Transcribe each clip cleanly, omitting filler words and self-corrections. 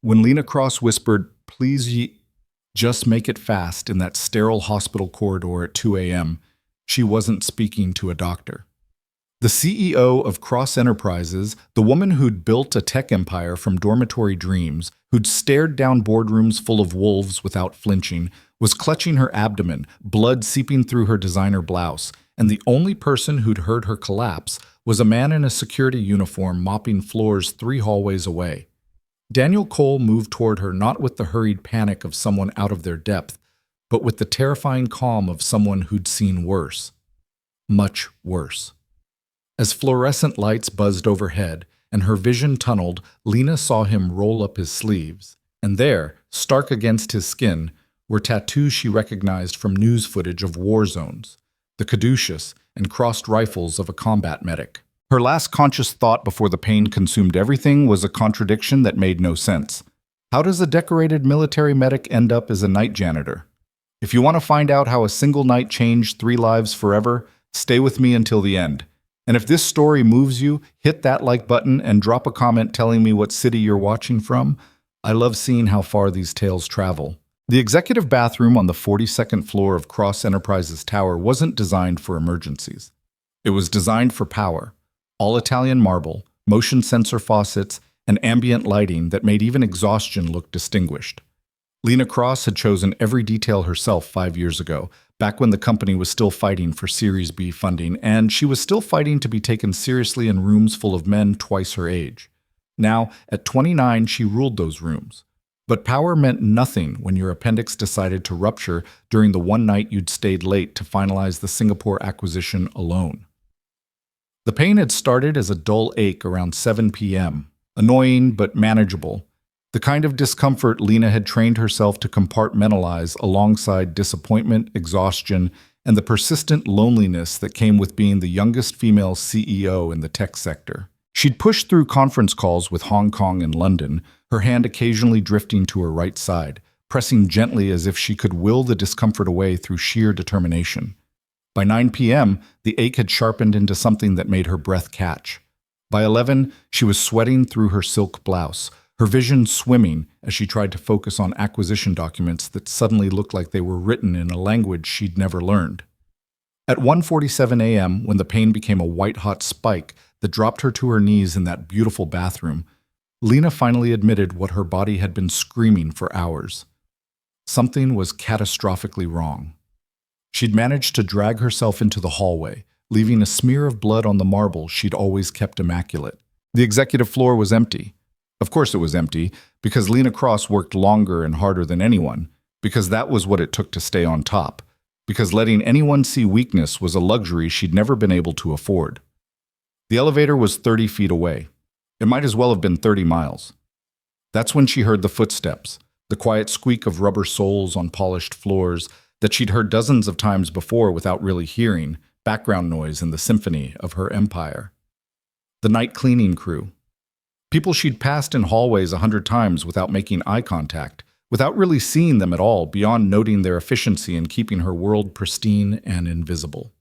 When Lena Cross whispered, "Please just make it fast," in that sterile hospital corridor at 2 a.m., she wasn't speaking to a doctor. The CEO of Cross Enterprises, the woman who'd built a tech empire from dormitory dreams, who'd stared down boardrooms full of wolves without flinching, was clutching her abdomen, blood seeping through her designer blouse, and the only person who'd heard her collapse was a man in a security uniform mopping floors 3 hallways away. Daniel Cole moved toward her not with the hurried panic of someone out of their depth, but with the terrifying calm of someone who'd seen worse. Much worse. As fluorescent lights buzzed overhead and her vision tunneled, Lena saw him roll up his sleeves. And there, stark against his skin, were tattoos she recognized from news footage of war zones, the caduceus and crossed rifles of a combat medic. Her last conscious thought before the pain consumed everything was a contradiction that made no sense. How does a decorated military medic end up as a night janitor? If you want to find out how a single night changed 3 lives forever, stay with me until the end. And if this story moves you, hit that like button and drop a comment telling me what city you're watching from. I love seeing how far these tales travel. The executive bathroom on the 42nd floor of Cross Enterprises Tower wasn't designed for emergencies. It was designed for power. All Italian marble, motion sensor faucets, and ambient lighting that made even exhaustion look distinguished. Lena Cross had chosen every detail herself 5 years ago, back when the company was still fighting for Series B funding, and she was still fighting to be taken seriously in rooms full of men twice her age. Now, at 29, she ruled those rooms. But power meant nothing when your appendix decided to rupture during the one night you'd stayed late to finalize the Singapore acquisition alone. The pain had started as a dull ache around 7 p.m., annoying but manageable, the kind of discomfort Lena had trained herself to compartmentalize alongside disappointment, exhaustion, and the persistent loneliness that came with being the youngest female CEO in the tech sector. She'd pushed through conference calls with Hong Kong and London, her hand occasionally drifting to her right side, pressing gently as if she could will the discomfort away through sheer determination. By 9 p.m., the ache had sharpened into something that made her breath catch. By 11, she was sweating through her silk blouse, her vision swimming as she tried to focus on acquisition documents that suddenly looked like they were written in a language she'd never learned. At 1:47 a.m., when the pain became a white-hot spike that dropped her to her knees in that beautiful bathroom, Lena finally admitted what her body had been screaming for hours. Something was catastrophically wrong. She'd managed to drag herself into the hallway, leaving a smear of blood on the marble she'd always kept immaculate. The executive floor was empty. Of course it was empty, because Lena Cross worked longer and harder than anyone, because that was what it took to stay on top, because letting anyone see weakness was a luxury she'd never been able to afford. The elevator was 30 feet away. It might as well have been 30 miles. That's when she heard the footsteps, the quiet squeak of rubber soles on polished floors that she'd heard dozens of times before without really hearing, background noise in the symphony of her empire. The night cleaning crew. People she'd passed in hallways 100 times without making eye contact, without really seeing them at all beyond noting their efficiency in keeping her world pristine and invisible.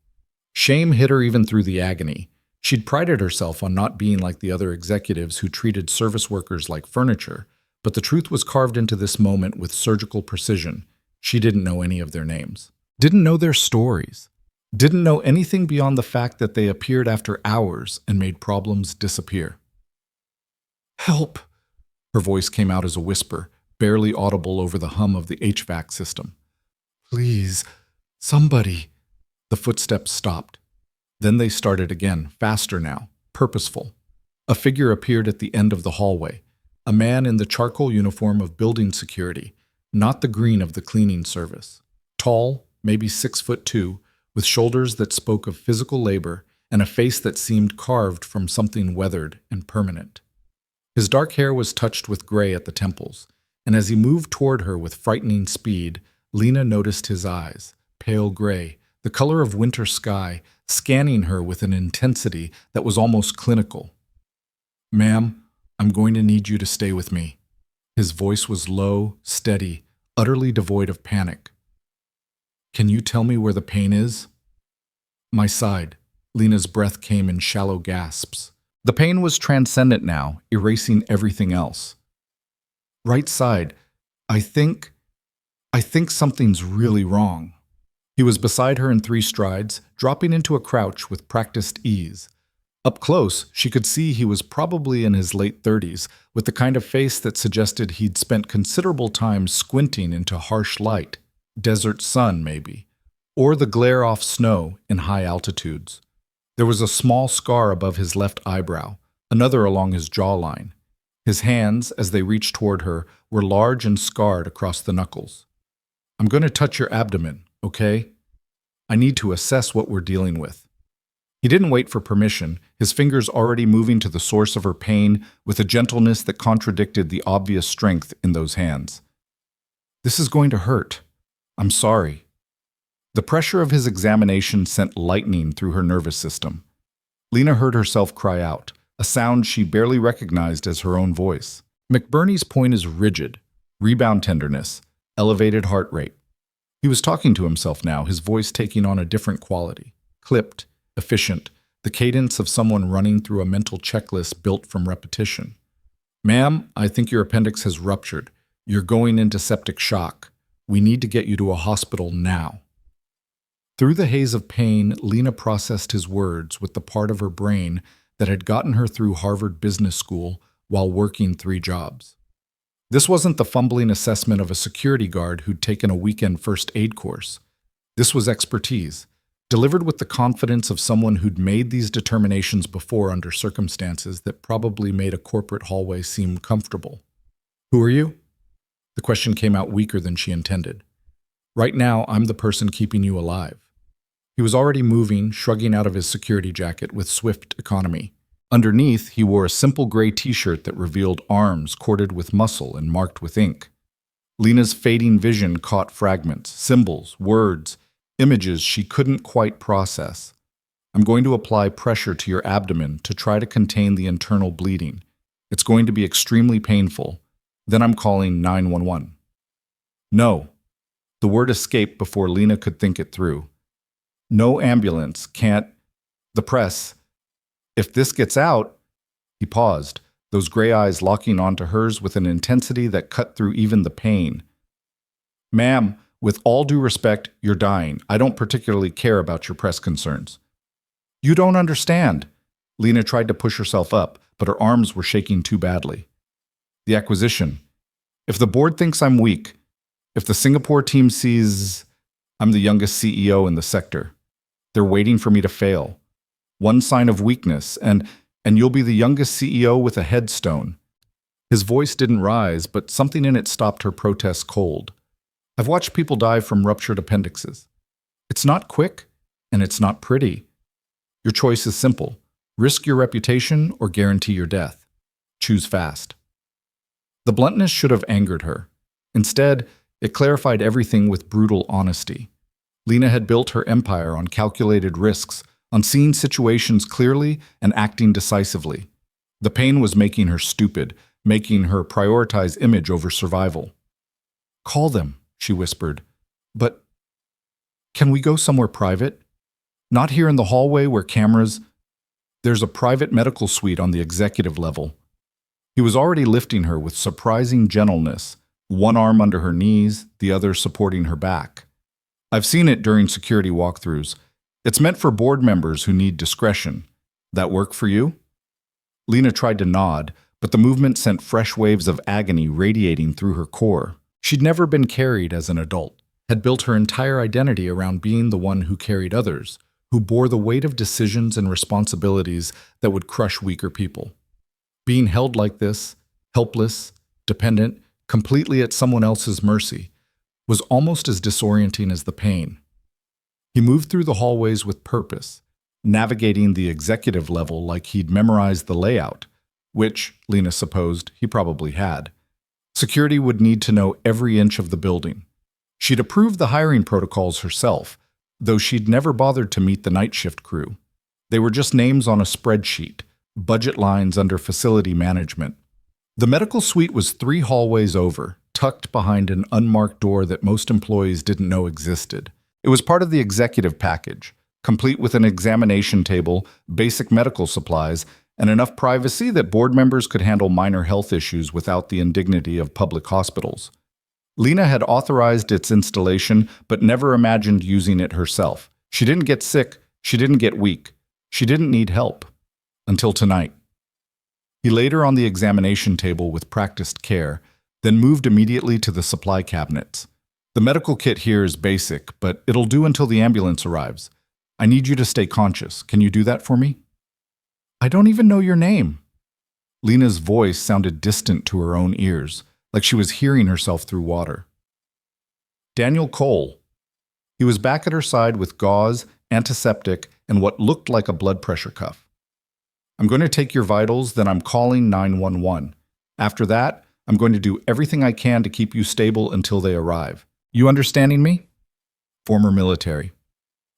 Shame hit her even through the agony. She'd prided herself on not being like the other executives who treated service workers like furniture, but the truth was carved into this moment with surgical precision. She didn't know any of their names, didn't know their stories, didn't know anything beyond the fact that they appeared after hours and made problems disappear. "Help!" Her voice came out as a whisper, barely audible over the hum of the HVAC system. "Please, somebody." The footsteps stopped. Then they started again, faster now, purposeful. A figure appeared at the end of the hallway, a man in the charcoal uniform of building security, not the green of the cleaning service. Tall, maybe 6'2", with shoulders that spoke of physical labor and a face that seemed carved from something weathered and permanent. His dark hair was touched with gray at the temples, and as he moved toward her with frightening speed, Lena noticed his eyes, pale gray, the color of winter sky, scanning her with an intensity that was almost clinical. "Ma'am, I'm going to need you to stay with me." His voice was low, steady, utterly devoid of panic. "Can you tell me where the pain is?" "My side." Lena's breath came in shallow gasps. The pain was transcendent now, erasing everything else. Right side. I think, I think something's really wrong. He was beside her in 3 strides, dropping into a crouch with practiced ease. Up close, she could see he was probably in his late 30s, with the kind of face that suggested he'd spent considerable time squinting into harsh light, desert sun maybe, or the glare off snow in high altitudes. There was a small scar above his left eyebrow, another along his jawline. His hands, as they reached toward her, were large and scarred across the knuckles. I'm going to touch your abdomen, okay? I need to assess what we're dealing with. He didn't wait for permission, his fingers already moving to the source of her pain with a gentleness that contradicted the obvious strength in those hands. This is going to hurt. I'm sorry. The pressure of his examination sent lightning through her nervous system. Lena heard herself cry out, a sound she barely recognized as her own voice. McBurney's point is rigid, rebound tenderness, elevated heart rate. He was talking to himself now, his voice taking on a different quality. Clipped, efficient, the cadence of someone running through a mental checklist built from repetition. Ma'am, I think your appendix has ruptured. You're going into septic shock. We need to get you to a hospital now. Through the haze of pain, Lena processed his words with the part of her brain that had gotten her through Harvard Business School while working 3 jobs. This wasn't the fumbling assessment of a security guard who'd taken a weekend first aid course. This was expertise, delivered with the confidence of someone who'd made these determinations before under circumstances that probably made a corporate hallway seem comfortable. Who are you? The question came out weaker than she intended. Right now, I'm the person keeping you alive. He was already moving, shrugging out of his security jacket with swift economy. Underneath, he wore a simple gray t-shirt that revealed arms corded with muscle and marked with ink. Lena's fading vision caught fragments, symbols, words, images she couldn't quite process. I'm going to apply pressure to your abdomen to try to contain the internal bleeding. It's going to be extremely painful. Then I'm calling 911. No. The word escaped before Lena could think it through. No ambulance, can't. The press. If this gets out. He paused, those gray eyes locking onto hers with an intensity that cut through even the pain. Ma'am, with all due respect, you're dying. I don't particularly care about your press concerns. You don't understand. Lena tried to push herself up, but her arms were shaking too badly. The acquisition. If the board thinks I'm weak, if the Singapore team sees I'm the youngest CEO in the sector, they're waiting for me to fail. One sign of weakness, and you'll be the youngest CEO with a headstone. His voice didn't rise, but something in it stopped her protest cold. I've watched people die from ruptured appendixes. It's not quick, and it's not pretty. Your choice is simple. Risk your reputation or guarantee your death. Choose fast. The bluntness should have angered her. Instead, it clarified everything with brutal honesty. Lena had built her empire on calculated risks, on seeing situations clearly and acting decisively. The pain was making her stupid, making her prioritize image over survival. Call them, she whispered. But can we go somewhere private? Not here in the hallway where cameras. There's a private medical suite on the executive level. He was already lifting her with surprising gentleness, one arm under her knees, the other supporting her back. I've seen it during security walkthroughs. It's meant for board members who need discretion. That work for you? Lena tried to nod, but the movement sent fresh waves of agony radiating through her core. She'd never been carried as an adult, had built her entire identity around being the one who carried others, who bore the weight of decisions and responsibilities that would crush weaker people. Being held like this, helpless, dependent, completely at someone else's mercy, was almost as disorienting as the pain. He moved through the hallways with purpose, navigating the executive level like he'd memorized the layout, which, Lena supposed, he probably had. Security would need to know every inch of the building. She'd approved the hiring protocols herself, though she'd never bothered to meet the night shift crew. They were just names on a spreadsheet, budget lines under facility management. The medical suite was 3 hallways over, tucked behind an unmarked door that most employees didn't know existed. It was part of the executive package, complete with an examination table, basic medical supplies, and enough privacy that board members could handle minor health issues without the indignity of public hospitals. Lena had authorized its installation, but never imagined using it herself. She didn't get sick. She didn't get weak. She didn't need help. Until tonight. He laid her on the examination table with practiced care, then moved immediately to the supply cabinets. The medical kit here is basic, but it'll do until the ambulance arrives. I need you to stay conscious. Can you do that for me? I don't even know your name. Lena's voice sounded distant to her own ears, like she was hearing herself through water. Daniel Cole. He was back at her side with gauze, antiseptic, and what looked like a blood pressure cuff. I'm going to take your vitals, then I'm calling 911. After that, I'm going to do everything I can to keep you stable until they arrive. You understanding me? Former military.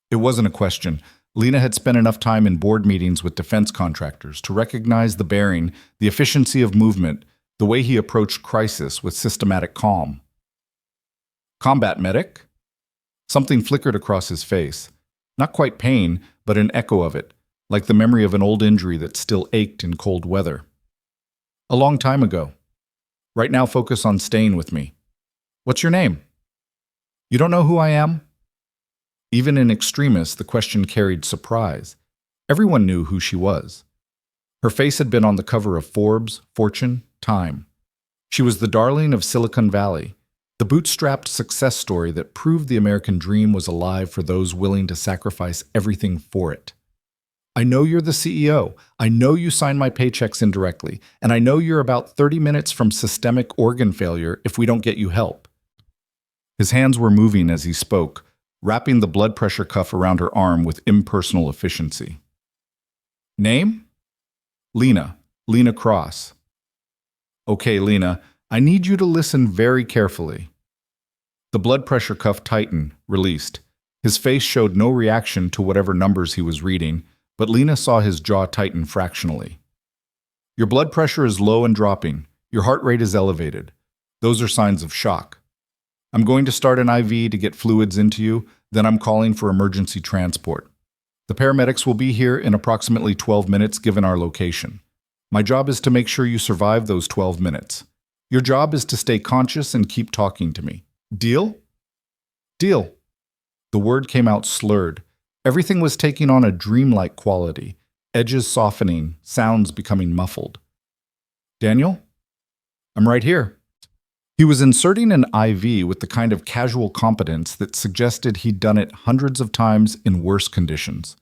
It wasn't a question. Lena had spent enough time in board meetings with defense contractors to recognize the bearing, the efficiency of movement, the way he approached crisis with systematic calm. Combat medic? Something flickered across his face. Not quite pain, but an echo of it, like the memory of an old injury that still ached in cold weather. A long time ago. Right now focus on staying with me. What's your name? You don't know who I am? Even in extremis, the question carried surprise. Everyone knew who she was. Her face had been on the cover of Forbes, Fortune, Time. She was the darling of Silicon Valley, the bootstrapped success story that proved the American dream was alive for those willing to sacrifice everything for it. I know you're the CEO. I know you sign my paychecks indirectly, and I know you're about 30 minutes from systemic organ failure if we don't get you help. His hands were moving as he spoke, wrapping the blood pressure cuff around her arm with impersonal efficiency. Name? Lena. Lena Cross. Okay, Lena, I need you to listen very carefully. The blood pressure cuff tightened, released. His face showed no reaction to whatever numbers he was reading, but Lena saw his jaw tighten fractionally. Your blood pressure is low and dropping. Your heart rate is elevated. Those are signs of shock. I'm going to start an IV to get fluids into you, then I'm calling for emergency transport. The paramedics will be here in approximately 12 minutes given our location. My job is to make sure you survive those 12 minutes. Your job is to stay conscious and keep talking to me. Deal? Deal. The word came out slurred. Everything was taking on a dreamlike quality, edges softening, sounds becoming muffled. Daniel? I'm right here. He was inserting an IV with the kind of casual competence that suggested he'd done it hundreds of times in worse conditions.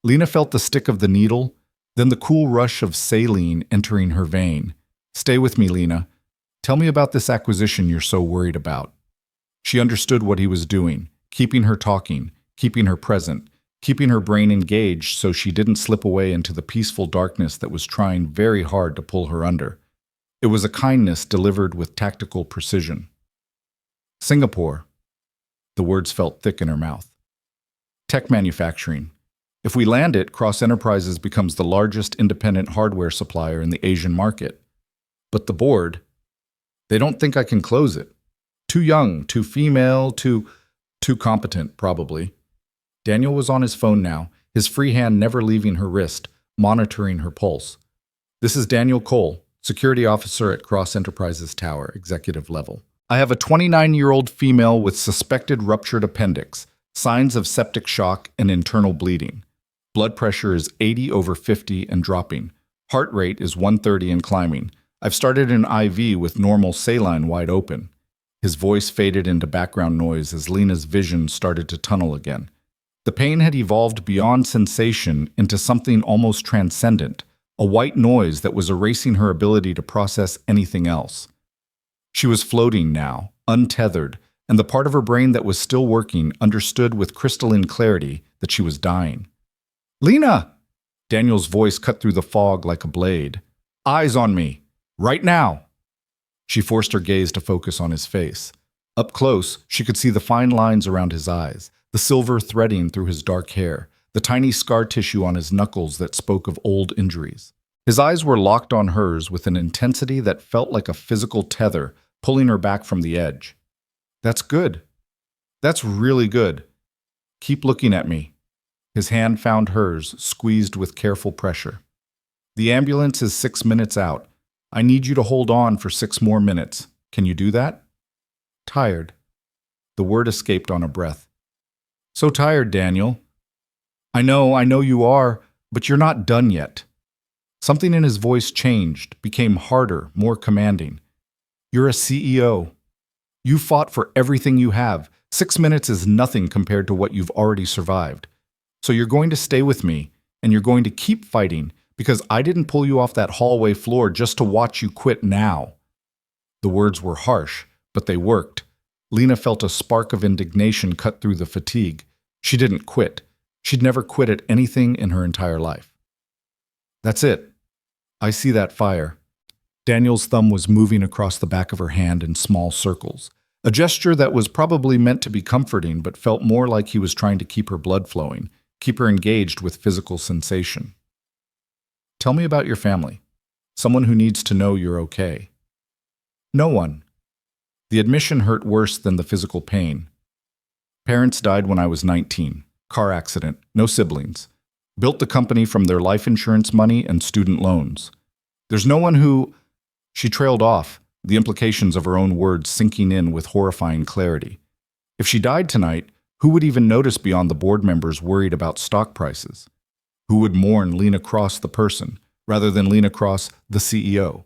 Lena felt the stick of the needle, then the cool rush of saline entering her vein. Stay with me, Lena. Tell me about this acquisition you're so worried about. She understood what he was doing, keeping her talking, keeping her present, keeping her brain engaged so she didn't slip away into the peaceful darkness that was trying very hard to pull her under. It was a kindness delivered with tactical precision. Singapore. The words felt thick in her mouth. Tech manufacturing. If we land it, Cross Enterprises becomes the largest independent hardware supplier in the Asian market. But the board, they don't think I can close it. Too young, too female, too competent, probably. Daniel was on his phone now, his free hand never leaving her wrist, monitoring her pulse. This is Daniel Cole, security officer at Cross Enterprises Tower, executive level. I have a 29-year-old female with suspected ruptured appendix, signs of septic shock and internal bleeding. Blood pressure is 80/50 and dropping. Heart rate is 130 and climbing. I've started an IV with normal saline wide open. His voice faded into background noise as Lena's vision started to tunnel again. The pain had evolved beyond sensation into something almost transcendent, a white noise that was erasing her ability to process anything else. She was floating now, untethered, and the part of her brain that was still working understood with crystalline clarity that she was dying. Lena! Daniel's voice cut through the fog like a blade. Eyes on me! Right now! She forced her gaze to focus on his face. Up close, she could see the fine lines around his eyes, the silver threading through his dark hair, the tiny scar tissue on his knuckles that spoke of old injuries. His eyes were locked on hers with an intensity that felt like a physical tether, pulling her back from the edge. That's good. That's really good. Keep looking at me. His hand found hers, squeezed with careful pressure. The ambulance is 6 minutes out. I need you to hold on for 6 more minutes. Can you do that? Tired. The word escaped on a breath. So tired, Daniel. I know you are, but you're not done yet. Something in his voice changed, became harder, more commanding. You're a CEO. You fought for everything you have. 6 minutes is nothing compared to what you've already survived. So you're going to stay with me, and you're going to keep fighting, because I didn't pull you off that hallway floor just to watch you quit now. The words were harsh, but they worked. Lena felt a spark of indignation cut through the fatigue. She didn't quit. She'd never quit at anything in her entire life. That's it. I see that fire. Daniel's thumb was moving across the back of her hand in small circles, a gesture that was probably meant to be comforting but felt more like he was trying to keep her blood flowing, keep her engaged with physical sensation. Tell me about your family. Someone who needs to know you're okay. No one. The admission hurt worse than the physical pain. Parents died when I was 19. Car accident, no siblings. Built the company from their life insurance money and student loans. There's no one who... She trailed off, the implications of her own words sinking in with horrifying clarity. If she died tonight, who would even notice beyond the board members worried about stock prices? Who would mourn Lena Cross the person, rather than Lena Cross the CEO?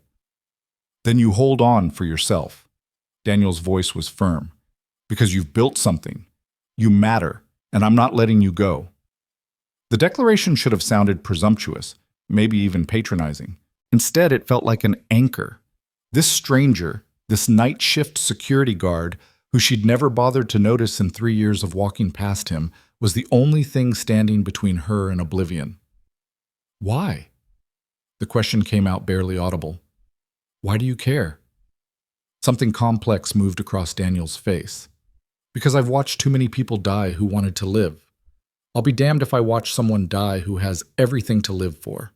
Then you hold on for yourself. Daniel's voice was firm. Because you've built something. You matter, and I'm not letting you go. The declaration should have sounded presumptuous, maybe even patronizing. Instead, it felt like an anchor. This stranger, this night shift security guard, who she'd never bothered to notice in 3 years of walking past him, was the only thing standing between her and oblivion. Why? The question came out barely audible. Why do you care? Something complex moved across Daniel's face. Because I've watched too many people die who wanted to live. I'll be damned if I watch someone die who has everything to live for.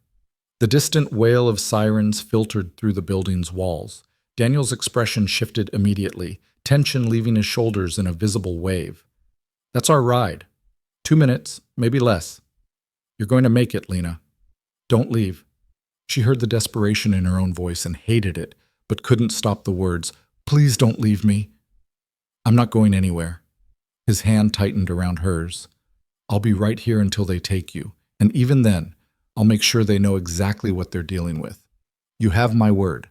The distant wail of sirens filtered through the building's walls. Daniel's expression shifted immediately, tension leaving his shoulders in a visible wave. That's our ride. 2 minutes, maybe less. You're going to make it, Lena. Don't leave. She heard the desperation in her own voice and hated it, but couldn't stop the words, Please don't leave me. I'm not going anywhere. His hand tightened around hers. I'll be right here until they take you, and even then, I'll make sure they know exactly what they're dealing with. You have my word.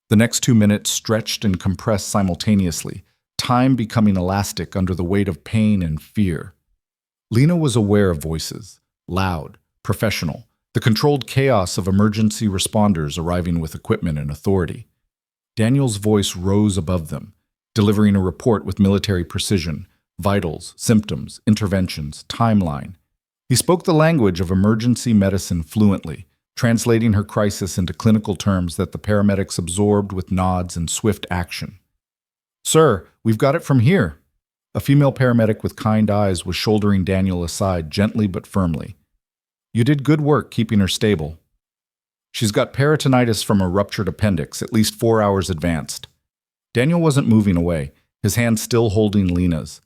The next 2 minutes stretched and compressed simultaneously, time becoming elastic under the weight of pain and fear. Lena was aware of voices, loud, professional, the controlled chaos of emergency responders arriving with equipment and authority. Daniel's voice rose above them, delivering a report with military precision, vitals, symptoms, interventions, timeline. He spoke the language of emergency medicine fluently, translating her crisis into clinical terms that the paramedics absorbed with nods and swift action. Sir, we've got it from here. A female paramedic with kind eyes was shouldering Daniel aside gently but firmly. You did good work keeping her stable. She's got peritonitis from a ruptured appendix, at least 4 hours advanced. Daniel wasn't moving away, his hand still holding Lena's.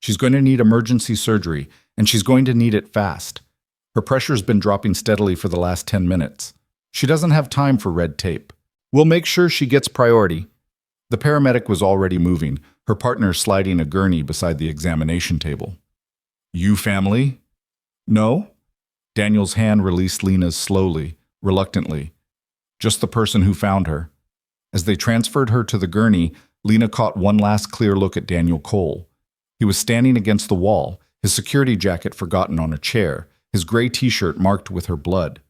She's going to need emergency surgery, and she's going to need it fast. Her pressure's been dropping steadily for the last 10 minutes. She doesn't have time for red tape. We'll make sure she gets priority. The paramedic was already moving, her partner sliding a gurney beside the examination table. You family? No? Daniel's hand released Lena's slowly, reluctantly. Just the person who found her. As they transferred her to the gurney, Lena caught one last clear look at Daniel Cole. He was standing against the wall, his security jacket forgotten on a chair, his gray t-shirt marked with her blood.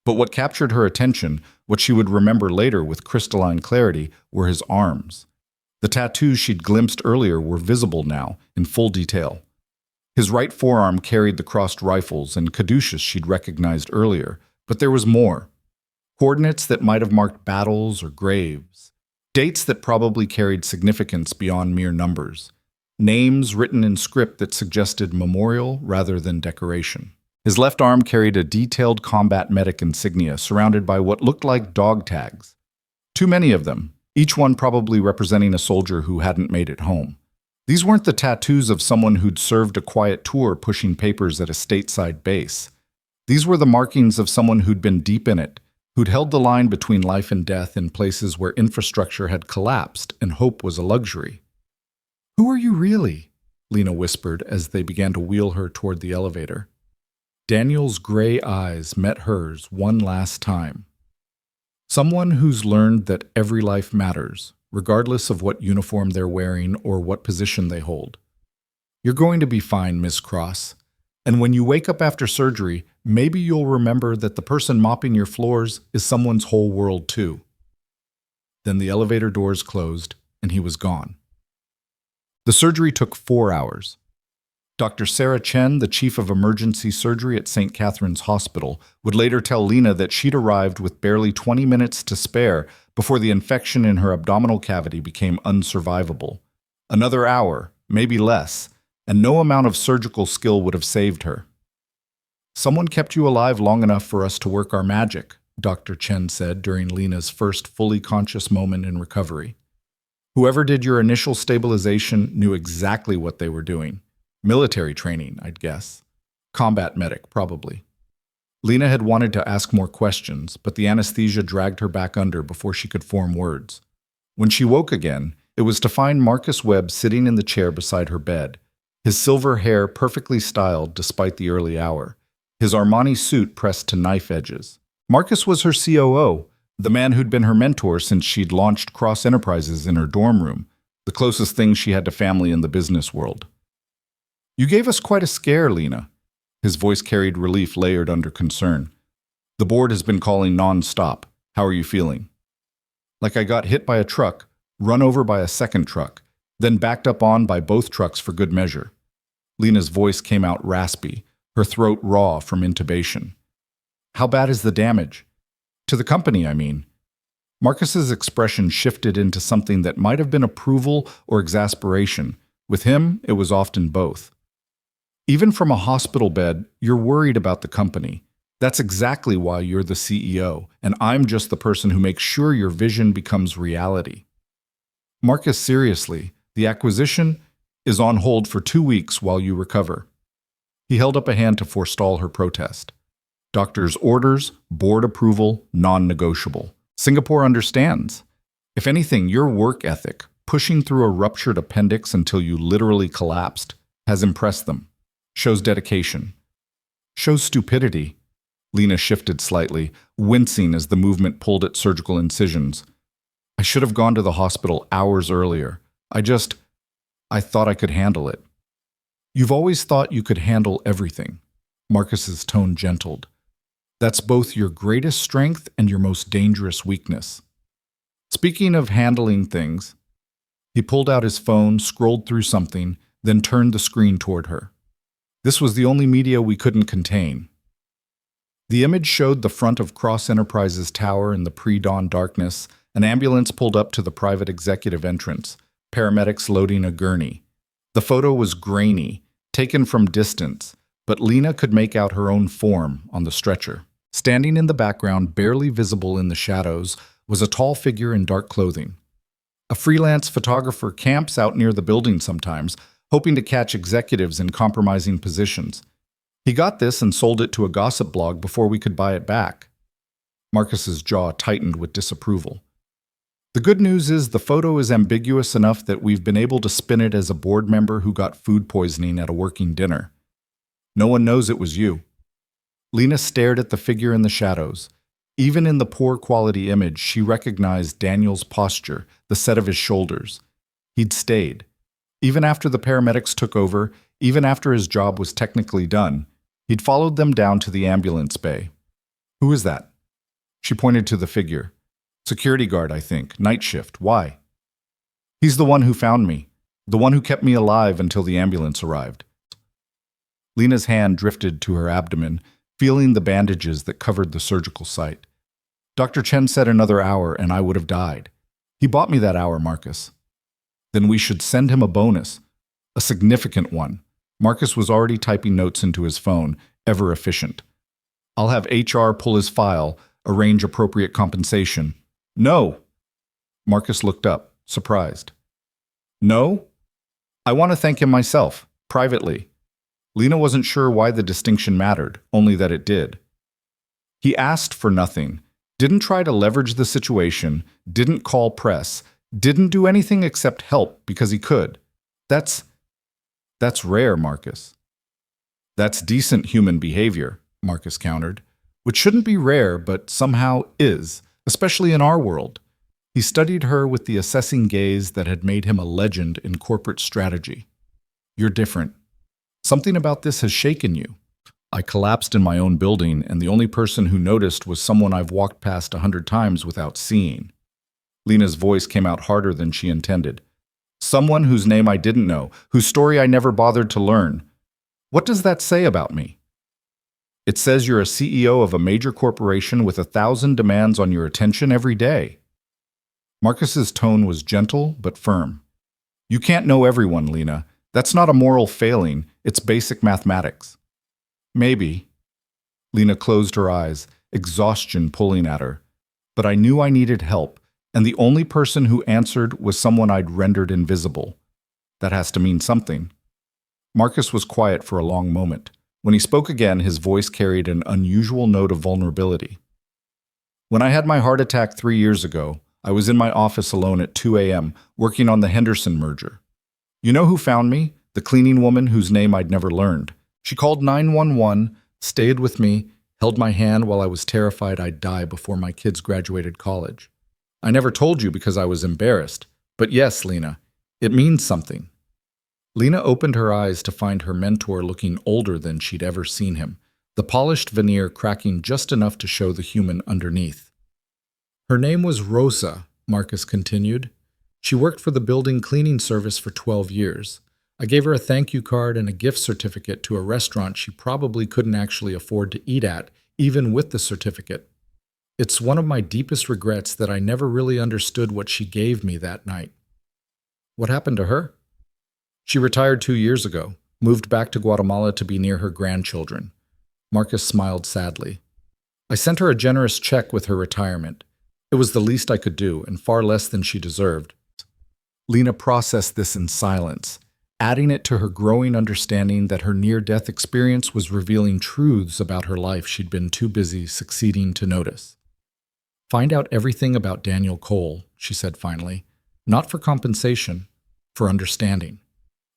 But what captured her attention, what she would remember later with crystalline clarity, were his arms. The tattoos she'd glimpsed earlier were visible now, in full detail. His right forearm carried the crossed rifles and caduceus she'd recognized earlier, but there was more. Coordinates that might have marked battles or graves. Dates that probably carried significance beyond mere numbers. Names written in script that suggested memorial rather than decoration. His left arm carried a detailed combat medic insignia surrounded by what looked like dog tags. Too many of them, each one probably representing a soldier who hadn't made it home. These weren't the tattoos of someone who'd served a quiet tour pushing papers at a stateside base. These were the markings of someone who'd been deep in it, who'd held the line between life and death in places where infrastructure had collapsed and hope was a luxury. "Who are you really?" Lena whispered as they began to wheel her toward the elevator. Daniel's gray eyes met hers one last time. "Someone who's learned that every life matters, regardless of what uniform they're wearing or what position they hold. You're going to be fine, Miss Cross. And when you wake up after surgery, maybe you'll remember that the person mopping your floors is someone's whole world too." Then the elevator doors closed, and he was gone. The surgery took 4 hours. Dr. Sarah Chen, the chief of emergency surgery at St. Catherine's Hospital, would later tell Lena that she'd arrived with barely 20 minutes to spare before the infection in her abdominal cavity became unsurvivable. Another hour, maybe less, and no amount of surgical skill would have saved her. "Someone kept you alive long enough for us to work our magic," Dr. Chen said during Lena's first fully conscious moment in recovery. "Whoever did your initial stabilization knew exactly what they were doing. Military training, I'd guess. Combat medic, probably." Lena had wanted to ask more questions, but the anesthesia dragged her back under before she could form words. When she woke again, it was to find Marcus Webb sitting in the chair beside her bed, his silver hair perfectly styled despite the early hour, his Armani suit pressed to knife edges. Marcus was her COO, the man who'd been her mentor since she'd launched Cross Enterprises in her dorm room, the closest thing she had to family in the business world. "You gave us quite a scare, Lena." His voice carried relief layered under concern. "The board has been calling non-stop. How are you feeling?" "Like I got hit by a truck, run over by a second truck, then backed up on by both trucks for good measure." Lena's voice came out raspy, her throat raw from intubation. "How bad is the damage? To the company, I mean." Marcus's expression shifted into something that might have been approval or exasperation. With him, it was often both. "Even from a hospital bed, you're worried about the company. That's exactly why you're the CEO, and I'm just the person who makes sure your vision becomes reality." "Marcus, seriously, the acquisition is on hold for 2 weeks while you recover." He held up a hand to forestall her protest. "Doctor's orders, board approval, non-negotiable. Singapore understands. If anything, your work ethic, pushing through a ruptured appendix until you literally collapsed, has impressed them. Shows dedication. Shows stupidity." Lena shifted slightly, wincing as the movement pulled at surgical incisions. "I should have gone to the hospital hours earlier. I thought I could handle it." "You've always thought you could handle everything." Marcus's tone gentled. "That's both your greatest strength and your most dangerous weakness." Speaking of handling things, he pulled out his phone, scrolled through something, then turned the screen toward her. This was the only media we couldn't contain. The image showed the front of Cross Enterprises Tower in the pre-dawn darkness. An ambulance pulled up to the private executive entrance, paramedics loading a gurney. The photo was grainy, taken from distance, but Lena could make out her own form on the stretcher. Standing in the background, barely visible in the shadows, was a tall figure in dark clothing. A freelance photographer camps out near the building sometimes, hoping to catch executives in compromising positions. He got this and sold it to a gossip blog before we could buy it back. Marcus's jaw tightened with disapproval. The good news is the photo is ambiguous enough that we've been able to spin it as a board member who got food poisoning at a working dinner. No one knows it was you. Lena stared at the figure in the shadows. Even in the poor quality image, she recognized Daniel's posture, the set of his shoulders. He'd stayed. Even after the paramedics took over, even after his job was technically done, he'd followed them down to the ambulance bay. "Who is that?" She pointed to the figure. "Security guard, I think. Night shift. Why?" "He's the one who found me. The one who kept me alive until the ambulance arrived." Lena's hand drifted to her abdomen, feeling the bandages that covered the surgical site. "Dr. Chen said another hour and I would have died. He bought me that hour, Marcus." "Then we should send him a bonus. A significant one." Marcus was already typing notes into his phone, ever efficient. "I'll have HR pull his file, arrange appropriate compensation." "No!" Marcus looked up, surprised. "No? I want to thank him myself, privately." Lena wasn't sure why the distinction mattered, only that it did. He asked for nothing, didn't try to leverage the situation, didn't call press, didn't do anything except help because he could. That's rare, Marcus. That's decent human behavior, Marcus countered, which shouldn't be rare but somehow is, especially in our world. He studied her with the assessing gaze that had made him a legend in corporate strategy. You're different. Something about this has shaken you. I collapsed in my own building, and the only person who noticed was someone I've walked past 100 times without seeing. Lena's voice came out harder than she intended. Someone whose name I didn't know, whose story I never bothered to learn. What does that say about me? It says you're a CEO of a major corporation with 1,000 demands on your attention every day. Marcus's tone was gentle but firm. You can't know everyone, Lena. That's not a moral failing, it's basic mathematics. Maybe. Lena closed her eyes, exhaustion pulling at her. But I knew I needed help, and the only person who answered was someone I'd rendered invisible. That has to mean something. Marcus was quiet for a long moment. When he spoke again, his voice carried an unusual note of vulnerability. When I had my heart attack 3 years ago, I was in my office alone at 2 a.m., working on the Henderson merger. You know who found me? The cleaning woman whose name I'd never learned. She called 911, stayed with me, held my hand while I was terrified I'd die before my kids graduated college. I never told you because I was embarrassed. But yes, Lena, it means something. Lena opened her eyes to find her mentor looking older than she'd ever seen him, the polished veneer cracking just enough to show the human underneath. Her name was Rosa, Marcus continued. She worked for the building cleaning service for 12 years. I gave her a thank you card and a gift certificate to a restaurant she probably couldn't actually afford to eat at, even with the certificate. It's one of my deepest regrets that I never really understood what she gave me that night. What happened to her? She retired 2 years ago, moved back to Guatemala to be near her grandchildren. Marcus smiled sadly. I sent her a generous check with her retirement. It was the least I could do, and far less than she deserved. Lena processed this in silence, adding it to her growing understanding that her near-death experience was revealing truths about her life she'd been too busy succeeding to notice. Find out everything about Daniel Cole, she said finally, not for compensation, for understanding.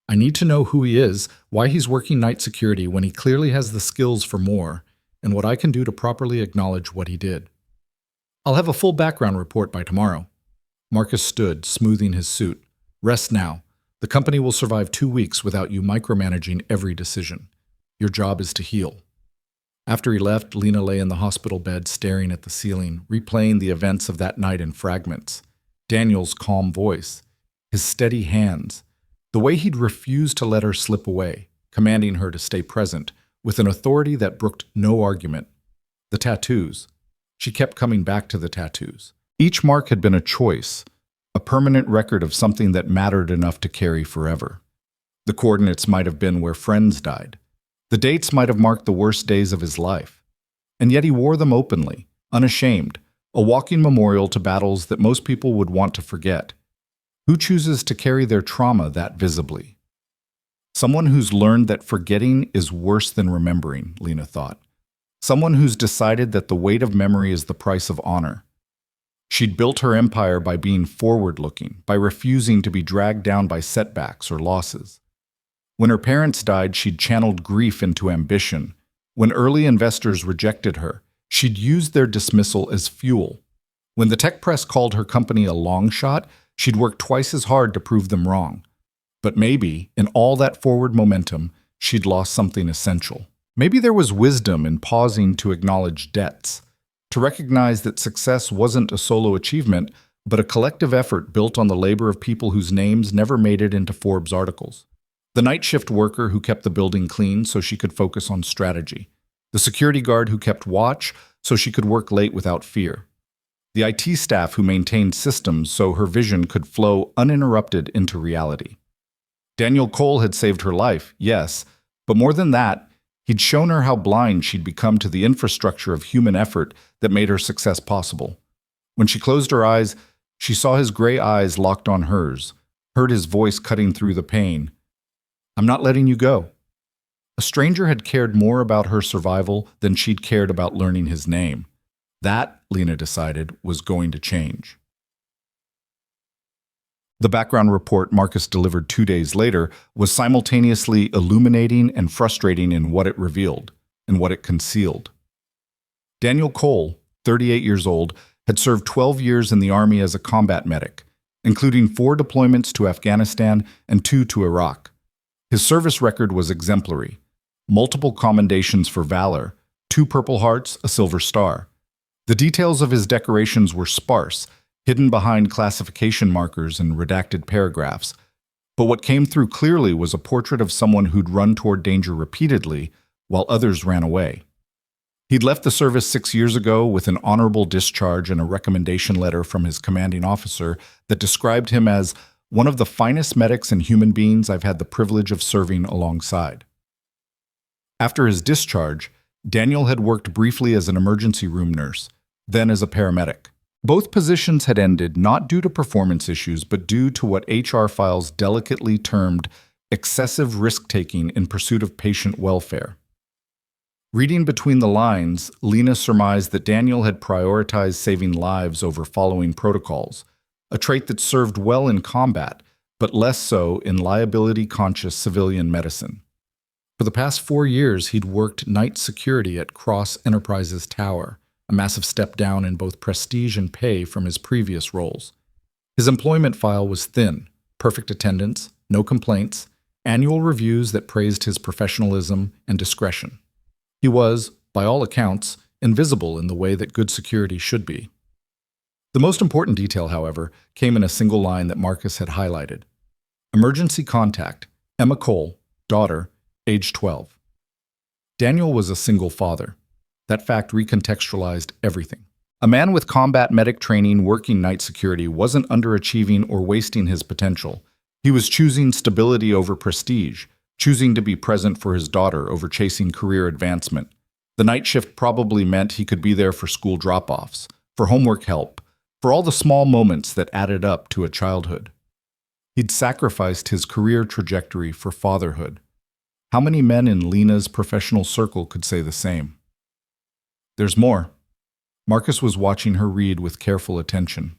I need to know who he is, why he's working night security when he clearly has the skills for more, and what I can do to properly acknowledge what he did. I'll have a full background report by tomorrow. Marcus stood, smoothing his suit. Rest now. The company will survive 2 weeks without you micromanaging every decision. Your job is to heal. After he left, Lena lay in the hospital bed staring at the ceiling, replaying the events of that night in fragments. Daniel's calm voice, his steady hands, the way he'd refused to let her slip away, commanding her to stay present, with an authority that brooked no argument. The tattoos. She kept coming back to the tattoos. Each mark had been a choice, a permanent record of something that mattered enough to carry forever. The coordinates might have been where friends died. The dates might have marked the worst days of his life. And yet he wore them openly, unashamed, a walking memorial to battles that most people would want to forget. Who chooses to carry their trauma that visibly? Someone who's learned that forgetting is worse than remembering, Lena thought. Someone who's decided that the weight of memory is the price of honor. She'd built her empire by being forward-looking, by refusing to be dragged down by setbacks or losses. When her parents died, she'd channeled grief into ambition. When early investors rejected her, she'd used their dismissal as fuel. When the tech press called her company a long shot, she'd worked twice as hard to prove them wrong. But maybe, in all that forward momentum, she'd lost something essential. Maybe there was wisdom in pausing to acknowledge debts, to recognize that success wasn't a solo achievement, but a collective effort built on the labor of people whose names never made it into Forbes articles. The night shift worker who kept the building clean so she could focus on strategy. The security guard who kept watch so she could work late without fear. The IT staff who maintained systems so her vision could flow uninterrupted into reality. Daniel Cole had saved her life, yes, but more than that, he'd shown her how blind she'd become to the infrastructure of human effort that made her success possible. When she closed her eyes, she saw his gray eyes locked on hers, heard his voice cutting through the pain. I'm not letting you go. A stranger had cared more about her survival than she'd cared about learning his name. That, Lena decided, was going to change. The background report Marcus delivered 2 days later was simultaneously illuminating and frustrating in what it revealed and what it concealed. Daniel Cole, 38 years old, had served 12 years in the Army as a combat medic, including 4 deployments to Afghanistan and 2 to Iraq. His service record was exemplary. Multiple commendations for valor, 2 Purple Hearts, a Silver Star. The details of his decorations were sparse, hidden behind classification markers and redacted paragraphs. But what came through clearly was a portrait of someone who'd run toward danger repeatedly, while others ran away. He'd left the service 6 years ago with an honorable discharge and a recommendation letter from his commanding officer that described him as one of the finest medics and human beings I've had the privilege of serving alongside. After his discharge, Daniel had worked briefly as an emergency room nurse, then as a paramedic. Both positions had ended not due to performance issues, but due to what HR files delicately termed excessive risk-taking in pursuit of patient welfare. Reading between the lines, Lena surmised that Daniel had prioritized saving lives over following protocols, a trait that served well in combat, but less so in liability-conscious civilian medicine. For the past 4 years, he'd worked night security at Cross Enterprises Tower, a massive step down in both prestige and pay from his previous roles. His employment file was thin, perfect attendance, no complaints, annual reviews that praised his professionalism and discretion. He was, by all accounts, invisible in the way that good security should be. The most important detail, however, came in a single line that Marcus had highlighted. Emergency contact, Emma Cole, daughter, age 12. Daniel was a single father. That fact recontextualized everything. A man with combat medic training working night security wasn't underachieving or wasting his potential. He was choosing stability over prestige, choosing to be present for his daughter over chasing career advancement. The night shift probably meant he could be there for school drop-offs, for homework help, for all the small moments that added up to a childhood. He'd sacrificed his career trajectory for fatherhood. How many men in Lena's professional circle could say the same? There's more. Marcus was watching her read with careful attention.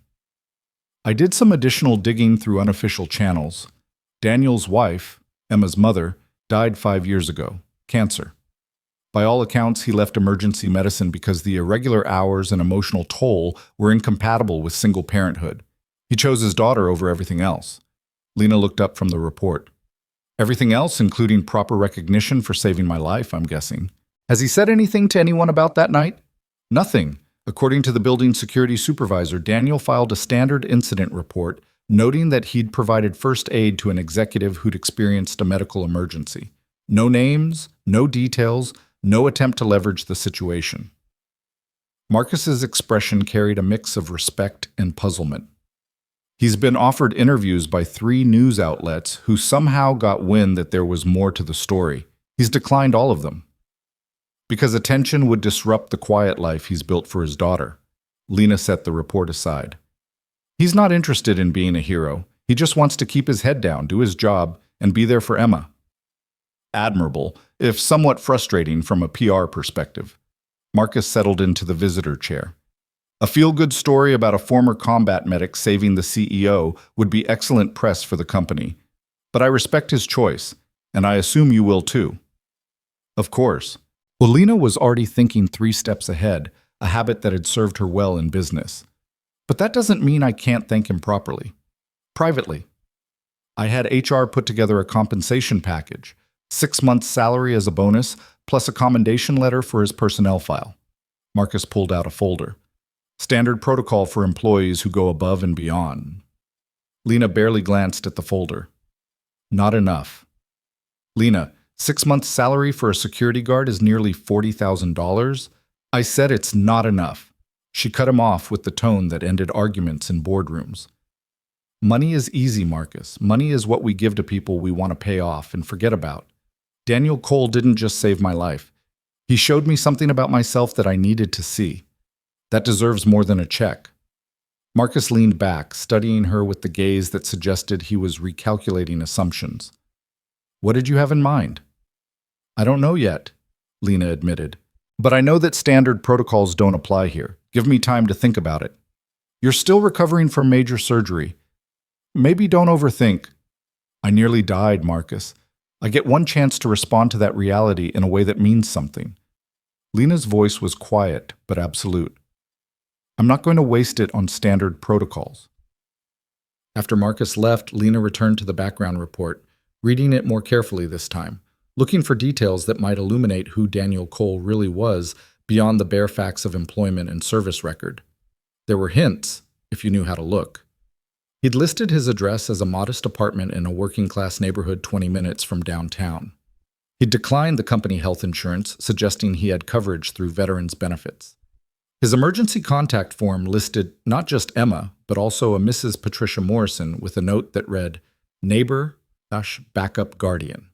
I did some additional digging through unofficial channels. Daniel's wife, Emma's mother, died 5 years ago, cancer. By all accounts, he left emergency medicine because the irregular hours and emotional toll were incompatible with single parenthood. He chose his daughter over everything else. Lena looked up from the report. Everything else, including proper recognition for saving my life, I'm guessing. Has he said anything to anyone about that night? Nothing. According to the building security supervisor, Daniel filed a standard incident report noting that he'd provided first aid to an executive who'd experienced a medical emergency. No names, no details, no attempt to leverage the situation. Marcus's expression carried a mix of respect and puzzlement. He's been offered interviews by 3 news outlets who somehow got wind that there was more to the story. He's declined all of them. Because attention would disrupt the quiet life he's built for his daughter. Lena set the report aside. He's not interested in being a hero. He just wants to keep his head down, do his job, and be there for Emma. Admirable, if somewhat frustrating from a PR perspective. Marcus settled into the visitor chair. A feel-good story about a former combat medic saving the CEO would be excellent press for the company. But I respect his choice, and I assume you will too. Of course. Lena was already thinking 3 steps ahead, a habit that had served her well in business. But that doesn't mean I can't thank him properly. Privately. I had HR put together a compensation package, 6 months' salary as a bonus, plus a commendation letter for his personnel file. Marcus pulled out a folder. Standard protocol for employees who go above and beyond. Lena barely glanced at the folder. Not enough. Lena, 6 months' salary for a security guard is nearly $40,000. I said it's not enough. She cut him off with the tone that ended arguments in boardrooms. Money is easy, Marcus. Money is what we give to people we want to pay off and forget about. Daniel Cole didn't just save my life. He showed me something about myself that I needed to see. That deserves more than a check. Marcus leaned back, studying her with the gaze that suggested he was recalculating assumptions. What did you have in mind? I don't know yet, Lena admitted. But I know that standard protocols don't apply here. Give me time to think about it. You're still recovering from major surgery. Maybe don't overthink. I nearly died, Marcus. I get one chance to respond to that reality in a way that means something. Lena's voice was quiet, but absolute. I'm not going to waste it on standard protocols. After Marcus left, Lena returned to the background report, reading it more carefully this time, looking for details that might illuminate who Daniel Cole really was beyond the bare facts of employment and service record. There were hints, if you knew how to look. He'd listed his address as a modest apartment in a working-class neighborhood 20 minutes from downtown. He'd declined the company health insurance, suggesting he had coverage through veterans' benefits. His emergency contact form listed not just Emma, but also a Mrs. Patricia Morrison with a note that read, neighbor-backup guardian.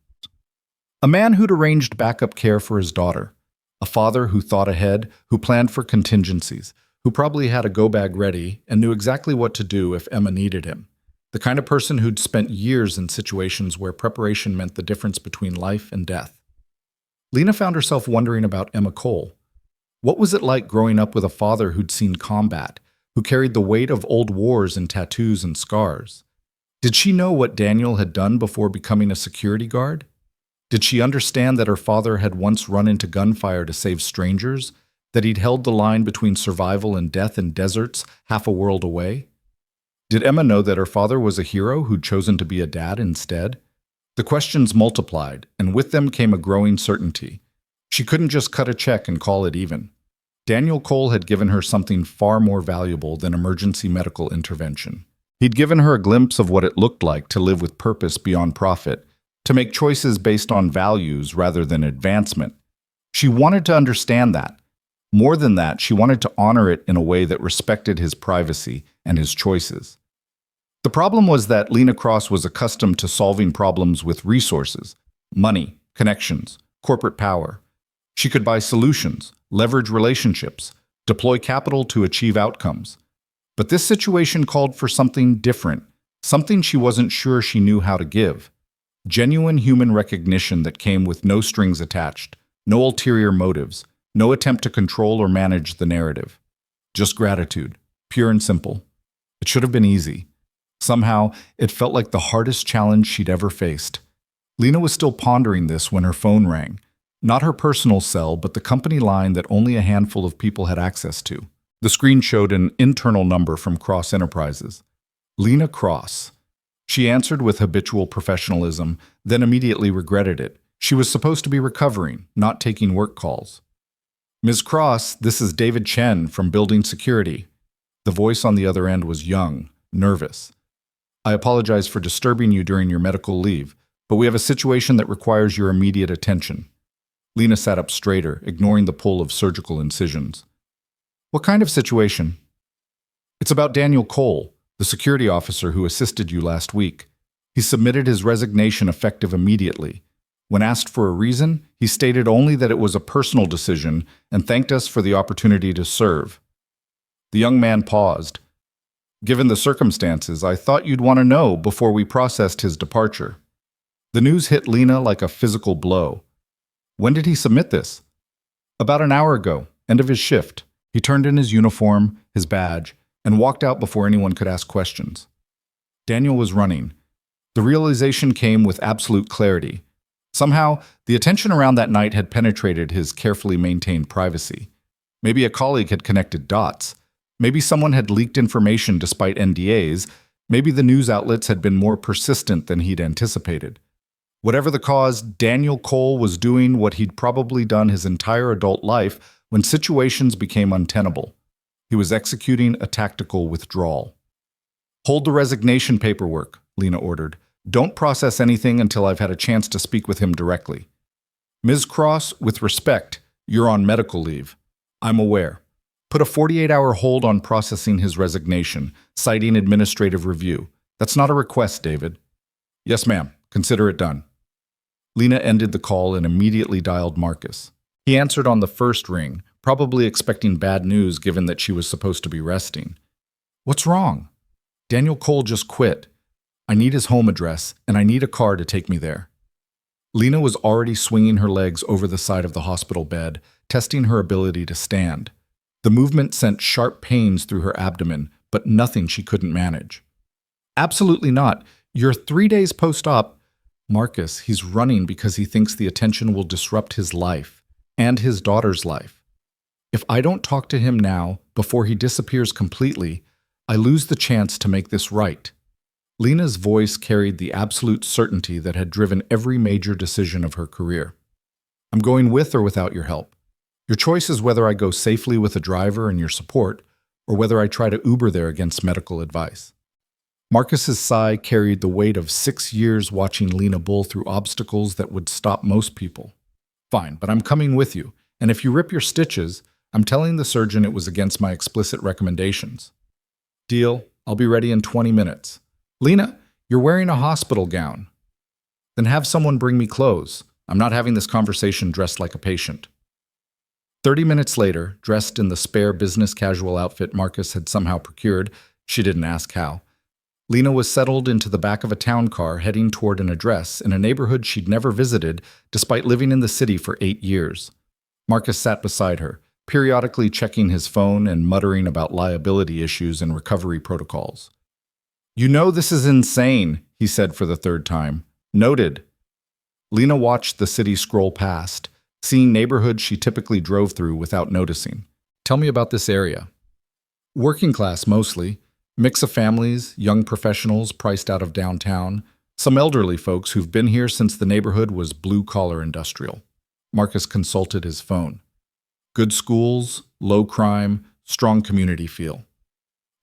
A man who'd arranged backup care for his daughter. A father who thought ahead, who planned for contingencies, who probably had a go-bag ready and knew exactly what to do if Emma needed him. The kind of person who'd spent years in situations where preparation meant the difference between life and death. Lena found herself wondering about Emma Cole. What was it like growing up with a father who'd seen combat, who carried the weight of old wars in tattoos and scars? Did she know what Daniel had done before becoming a security guard? Did she understand that her father had once run into gunfire to save strangers, that he'd held the line between survival and death in deserts half a world away? Did Emma know that her father was a hero who'd chosen to be a dad instead? The questions multiplied, and with them came a growing certainty. She couldn't just cut a check and call it even. Daniel Cole had given her something far more valuable than emergency medical intervention. He'd given her a glimpse of what it looked like to live with purpose beyond profit, to make choices based on values rather than advancement. She wanted to understand that. More than that, she wanted to honor it in a way that respected his privacy and his choices. The problem was that Lena Cross was accustomed to solving problems with resources, money, connections, corporate power. She could buy solutions, leverage relationships, deploy capital to achieve outcomes. But this situation called for something different, something she wasn't sure she knew how to give. Genuine human recognition that came with no strings attached, no ulterior motives, no attempt to control or manage the narrative. Just gratitude, pure and simple. It should have been easy. Somehow, it felt like the hardest challenge she'd ever faced. Lena was still pondering this when her phone rang. Not her personal cell, but the company line that only a handful of people had access to. The screen showed an internal number from Cross Enterprises. Lena Cross. She answered with habitual professionalism, then immediately regretted it. She was supposed to be recovering, not taking work calls. Ms. Cross, this is David Chen from Building Security. The voice on the other end was young, nervous. I apologize for disturbing you during your medical leave, but we have a situation that requires your immediate attention. Lena sat up straighter, ignoring the pull of surgical incisions. What kind of situation? It's about Daniel Cole, the security officer who assisted you last week. He submitted his resignation effective immediately. When asked for a reason, he stated only that it was a personal decision and thanked us for the opportunity to serve. The young man paused. Given the circumstances, I thought you'd want to know before we processed his departure. The news hit Lena like a physical blow. When did he submit this? About an hour ago, end of his shift. He turned in his uniform, his badge, and walked out before anyone could ask questions. Daniel was running. The realization came with absolute clarity. Somehow, the attention around that night had penetrated his carefully maintained privacy. Maybe a colleague had connected dots. Maybe someone had leaked information despite NDAs. Maybe the news outlets had been more persistent than he'd anticipated. Whatever the cause, Daniel Cole was doing what he'd probably done his entire adult life when situations became untenable. He was executing a tactical withdrawal. Hold the resignation paperwork, Lena ordered. Don't process anything until I've had a chance to speak with him directly. Ms. Cross, with respect, you're on medical leave. I'm aware. Put a 48-hour hold on processing his resignation, citing administrative review. That's not a request, David. Yes, ma'am. Consider it done. Lena ended the call and immediately dialed Marcus. He answered on the first ring, probably expecting bad news given that she was supposed to be resting. What's wrong? Daniel Cole just quit. I need his home address, and I need a car to take me there. Lena was already swinging her legs over the side of the hospital bed, testing her ability to stand. The movement sent sharp pains through her abdomen, but nothing she couldn't manage. Absolutely not. You're 3 days post-op. Marcus, he's running because he thinks the attention will disrupt his life and his daughter's life. If I don't talk to him now, before he disappears completely, I lose the chance to make this right. Lena's voice carried the absolute certainty that had driven every major decision of her career. I'm going with or without your help. Your choice is whether I go safely with a driver and your support, or whether I try to Uber there against medical advice. Marcus's sigh carried the weight of 6 years watching Lena bull through obstacles that would stop most people. Fine, but I'm coming with you, and if you rip your stitches, I'm telling the surgeon it was against my explicit recommendations. Deal, I'll be ready in 20 minutes. Lena, you're wearing a hospital gown. Then have someone bring me clothes. I'm not having this conversation dressed like a patient. 30 minutes later, dressed in the spare business casual outfit Marcus had somehow procured, she didn't ask how, Lena was settled into the back of a town car heading toward an address in a neighborhood she'd never visited despite living in the city for 8 years. Marcus sat beside her, periodically checking his phone and muttering about liability issues and recovery protocols. You know this is insane, he said for the third time. Noted. Lena watched the city scroll past, seeing neighborhoods she typically drove through without noticing. Tell me about this area. Working class mostly. Mix of families, young professionals priced out of downtown, some elderly folks who've been here since the neighborhood was blue-collar industrial. Marcus consulted his phone. Good schools, low crime, strong community feel.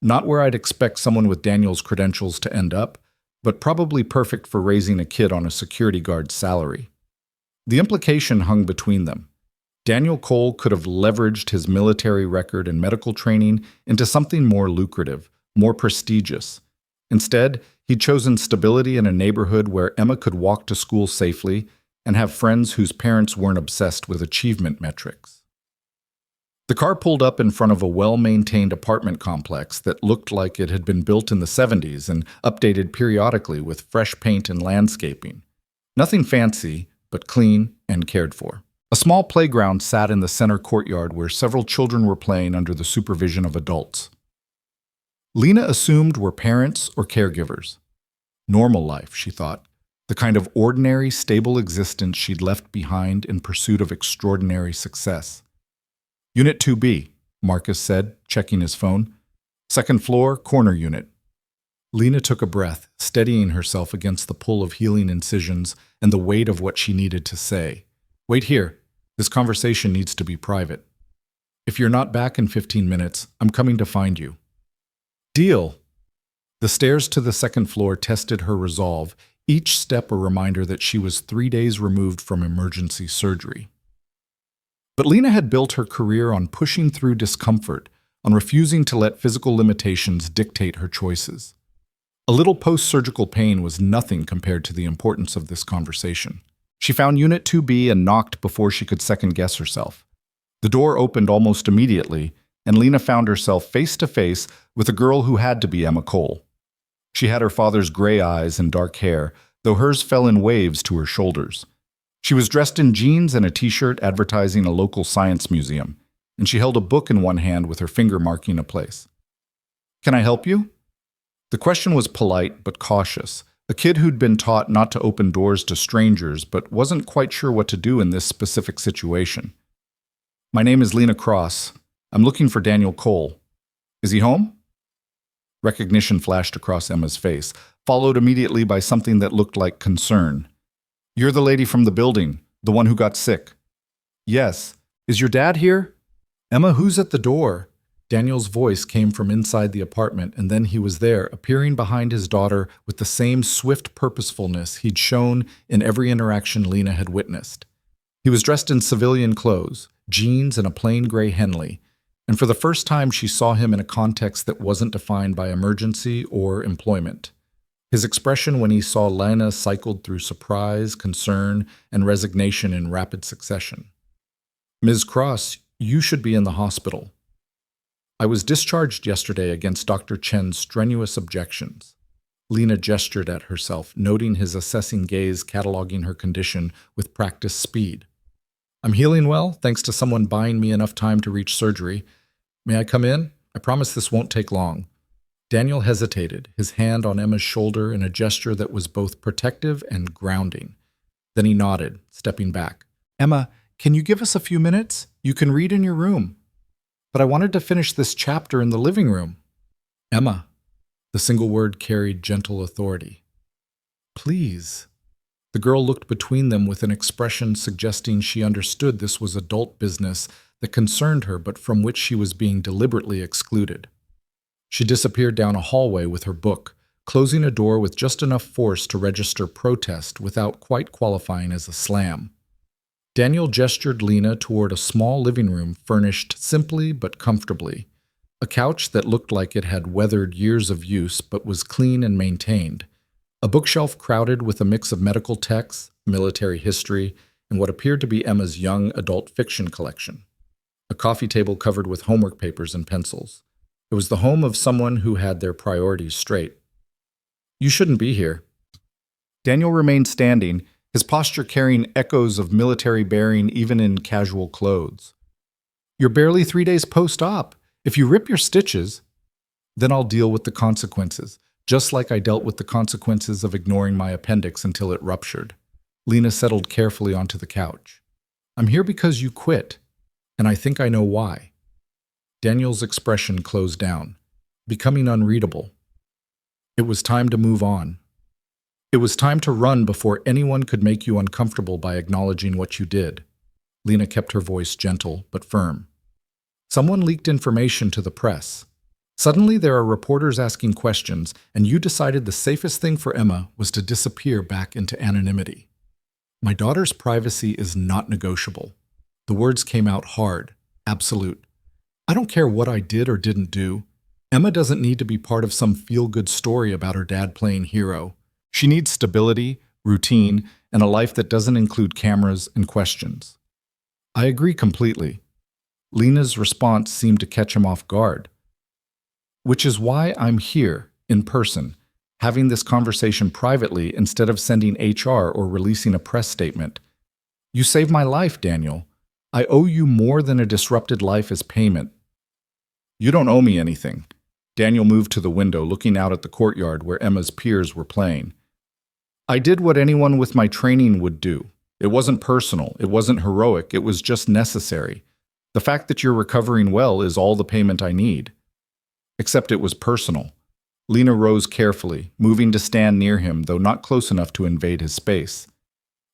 Not where I'd expect someone with Daniel's credentials to end up, but probably perfect for raising a kid on a security guard's salary. The implication hung between them. Daniel Cole could have leveraged his military record and medical training into something more lucrative, more prestigious. Instead, he'd chosen stability in a neighborhood where Emma could walk to school safely and have friends whose parents weren't obsessed with achievement metrics. The car pulled up in front of a well-maintained apartment complex that looked like it had been built in the 70s and updated periodically with fresh paint and landscaping. Nothing fancy, but clean and cared for. A small playground sat in the center courtyard where several children were playing under the supervision of adults. Lena assumed were parents or caregivers. Normal life, she thought. The kind of ordinary, stable existence she'd left behind in pursuit of extraordinary success. Unit 2B, Marcus said, checking his phone. Second floor, corner unit. Lena took a breath, steadying herself against the pull of healing incisions and the weight of what she needed to say. Wait here. This conversation needs to be private. If you're not back in 15 minutes, I'm coming to find you. Deal. The stairs to the second floor tested her resolve, each step a reminder that she was 3 days removed from emergency surgery. But Lena had built her career on pushing through discomfort, on refusing to let physical limitations dictate her choices. A little post-surgical pain was nothing compared to the importance of this conversation. She found Unit 2B and knocked before she could second-guess herself. The door opened almost immediately, and Lena found herself face-to-face with a girl who had to be Emma Cole. She had her father's gray eyes and dark hair, though hers fell in waves to her shoulders. She was dressed in jeans and a t-shirt advertising a local science museum, and she held a book in one hand with her finger marking a place. Can I help you? The question was polite but cautious, a kid who'd been taught not to open doors to strangers but wasn't quite sure what to do in this specific situation. My name is Lena Cross. I'm looking for Daniel Cole. Is he home? Recognition flashed across Emma's face, followed immediately by something that looked like concern. You're the lady from the building, the one who got sick. Yes. Is your dad here? Emma, who's at the door? Daniel's voice came from inside the apartment, and then he was there, appearing behind his daughter with the same swift purposefulness he'd shown in every interaction Lena had witnessed. He was dressed in civilian clothes, jeans and a plain gray Henley, and for the first time she saw him in a context that wasn't defined by emergency or employment. His expression when he saw Lena cycled through surprise, concern, and resignation in rapid succession. Ms. Cross, you should be in the hospital. I was discharged yesterday against Dr. Chen's strenuous objections. Lena gestured at herself, noting his assessing gaze, cataloging her condition with practiced speed. I'm healing well, thanks to someone buying me enough time to reach surgery. May I come in? I promise this won't take long. Daniel hesitated, his hand on Emma's shoulder in a gesture that was both protective and grounding. Then he nodded, stepping back. Emma, can you give us a few minutes? You can read in your room. But I wanted to finish this chapter in the living room. Emma. The single word carried gentle authority. Please. The girl looked between them with an expression suggesting she understood this was adult business that concerned her but from which she was being deliberately excluded. She disappeared down a hallway with her book, closing a door with just enough force to register protest without quite qualifying as a slam. Daniel gestured Lena toward a small living room furnished simply but comfortably. A couch that looked like it had weathered years of use but was clean and maintained. A bookshelf crowded with a mix of medical texts, military history, and what appeared to be Emma's young adult fiction collection. A coffee table covered with homework papers and pencils. It was the home of someone who had their priorities straight. You shouldn't be here. Daniel remained standing, his posture carrying echoes of military bearing even in casual clothes. You're barely 3 days post-op. If you rip your stitches, then I'll deal with the consequences, just like I dealt with the consequences of ignoring my appendix until it ruptured. Lena settled carefully onto the couch. I'm here because you quit, and I think I know why. Daniel's expression closed down, becoming unreadable. It was time to move on. It was time to run before anyone could make you uncomfortable by acknowledging what you did. Lena kept her voice gentle but firm. Someone leaked information to the press. Suddenly there are reporters asking questions, and you decided the safest thing for Emma was to disappear back into anonymity. My daughter's privacy is not negotiable. The words came out hard, absolute. I don't care what I did or didn't do. Emma doesn't need to be part of some feel-good story about her dad playing hero. She needs stability, routine, and a life that doesn't include cameras and questions. I agree completely. Lena's response seemed to catch him off guard. Which is why I'm here, in person, having this conversation privately instead of sending HR or releasing a press statement. You saved my life, Daniel. I owe you more than a disrupted life as payment. You don't owe me anything. Daniel moved to the window, looking out at the courtyard where Emma's peers were playing. I did what anyone with my training would do. It wasn't personal. It wasn't heroic. It was just necessary. The fact that you're recovering well is all the payment I need. Except it was personal. Lena rose carefully, moving to stand near him, though not close enough to invade his space.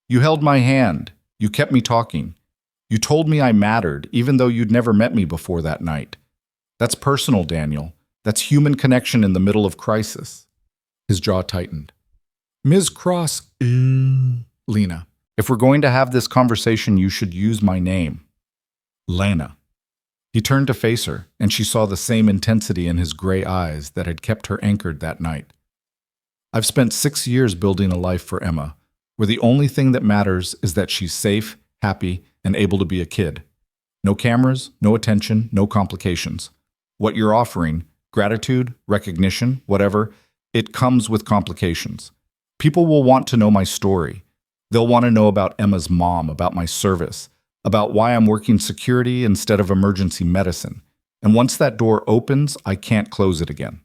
You held my hand. You kept me talking. You told me I mattered, even though you'd never met me before that night. That's personal, Daniel. That's human connection in the middle of crisis. His jaw tightened. Ms. Cross, Lena, if we're going to have this conversation, you should use my name. Lena. He turned to face her, and she saw the same intensity in his gray eyes that had kept her anchored that night. I've spent 6 years building a life for Emma, where the only thing that matters is that she's safe, happy, and able to be a kid. No cameras, no attention, no complications. What you're offering, gratitude, recognition, whatever, it comes with complications. People will want to know my story. They'll want to know about Emma's mom, about my service, about why I'm working security instead of emergency medicine. And once that door opens, I can't close it again.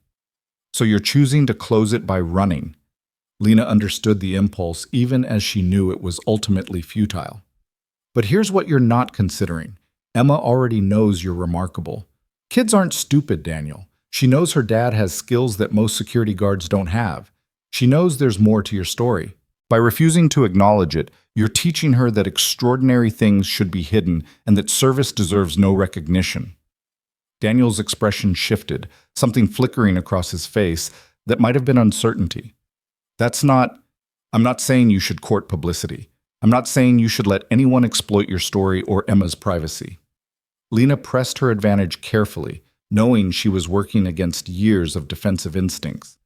So you're choosing to close it by running. Lena understood the impulse even as she knew it was ultimately futile. But here's what you're not considering. Emma already knows you're remarkable. Kids aren't stupid, Daniel. She knows her dad has skills that most security guards don't have. She knows there's more to your story. By refusing to acknowledge it, you're teaching her that extraordinary things should be hidden and that service deserves no recognition. Daniel's expression shifted, something flickering across his face that might have been uncertainty. I'm not saying you should court publicity. I'm not saying you should let anyone exploit your story or Emma's privacy. Lena pressed her advantage carefully, knowing she was working against years of defensive instincts.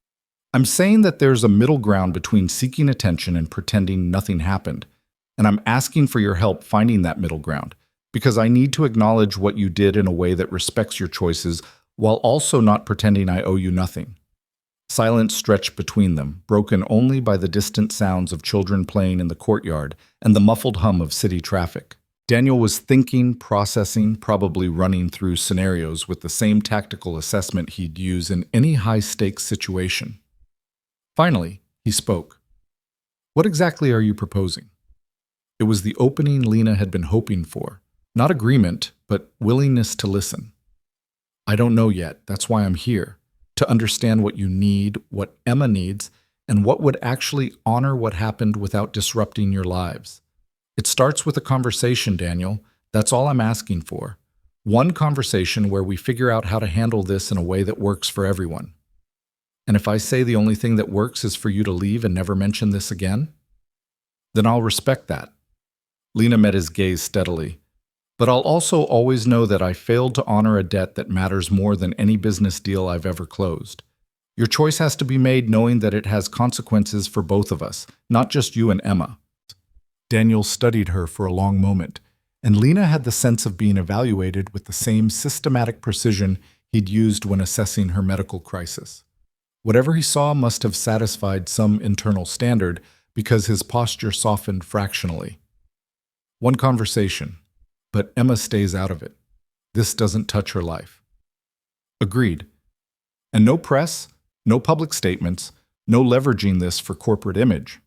I'm saying that there's a middle ground between seeking attention and pretending nothing happened, and I'm asking for your help finding that middle ground, because I need to acknowledge what you did in a way that respects your choices while also not pretending I owe you nothing. Silence stretched between them, broken only by the distant sounds of children playing in the courtyard and the muffled hum of city traffic. Daniel was thinking, processing, probably running through scenarios with the same tactical assessment he'd use in any high-stakes situation. Finally, he spoke. "What exactly are you proposing?" It was the opening Lena had been hoping for. Not agreement, but willingness to listen. "I don't know yet. That's why I'm here. To understand what you need, what Emma needs, and what would actually honor what happened without disrupting your lives. It starts with a conversation, Daniel. That's all I'm asking for. One conversation where we figure out how to handle this in a way that works for everyone. And if I say the only thing that works is for you to leave and never mention this again, then I'll respect that." Lena met his gaze steadily. "But I'll also always know that I failed to honor a debt that matters more than any business deal I've ever closed. Your choice has to be made knowing that it has consequences for both of us, not just you and Emma." Daniel studied her for a long moment, and Lena had the sense of being evaluated with the same systematic precision he'd used when assessing her medical crisis. Whatever he saw must have satisfied some internal standard because his posture softened fractionally. "One conversation. But Emma stays out of it. This doesn't touch her life." "Agreed. And no press, no public statements, no leveraging this for corporate image."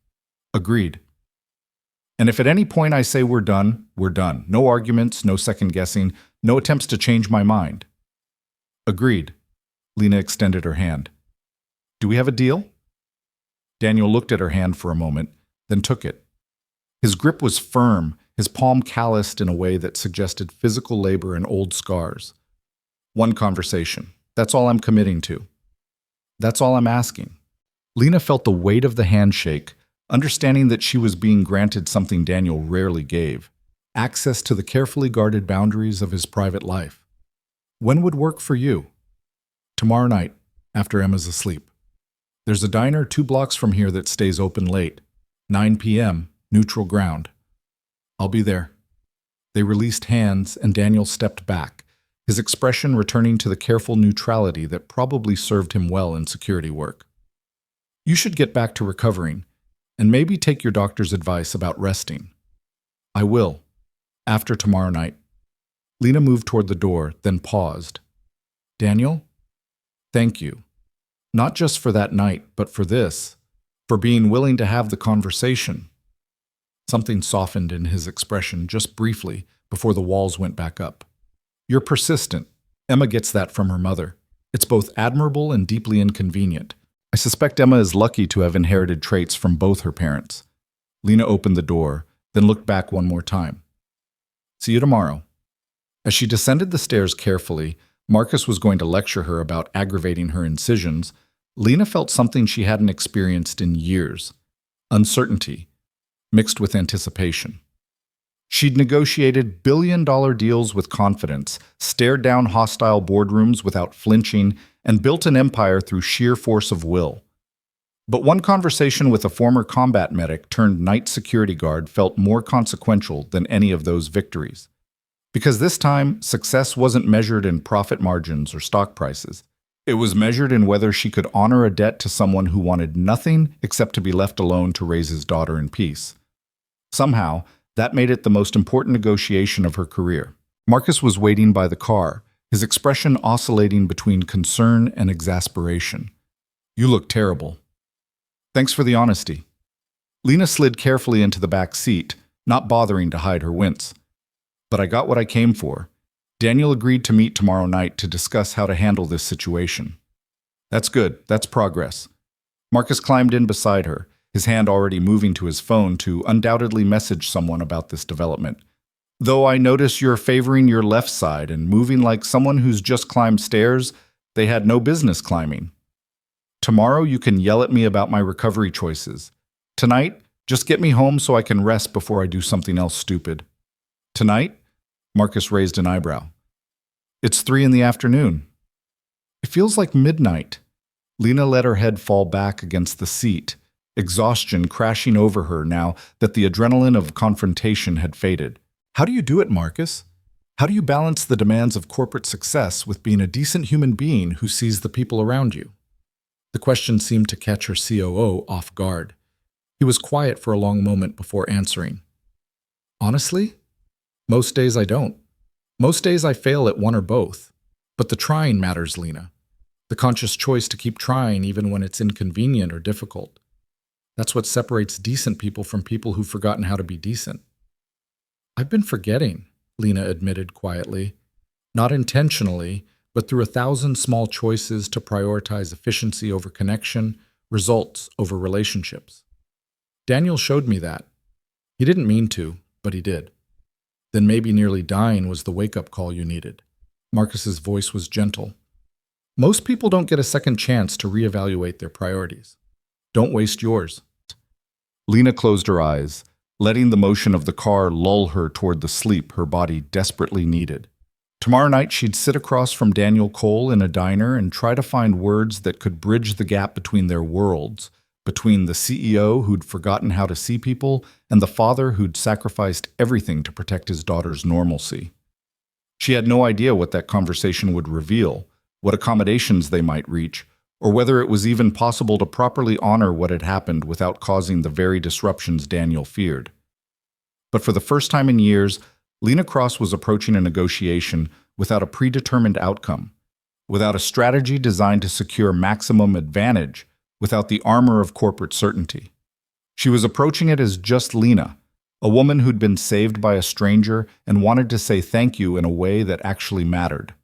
"Agreed. And if at any point I say we're done, we're done. No arguments, no second guessing, no attempts to change my mind." "Agreed." Lena extended her hand. "Do we have a deal?" Daniel looked at her hand for a moment, then took it. His grip was firm, his palm calloused in a way that suggested physical labor and old scars. "One conversation. That's all I'm committing to. That's all I'm asking." Lena felt the weight of the handshake, understanding that she was being granted something Daniel rarely gave: access to the carefully guarded boundaries of his private life. "When would work for you?" "Tomorrow night, after Emma's asleep. There's a diner 2 blocks from here that stays open late. 9 p.m., neutral ground. I'll be there." They released hands, and Daniel stepped back, his expression returning to the careful neutrality that probably served him well in security work. "You should get back to recovering, and maybe take your doctor's advice about resting." "I will, after tomorrow night." Lena moved toward the door, then paused. "Daniel, thank you. Not just for that night, but for this, for being willing to have the conversation." Something softened in his expression just briefly before the walls went back up. "You're persistent. Emma gets that from her mother. It's both admirable and deeply inconvenient. I suspect Emma is lucky to have inherited traits from both her parents." Lena opened the door, then looked back one more time. "See you tomorrow." As she descended the stairs carefully, Marcus was going to lecture her about aggravating her incisions. Lena felt something she hadn't experienced in years: uncertainty, mixed with anticipation. She'd negotiated billion-dollar deals with confidence, stared down hostile boardrooms without flinching, and built an empire through sheer force of will. But one conversation with a former combat medic turned night security guard felt more consequential than any of those victories. Because this time, success wasn't measured in profit margins or stock prices. It was measured in whether she could honor a debt to someone who wanted nothing except to be left alone to raise his daughter in peace. Somehow, that made it the most important negotiation of her career. Marcus was waiting by the car, his expression oscillating between concern and exasperation. "You look terrible." "Thanks for the honesty." Lena slid carefully into the back seat, not bothering to hide her wince. "But I got what I came for. Daniel agreed to meet tomorrow night to discuss how to handle this situation." "That's good. That's progress." Marcus climbed in beside her, his hand already moving to his phone to undoubtedly message someone about this development. "Though I notice you're favoring your left side and moving like someone who's just climbed stairs they had no business climbing. Tomorrow you can yell at me about my recovery choices. Tonight, just get me home so I can rest before I do something else stupid." "Tonight?" Marcus raised an eyebrow. "It's 3 in the afternoon." "It feels like midnight." Lena let her head fall back against the seat, exhaustion crashing over her now that the adrenaline of confrontation had faded. "How do you do it, Marcus? How do you balance the demands of corporate success with being a decent human being who sees the people around you?" The question seemed to catch her COO off guard. He was quiet for a long moment before answering. Honestly, most days I don't. Most days I fail at one or both. But the trying matters, Lena. The conscious choice to keep trying even when it's inconvenient or difficult. That's what separates decent people from people who've forgotten how to be decent. I've been forgetting, Lena admitted quietly. Not intentionally, but through 1,000 small choices to prioritize efficiency over connection, results over relationships. Daniel showed me that. He didn't mean to, but he did. Then maybe nearly dying was the wake-up call you needed. Marcus's voice was gentle. Most people don't get a second chance to reevaluate their priorities. Don't waste yours. Lena closed her eyes, letting the motion of the car lull her toward the sleep her body desperately needed. Tomorrow night she'd sit across from Daniel Cole in a diner and try to find words that could bridge the gap between their worlds, between the CEO who'd forgotten how to see people and the father who'd sacrificed everything to protect his daughter's normalcy. She had no idea what that conversation would reveal, what accommodations they might reach, or whether it was even possible to properly honor what had happened without causing the very disruptions Daniel feared. But for the first time in years, Lena Cross was approaching a negotiation without a predetermined outcome, without a strategy designed to secure maximum advantage, without the armor of corporate certainty. She was approaching it as just Lena, a woman who'd been saved by a stranger and wanted to say thank you in a way that actually mattered.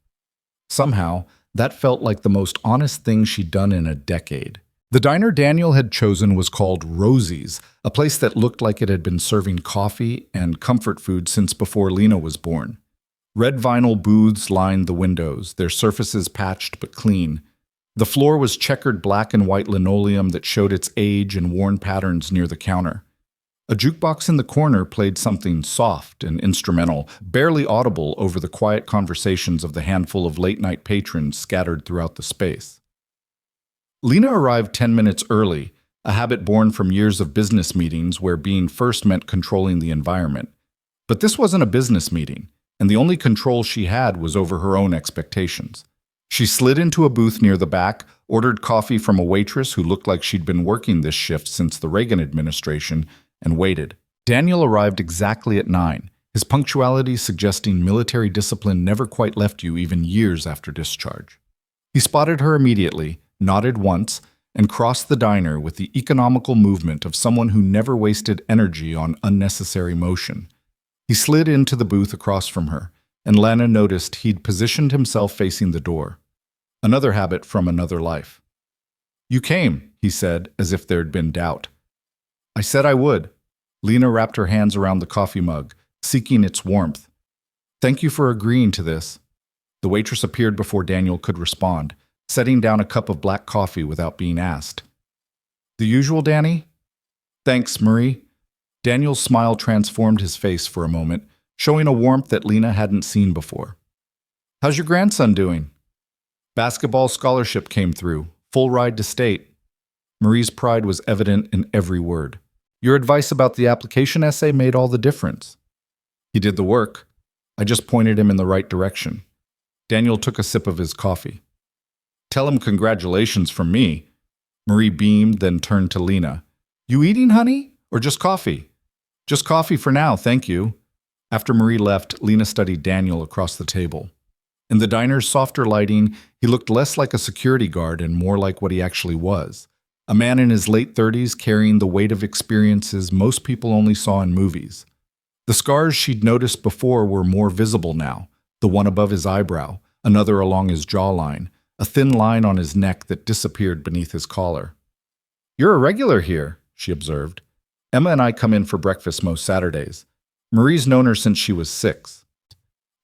Somehow, that felt like the most honest thing she'd done in a decade. The diner Daniel had chosen was called Rosie's, a place that looked like it had been serving coffee and comfort food since before Lena was born. Red vinyl booths lined the windows, their surfaces patched but clean. The floor was checkered black and white linoleum that showed its age and worn patterns near the counter. A jukebox in the corner played something soft and instrumental, barely audible over the quiet conversations of the handful of late-night patrons scattered throughout the space. Lena arrived 10 minutes early, a habit born from years of business meetings where being first meant controlling the environment. But this wasn't a business meeting, and the only control she had was over her own expectations. She slid into a booth near the back, ordered coffee from a waitress who looked like she'd been working this shift since the Reagan administration, and waited. Daniel arrived exactly at 9, his punctuality suggesting military discipline never quite left you even years after discharge. He spotted her immediately, nodded once, and crossed the diner with the economical movement of someone who never wasted energy on unnecessary motion. He slid into the booth across from her, and Lana noticed he'd positioned himself facing the door. Another habit from another life. "You came," he said, as if there'd been doubt. "I said I would." Lena wrapped her hands around the coffee mug, seeking its warmth. "Thank you for agreeing to this." The waitress appeared before Daniel could respond, setting down a cup of black coffee without being asked. "The usual, Danny?" "Thanks, Marie." Daniel's smile transformed his face for a moment, showing a warmth that Lena hadn't seen before. "How's your grandson doing?" "Basketball scholarship came through, full ride to state." Marie's pride was evident in every word. "Your advice about the application essay made all the difference." "He did the work. I just pointed him in the right direction." Daniel took a sip of his coffee. "Tell him congratulations from me." Marie beamed, then turned to Lena. "You eating, honey? Or just coffee?" "Just coffee for now, thank you." After Marie left, Lena studied Daniel across the table. In the diner's softer lighting, he looked less like a security guard and more like what he actually was. A man in his late 30s carrying the weight of experiences most people only saw in movies. The scars she'd noticed before were more visible now, the one above his eyebrow, another along his jawline, a thin line on his neck that disappeared beneath his collar. "You're a regular here," she observed. "Emma and I come in for breakfast most Saturdays. Marie's known her since she was 6.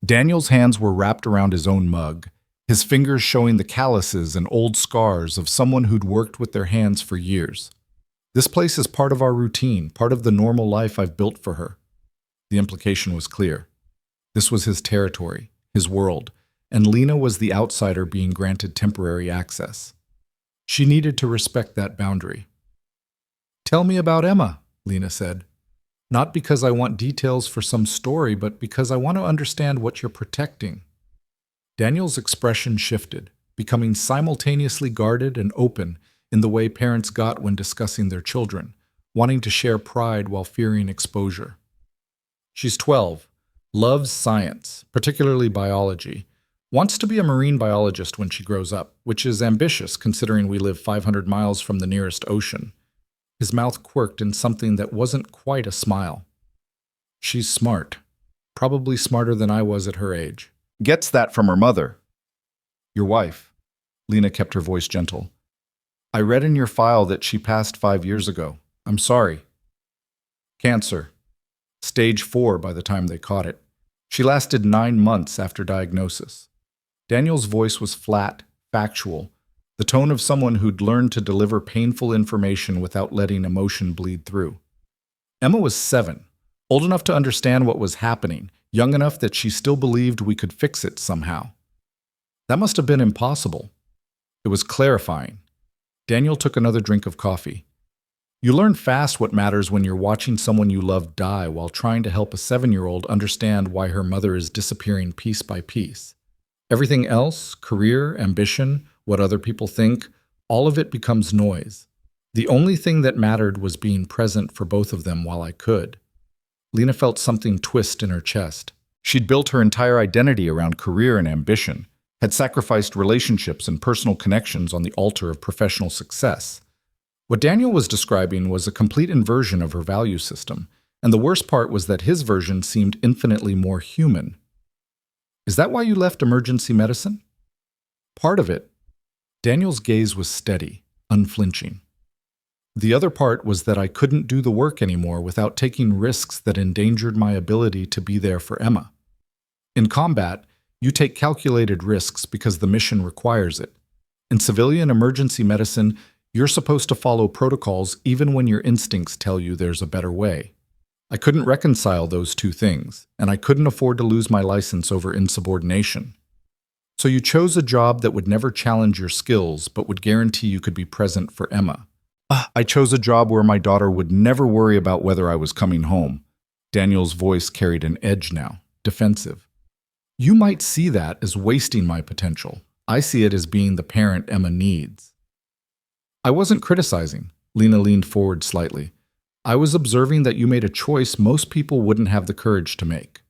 Daniel's hands were wrapped around his own mug, his fingers showing the calluses and old scars of someone who'd worked with their hands for years. "This place is part of our routine, part of the normal life I've built for her." The implication was clear. This was his territory, his world, and Lena was the outsider being granted temporary access. She needed to respect that boundary. "Tell me about Emma," Lena said. "Not because I want details for some story, but because I want to understand what you're protecting." Daniel's expression shifted, becoming simultaneously guarded and open, in the way parents got when discussing their children, wanting to share pride while fearing exposure. She's 12, loves science, particularly biology, wants to be a marine biologist when she grows up, which is ambitious considering we live 500 miles from the nearest ocean. His mouth quirked in something that wasn't quite a smile. She's smart, probably smarter than I was at her age. Gets that from her mother. Your wife. Lena kept her voice gentle. I read in your file that she passed 5 years ago. I'm sorry. Cancer. Stage 4 by the time they caught it. She lasted 9 months after diagnosis. Daniel's voice was flat, factual, the tone of someone who'd learned to deliver painful information without letting emotion bleed through. Emma was 7, old enough to understand what was happening, young enough that she still believed we could fix it somehow. That must have been impossible. It was clarifying. Daniel took another drink of coffee. You learn fast what matters when you're watching someone you love die while trying to help a 7-year-old understand why her mother is disappearing piece by piece. Everything else, career, ambition, what other people think, all of it becomes noise. The only thing that mattered was being present for both of them while I could. Lena felt something twist in her chest. She'd built her entire identity around career and ambition, had sacrificed relationships and personal connections on the altar of professional success. What Daniel was describing was a complete inversion of her value system, and the worst part was that his version seemed infinitely more human. Is that why you left emergency medicine? Part of it. Daniel's gaze was steady, unflinching. The other part was that I couldn't do the work anymore without taking risks that endangered my ability to be there for Emma. In combat, you take calculated risks because the mission requires it. In civilian emergency medicine, you're supposed to follow protocols even when your instincts tell you there's a better way. I couldn't reconcile those two things, and I couldn't afford to lose my license over insubordination. So you chose a job that would never challenge your skills, but would guarantee you could be present for Emma. I chose a job where my daughter would never worry about whether I was coming home. Daniel's voice carried an edge now, defensive. You might see that as wasting my potential. I see it as being the parent Emma needs. I wasn't criticizing. Lena leaned forward slightly. I was observing that you made a choice most people wouldn't have the courage to make.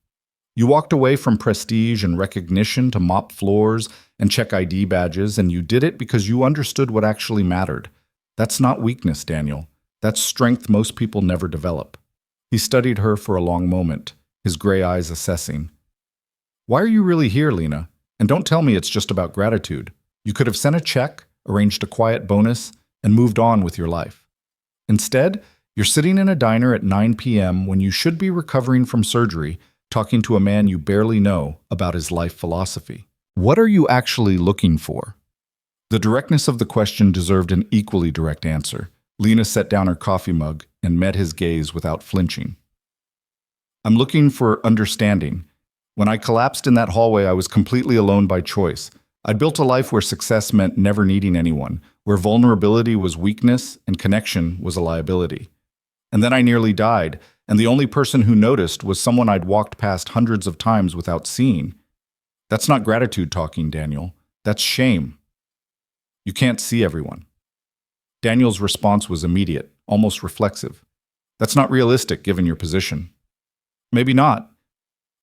You walked away from prestige and recognition to mop floors and check ID badges, and you did it because you understood what actually mattered. That's not weakness, Daniel. That's strength most people never develop. He studied her for a long moment, his gray eyes assessing. Why are you really here, Lena? And don't tell me it's just about gratitude. You could have sent a check, arranged a quiet bonus, and moved on with your life. Instead, you're sitting in a diner at 9 p.m. when you should be recovering from surgery, talking to a man you barely know about his life philosophy. What are you actually looking for? The directness of the question deserved an equally direct answer. Lena set down her coffee mug and met his gaze without flinching. I'm looking for understanding. When I collapsed in that hallway, I was completely alone by choice. I'd built a life where success meant never needing anyone, where vulnerability was weakness and connection was a liability. And then I nearly died, and the only person who noticed was someone I'd walked past hundreds of times without seeing. That's not gratitude talking, Daniel. That's shame. You can't see everyone. Daniel's response was immediate, almost reflexive. That's not realistic given your position. Maybe not,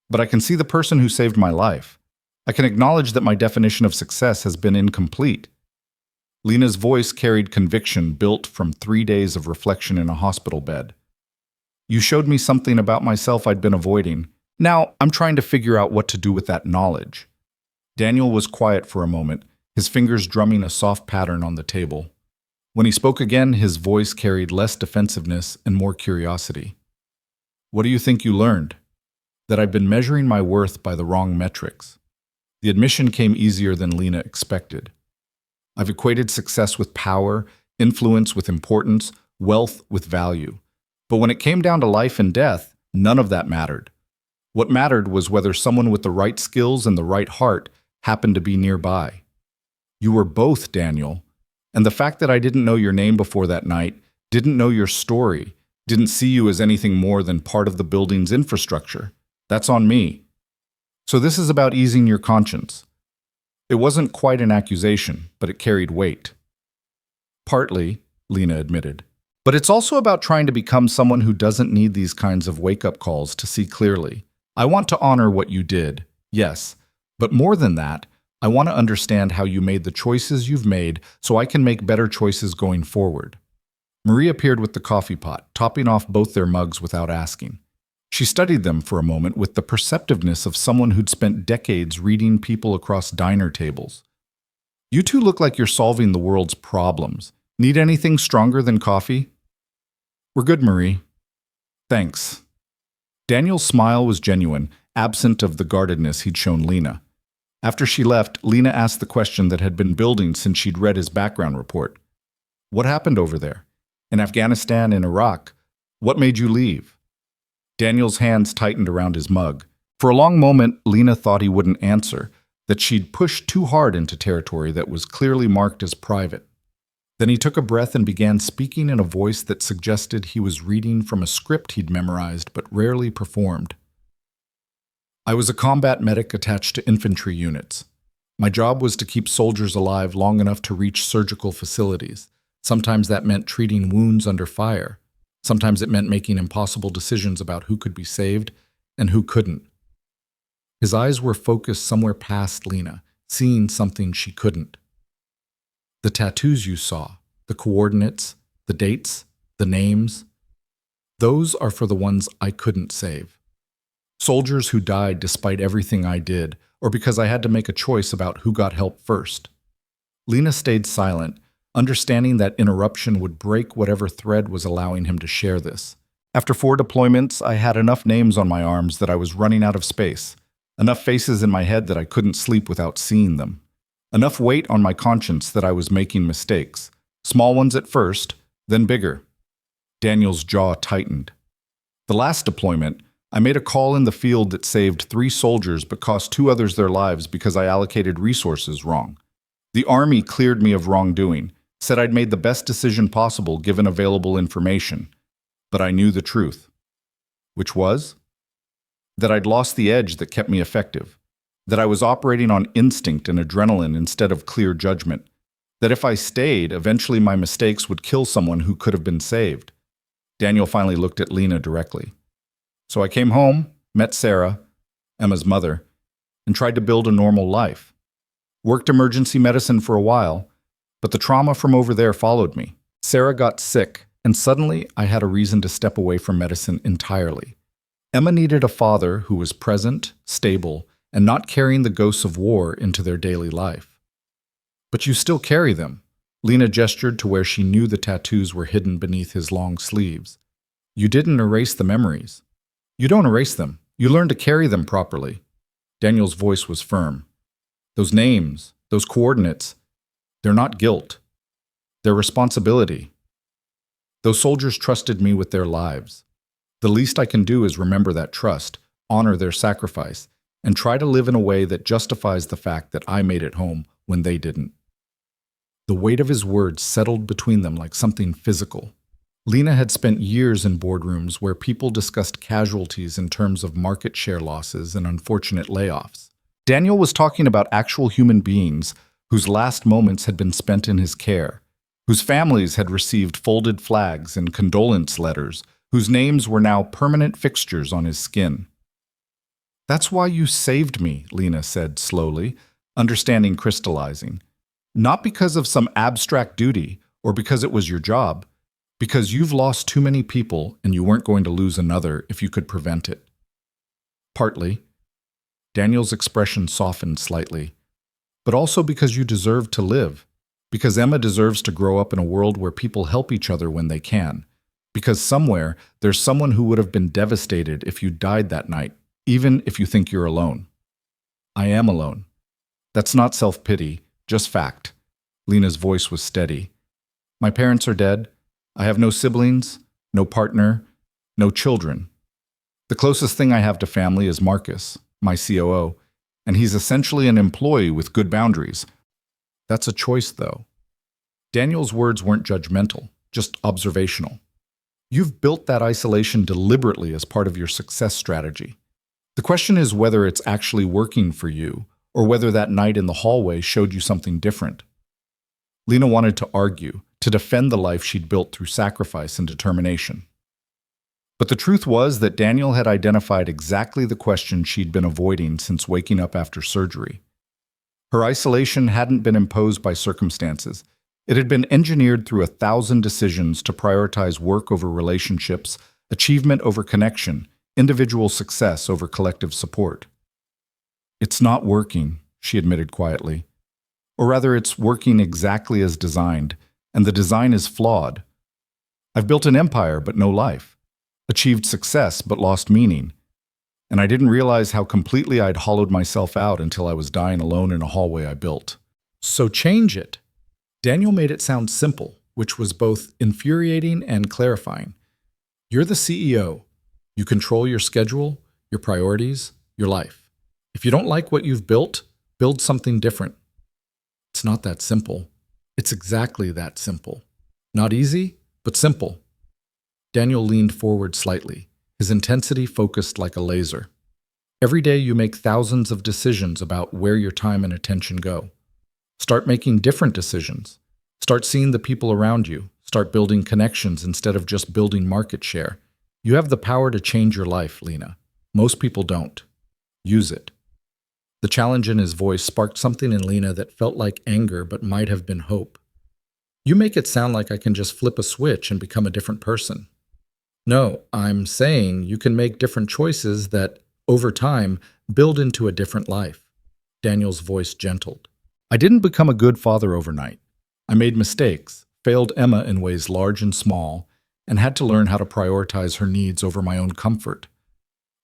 but I can see the person who saved my life. I can acknowledge that my definition of success has been incomplete. Lena's voice carried conviction built from 3 days of reflection in a hospital bed. You showed me something about myself I'd been avoiding. Now, I'm trying to figure out what to do with that knowledge. Daniel was quiet for a moment, his fingers drumming a soft pattern on the table. When he spoke again, his voice carried less defensiveness and more curiosity. What do you think you learned? That I've been measuring my worth by the wrong metrics. The admission came easier than Lena expected. I've equated success with power, influence with importance, wealth with value. But when it came down to life and death, none of that mattered. What mattered was whether someone with the right skills and the right heart happened to be nearby. You were both, Daniel. And the fact that I didn't know your name before that night, didn't know your story, didn't see you as anything more than part of the building's infrastructure, that's on me. So this is about easing your conscience. It wasn't quite an accusation, but it carried weight. Partly, Lena admitted. But it's also about trying to become someone who doesn't need these kinds of wake-up calls to see clearly. I want to honor what you did, yes. But more than that, I want to understand how you made the choices you've made so I can make better choices going forward. Marie appeared with the coffee pot, topping off both their mugs without asking. She studied them for a moment with the perceptiveness of someone who'd spent decades reading people across diner tables. You two look like you're solving the world's problems. Need anything stronger than coffee? We're good, Marie. Thanks. Daniel's smile was genuine, absent of the guardedness he'd shown Lena. After she left, Lena asked the question that had been building since she'd read his background report. What happened over there? In Afghanistan and Iraq? What made you leave? Daniel's hands tightened around his mug. For a long moment, Lena thought he wouldn't answer, that she'd pushed too hard into territory that was clearly marked as private. Then he took a breath and began speaking in a voice that suggested he was reading from a script he'd memorized but rarely performed. I was a combat medic attached to infantry units. My job was to keep soldiers alive long enough to reach surgical facilities. Sometimes that meant treating wounds under fire. Sometimes it meant making impossible decisions about who could be saved and who couldn't. His eyes were focused somewhere past Lena, seeing something she couldn't. The tattoos you saw, the coordinates, the dates, the names, those are for the ones I couldn't save. Soldiers who died despite everything I did, or because I had to make a choice about who got help first. Lena stayed silent, understanding that interruption would break whatever thread was allowing him to share this. After 4 deployments, I had enough names on my arms that I was running out of space, enough faces in my head that I couldn't sleep without seeing them, enough weight on my conscience that I was making mistakes, small ones at first, then bigger. Daniel's jaw tightened. The last deployment, I made a call in the field that saved 3 soldiers but cost 2 others their lives because I allocated resources wrong. The Army cleared me of wrongdoing, said I'd made the best decision possible given available information, but I knew the truth. Which was? That I'd lost the edge that kept me effective, that I was operating on instinct and adrenaline instead of clear judgment, that if I stayed, eventually my mistakes would kill someone who could have been saved. Daniel finally looked at Lena directly. So I came home, met Sarah, Emma's mother, and tried to build a normal life. Worked emergency medicine for a while, but the trauma from over there followed me. Sarah got sick, and suddenly I had a reason to step away from medicine entirely. Emma needed a father who was present, stable, and not carrying the ghosts of war into their daily life. But you still carry them. Lena gestured to where she knew the tattoos were hidden beneath his long sleeves. You didn't erase the memories. You don't erase them. You learn to carry them properly. Daniel's voice was firm. Those names, those coordinates, they're not guilt. They're responsibility. Those soldiers trusted me with their lives. The least I can do is remember that trust, honor their sacrifice, and try to live in a way that justifies the fact that I made it home when they didn't. The weight of his words settled between them like something physical. Lena had spent years in boardrooms where people discussed casualties in terms of market share losses and unfortunate layoffs. Daniel was talking about actual human beings whose last moments had been spent in his care, whose families had received folded flags and condolence letters, whose names were now permanent fixtures on his skin. That's why you saved me, Lena said slowly, understanding crystallizing. Not because of some abstract duty or because it was your job, because you've lost too many people and you weren't going to lose another if you could prevent it. Partly. Daniel's expression softened slightly. But also because you deserve to live. Because Emma deserves to grow up in a world where people help each other when they can. Because somewhere there's someone who would have been devastated if you died that night, even if you think you're alone. I am alone. That's not self-pity, just fact. Lena's voice was steady. My parents are dead. I have no siblings, no partner, no children. The closest thing I have to family is Marcus, my COO, and he's essentially an employee with good boundaries. That's a choice, though. Daniel's words weren't judgmental, just observational. You've built that isolation deliberately as part of your success strategy. The question is whether it's actually working for you, or whether that night in the hallway showed you something different. Lena wanted to argue, to defend the life she'd built through sacrifice and determination. But the truth was that Daniel had identified exactly the question she'd been avoiding since waking up after surgery. Her isolation hadn't been imposed by circumstances. It had been engineered through 1,000 decisions to prioritize work over relationships, achievement over connection, individual success over collective support. "It's not working," she admitted quietly. "Or rather, it's working exactly as designed, and the design is flawed. I've built an empire, but no life. Achieved success, but lost meaning. And I didn't realize how completely I'd hollowed myself out until I was dying alone in a hallway I built." "So change it." Daniel made it sound simple, which was both infuriating and clarifying. "You're the CEO. You control your schedule, your priorities, your life. If you don't like what you've built, build something different." "It's not that simple." "It's exactly that simple. Not easy, but simple." Daniel leaned forward slightly, his intensity focused like a laser. "Every day you make thousands of decisions about where your time and attention go. Start making different decisions. Start seeing the people around you. Start building connections instead of just building market share. You have the power to change your life, Lena. Most people don't. Use it." The challenge in his voice sparked something in Lena that felt like anger but might have been hope. "You make it sound like I can just flip a switch and become a different person." "No, I'm saying you can make different choices that, over time, build into a different life." Daniel's voice gentled. "I didn't become a good father overnight. I made mistakes, failed Emma in ways large and small, and had to learn how to prioritize her needs over my own comfort.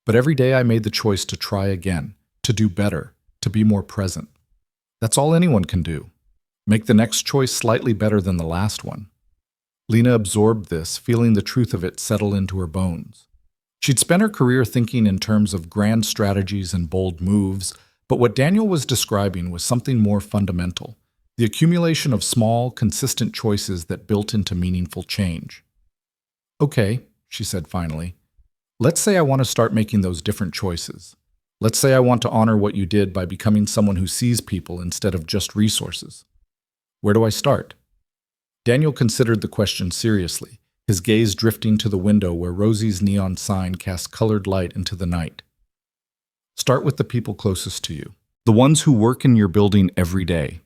But every day I made the choice to try again, to do better, to be more present. That's all anyone can do. Make the next choice slightly better than the last one." Lena absorbed this, feeling the truth of it settle into her bones. She'd spent her career thinking in terms of grand strategies and bold moves, but what Daniel was describing was something more fundamental, the accumulation of small, consistent choices that built into meaningful change. "Okay," she said finally, "let's say I want to start making those different choices. Let's say I want to honor what you did by becoming someone who sees people instead of just resources. Where do I start?" Daniel considered the question seriously, his gaze drifting to the window where Rosie's neon sign cast colored light into the night. "Start with the people closest to you, the ones who work in your building every day.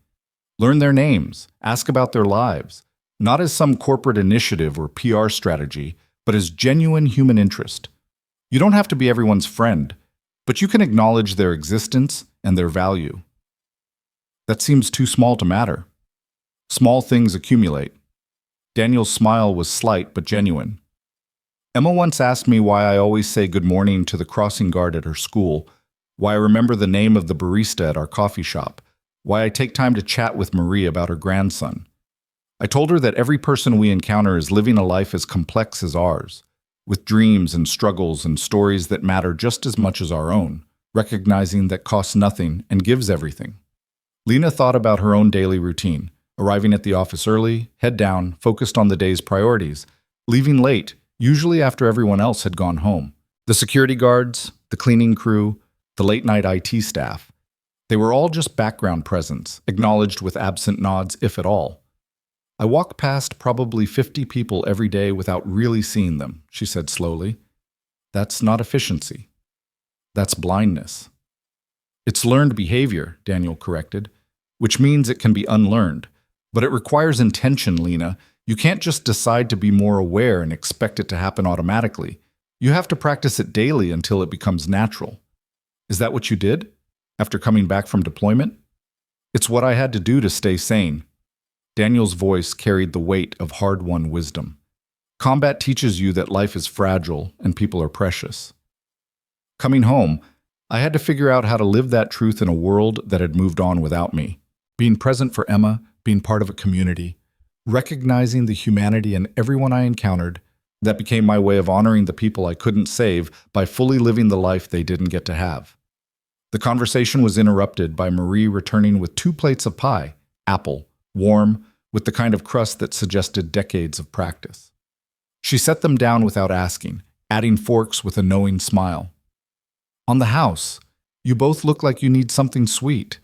Learn their names, ask about their lives, not as some corporate initiative or PR strategy, but as genuine human interest. You don't have to be everyone's friend, but you can acknowledge their existence and their value." "That seems too small to matter." "Small things accumulate." Daniel's smile was slight but genuine. "Emma once asked me why I always say good morning to the crossing guard at her school, why I remember the name of the barista at our coffee shop, why I take time to chat with Marie about her grandson. I told her that every person we encounter is living a life as complex as ours, with dreams and struggles and stories that matter just as much as our own, recognizing that costs nothing and gives everything." Lena thought about her own daily routine, arriving at the office early, head down, focused on the day's priorities, leaving late, usually after everyone else had gone home. The security guards, the cleaning crew, the late-night IT staff. They were all just background presence, acknowledged with absent nods, if at all. "I walk past probably 50 people every day without really seeing them," she said slowly. "That's not efficiency. That's blindness." "It's learned behavior," Daniel corrected, "which means it can be unlearned. But it requires intention, Lena. You can't just decide to be more aware and expect it to happen automatically. You have to practice it daily until it becomes natural." "Is that what you did? After coming back from deployment?" "It's what I had to do to stay sane." Daniel's voice carried the weight of hard-won wisdom. "Combat teaches you that life is fragile and people are precious." Coming home, I had to figure out how to live that truth in a world that had moved on without me. Being present for Emma, being part of a community, recognizing the humanity in everyone I encountered, that became my way of honoring the people I couldn't save by fully living the life they didn't get to have. The conversation was interrupted by Marie returning with 2 plates of pie, apple, warm, with the kind of crust that suggested decades of practice. She set them down without asking, adding forks with a knowing smile. "On the house, you both look like you need something sweet."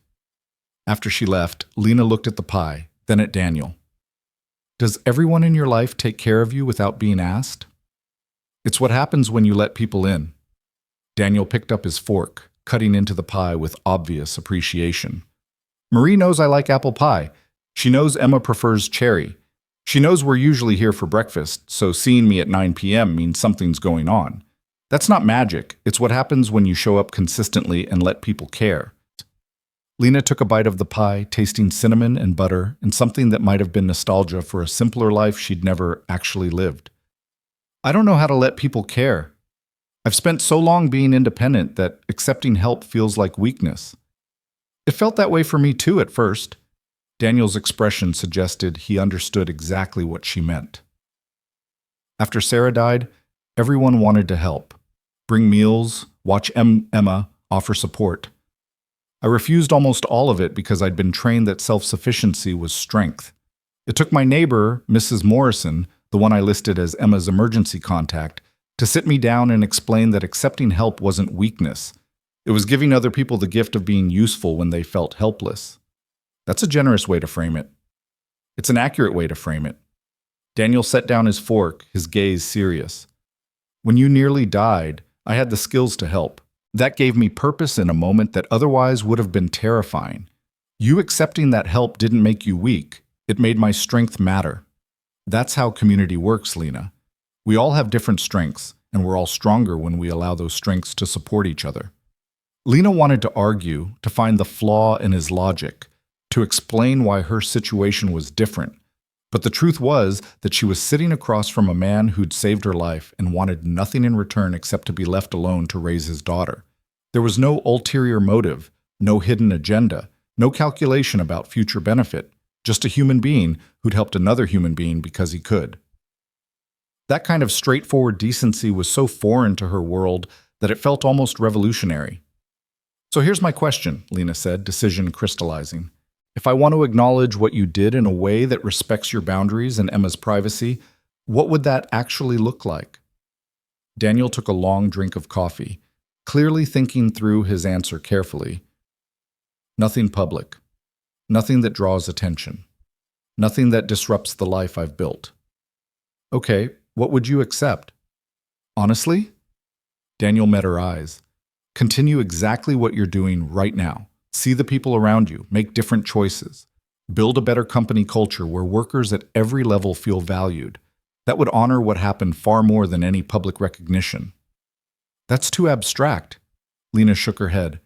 After she left, Lena looked at the pie, then at Daniel. Does everyone in your life take care of you without being asked? It's what happens when you let people in. Daniel picked up his fork, cutting into the pie with obvious appreciation. Marie knows I like apple pie. She knows Emma prefers cherry. She knows we're usually here for breakfast, so seeing me at 9 p.m. means something's going on. That's not magic. It's what happens when you show up consistently and let people care. Lena took a bite of the pie, tasting cinnamon and butter and something that might have been nostalgia for a simpler life she'd never actually lived. I don't know how to let people care. I've spent so long being independent that accepting help feels like weakness. It felt that way for me too at first. Daniel's expression suggested he understood exactly what she meant. After Sarah died, everyone wanted to help. Bring meals, watch Emma, offer support. I refused almost all of it because I'd been trained that self-sufficiency was strength. It took my neighbor, Mrs. Morrison, the one I listed as Emma's emergency contact, to sit me down and explain that accepting help wasn't weakness. It was giving other people the gift of being useful when they felt helpless. That's a generous way to frame it. It's an accurate way to frame it. Daniel set down his fork, his gaze serious. When you nearly died, I had the skills to help. That gave me purpose in a moment that otherwise would have been terrifying. You accepting that help didn't make you weak. It made my strength matter. That's how community works, Lena. We all have different strengths, and we're all stronger when we allow those strengths to support each other. Lena wanted to argue, to find the flaw in his logic, to explain why her situation was different. But the truth was that she was sitting across from a man who'd saved her life and wanted nothing in return except to be left alone to raise his daughter. There was no ulterior motive, no hidden agenda, no calculation about future benefit, just a human being who'd helped another human being because he could. That kind of straightforward decency was so foreign to her world that it felt almost revolutionary. So here's my question, Lena said, decision crystallizing. If I want to acknowledge what you did in a way that respects your boundaries and Emma's privacy, what would that actually look like? Daniel took a long drink of coffee, clearly thinking through his answer carefully. Nothing public. Nothing that draws attention. Nothing that disrupts the life I've built. Okay, what would you accept? Honestly? Daniel met her eyes. Continue exactly what you're doing right now. See the people around you, make different choices. Build a better company culture where workers at every level feel valued. That would honor what happened far more than any public recognition. That's too abstract. Lena shook her head.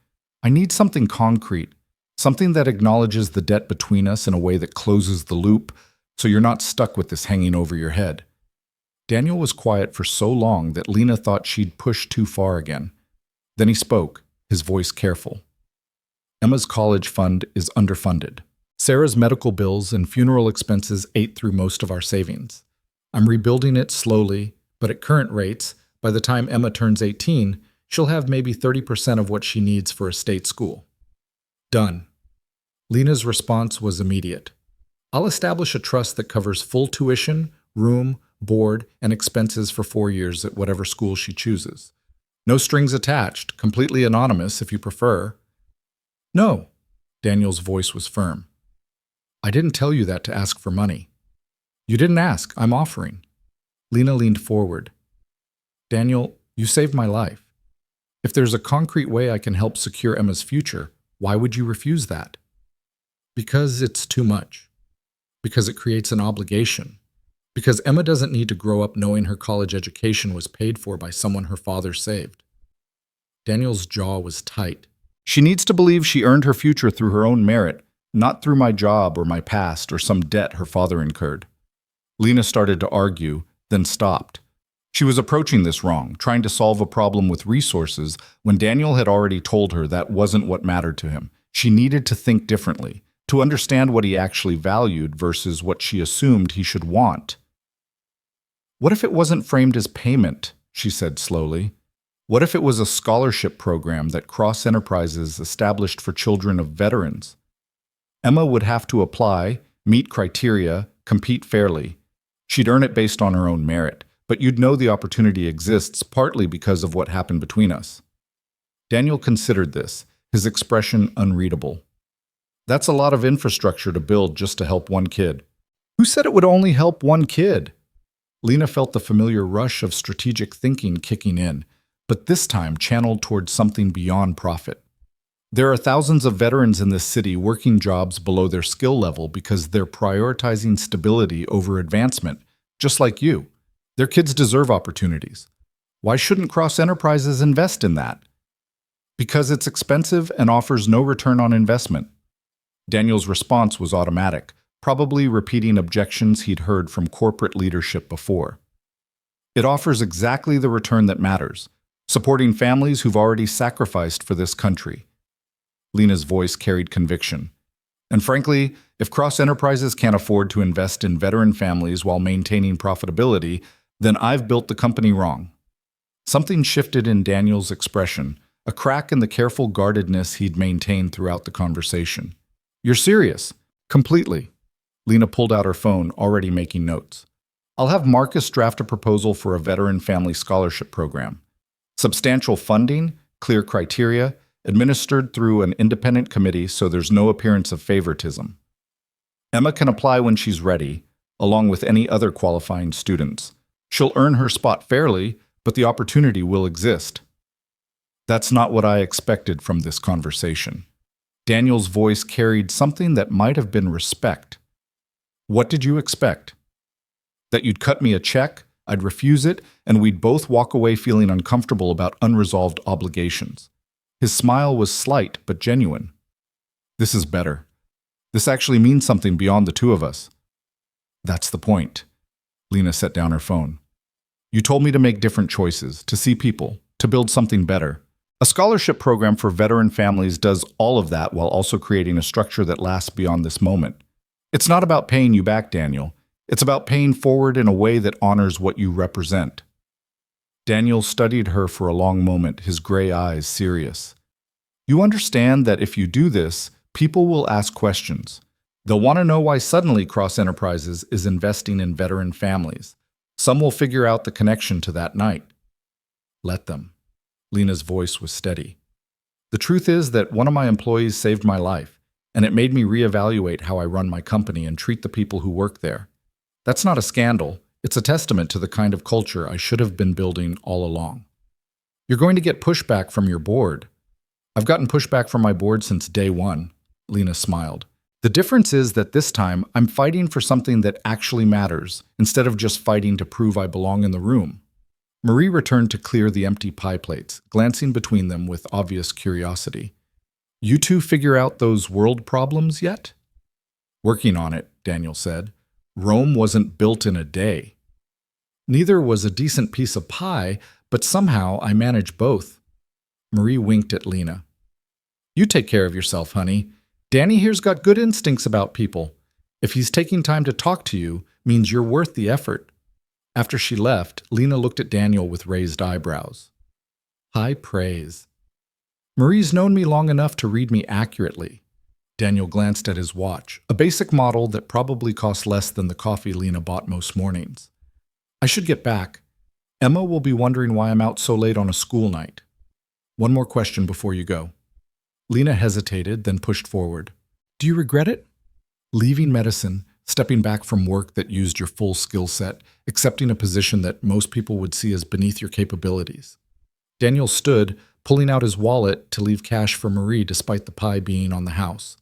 I need something concrete, something that acknowledges the debt between us in a way that closes the loop, so you're not stuck with this hanging over your head. Daniel was quiet for so long that Lena thought she'd pushed too far again. Then he spoke, his voice careful. Emma's college fund is underfunded. Sarah's medical bills and funeral expenses ate through most of our savings. I'm rebuilding it slowly, but at current rates, by the time Emma turns 18, she'll have maybe 30% of what she needs for a state school. Done. Lena's response was immediate. I'll establish a trust that covers full tuition, room, board, and expenses for 4 years at whatever school she chooses. No strings attached, completely anonymous if you prefer. No, Daniel's voice was firm. I didn't tell you that to ask for money. You didn't ask, I'm offering. Lena leaned forward. Daniel, you saved my life. If there's a concrete way I can help secure Emma's future, why would you refuse that? Because it's too much. Because it creates an obligation. Because Emma doesn't need to grow up knowing her college education was paid for by someone her father saved. Daniel's jaw was tight. She needs to believe she earned her future through her own merit, not through my job or my past or some debt her father incurred. Lena started to argue, then stopped. She was approaching this wrong, trying to solve a problem with resources when Daniel had already told her that wasn't what mattered to him. She needed to think differently, to understand what he actually valued versus what she assumed he should want. What if it wasn't framed as payment, she said slowly. What if it was a scholarship program that Cross Enterprises established for children of veterans? Emma would have to apply, meet criteria, compete fairly. She'd earn it based on her own merit, but you'd know the opportunity exists partly because of what happened between us. Daniel considered this, his expression unreadable. That's a lot of infrastructure to build just to help one kid. Who said it would only help one kid? Lena felt the familiar rush of strategic thinking kicking in, but this time channeled towards something beyond profit. There are thousands of veterans in this city working jobs below their skill level because they're prioritizing stability over advancement, just like you. Their kids deserve opportunities. Why shouldn't Cross Enterprises invest in that? Because it's expensive and offers no return on investment. Daniel's response was automatic, probably repeating objections he'd heard from corporate leadership before. It offers exactly the return that matters, supporting families who've already sacrificed for this country. Lena's voice carried conviction. And frankly, if Cross Enterprises can't afford to invest in veteran families while maintaining profitability, then I've built the company wrong. Something shifted in Daniel's expression, a crack in the careful guardedness he'd maintained throughout the conversation. You're serious? Completely. Lena pulled out her phone, already making notes. I'll have Marcus draft a proposal for a veteran family scholarship program. Substantial funding, clear criteria, administered through an independent committee so there's no appearance of favoritism. Emma can apply when she's ready, along with any other qualifying students. She'll earn her spot fairly, but the opportunity will exist. That's not what I expected from this conversation. Daniel's voice carried something that might have been respect. What did you expect? That you'd cut me a check, I'd refuse it, and we'd both walk away feeling uncomfortable about unresolved obligations. His smile was slight but genuine. This is better. This actually means something beyond the two of us. That's the point. Lena set down her phone. You told me to make different choices, to see people, to build something better. A scholarship program for veteran families does all of that while also creating a structure that lasts beyond this moment. It's not about paying you back, Daniel. It's about paying forward in a way that honors what you represent. Daniel studied her for a long moment, his gray eyes serious. You understand that if you do this, people will ask questions. They'll want to know why suddenly Cross Enterprises is investing in veteran families. Some will figure out the connection to that night. Let them. Lena's voice was steady. The truth is that one of my employees saved my life, and it made me reevaluate how I run my company and treat the people who work there. That's not a scandal. It's a testament to the kind of culture I should have been building all along. You're going to get pushback from your board. I've gotten pushback from my board since day one, Lena smiled. The difference is that this time I'm fighting for something that actually matters, instead of just fighting to prove I belong in the room. Marie returned to clear the empty pie plates, glancing between them with obvious curiosity. You two figure out those world problems yet? Working on it, Daniel said. Rome wasn't built in a day. Neither was a decent piece of pie, but somehow I manage both. Marie winked at Lena. You take care of yourself, honey. Danny here's got good instincts about people. If he's taking time to talk to you, means you're worth the effort. After she left, Lena looked at Daniel with raised eyebrows. High praise. Marie's known me long enough to read me accurately. Daniel glanced at his watch, a basic model that probably cost less than the coffee Lena bought most mornings. I should get back. Emma will be wondering why I'm out so late on a school night. One more question before you go. Lena hesitated, then pushed forward. Do you regret it? Leaving medicine, stepping back from work that used your full skill set, accepting a position that most people would see as beneath your capabilities. Daniel stood, pulling out his wallet to leave cash for Marie despite the pie being on the house.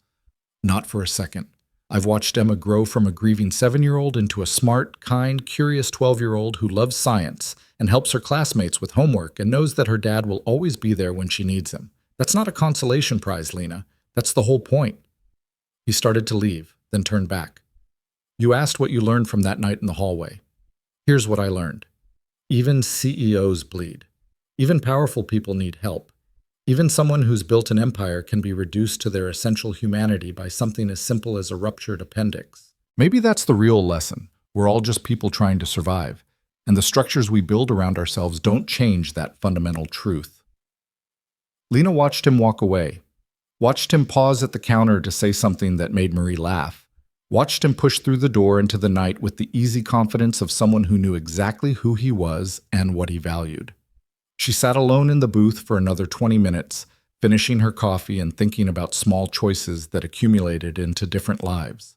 Not for a second. I've watched Emma grow from a grieving 7-year-old into a smart, kind, curious 12-year-old who loves science and helps her classmates with homework and knows that her dad will always be there when she needs him. That's not a consolation prize, Lena. That's the whole point. He started to leave, then turned back. You asked what you learned from that night in the hallway. Here's what I learned. Even CEOs bleed. Even powerful people need help. Even someone who's built an empire can be reduced to their essential humanity by something as simple as a ruptured appendix. Maybe that's the real lesson. We're all just people trying to survive, and the structures we build around ourselves don't change that fundamental truth. Lena watched him walk away, watched him pause at the counter to say something that made Marie laugh, watched him push through the door into the night with the easy confidence of someone who knew exactly who he was and what he valued. She sat alone in the booth for another 20 minutes, finishing her coffee and thinking about small choices that accumulated into different lives.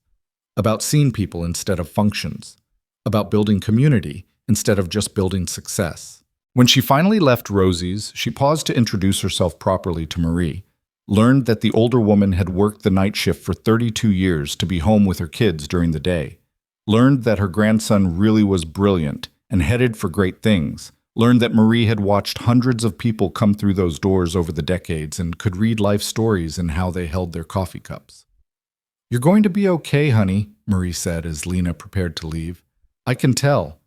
about seeing people instead of functions, about building community instead of just building success. When she finally left Rosie's, she paused to introduce herself properly to Marie, learned that the older woman had worked the night shift for 32 years to be home with her kids during the day, learned that her grandson really was brilliant and headed for great things, learned that Marie had watched hundreds of people come through those doors over the decades and could read life stories in how they held their coffee cups. "You're going to be okay, honey," Marie said as Lena prepared to leave. "I can tell.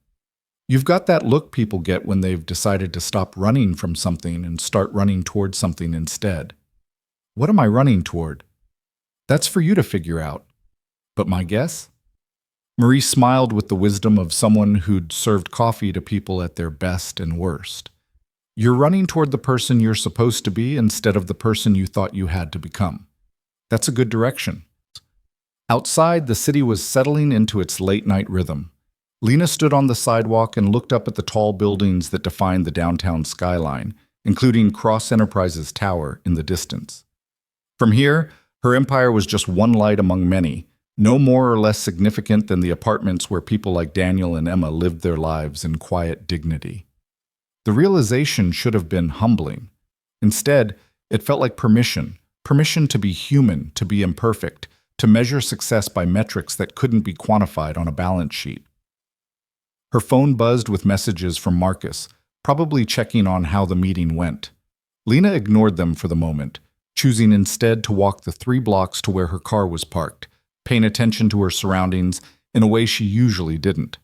You've got that look people get when they've decided to stop running from something and start running toward something instead." "What am I running toward?" "That's for you to figure out. But my guess?" Marie smiled with the wisdom of someone who'd served coffee to people at their best and worst. "You're running toward the person you're supposed to be instead of the person you thought you had to become. That's a good direction." Outside, the city was settling into its late-night rhythm. Lena stood on the sidewalk and looked up at the tall buildings that defined the downtown skyline, including Cross Enterprises Tower in the distance. From here, her empire was just one light among many, no more or less significant than the apartments where people like Daniel and Emma lived their lives in quiet dignity. The realization should have been humbling. Instead, it felt like permission to be human, to be imperfect, to measure success by metrics that couldn't be quantified on a balance sheet. Her phone buzzed with messages from Marcus, probably checking on how the meeting went. Lena ignored them for the moment, choosing instead to walk the 3 blocks to where her car was parked, paying attention to her surroundings in a way she usually didn't.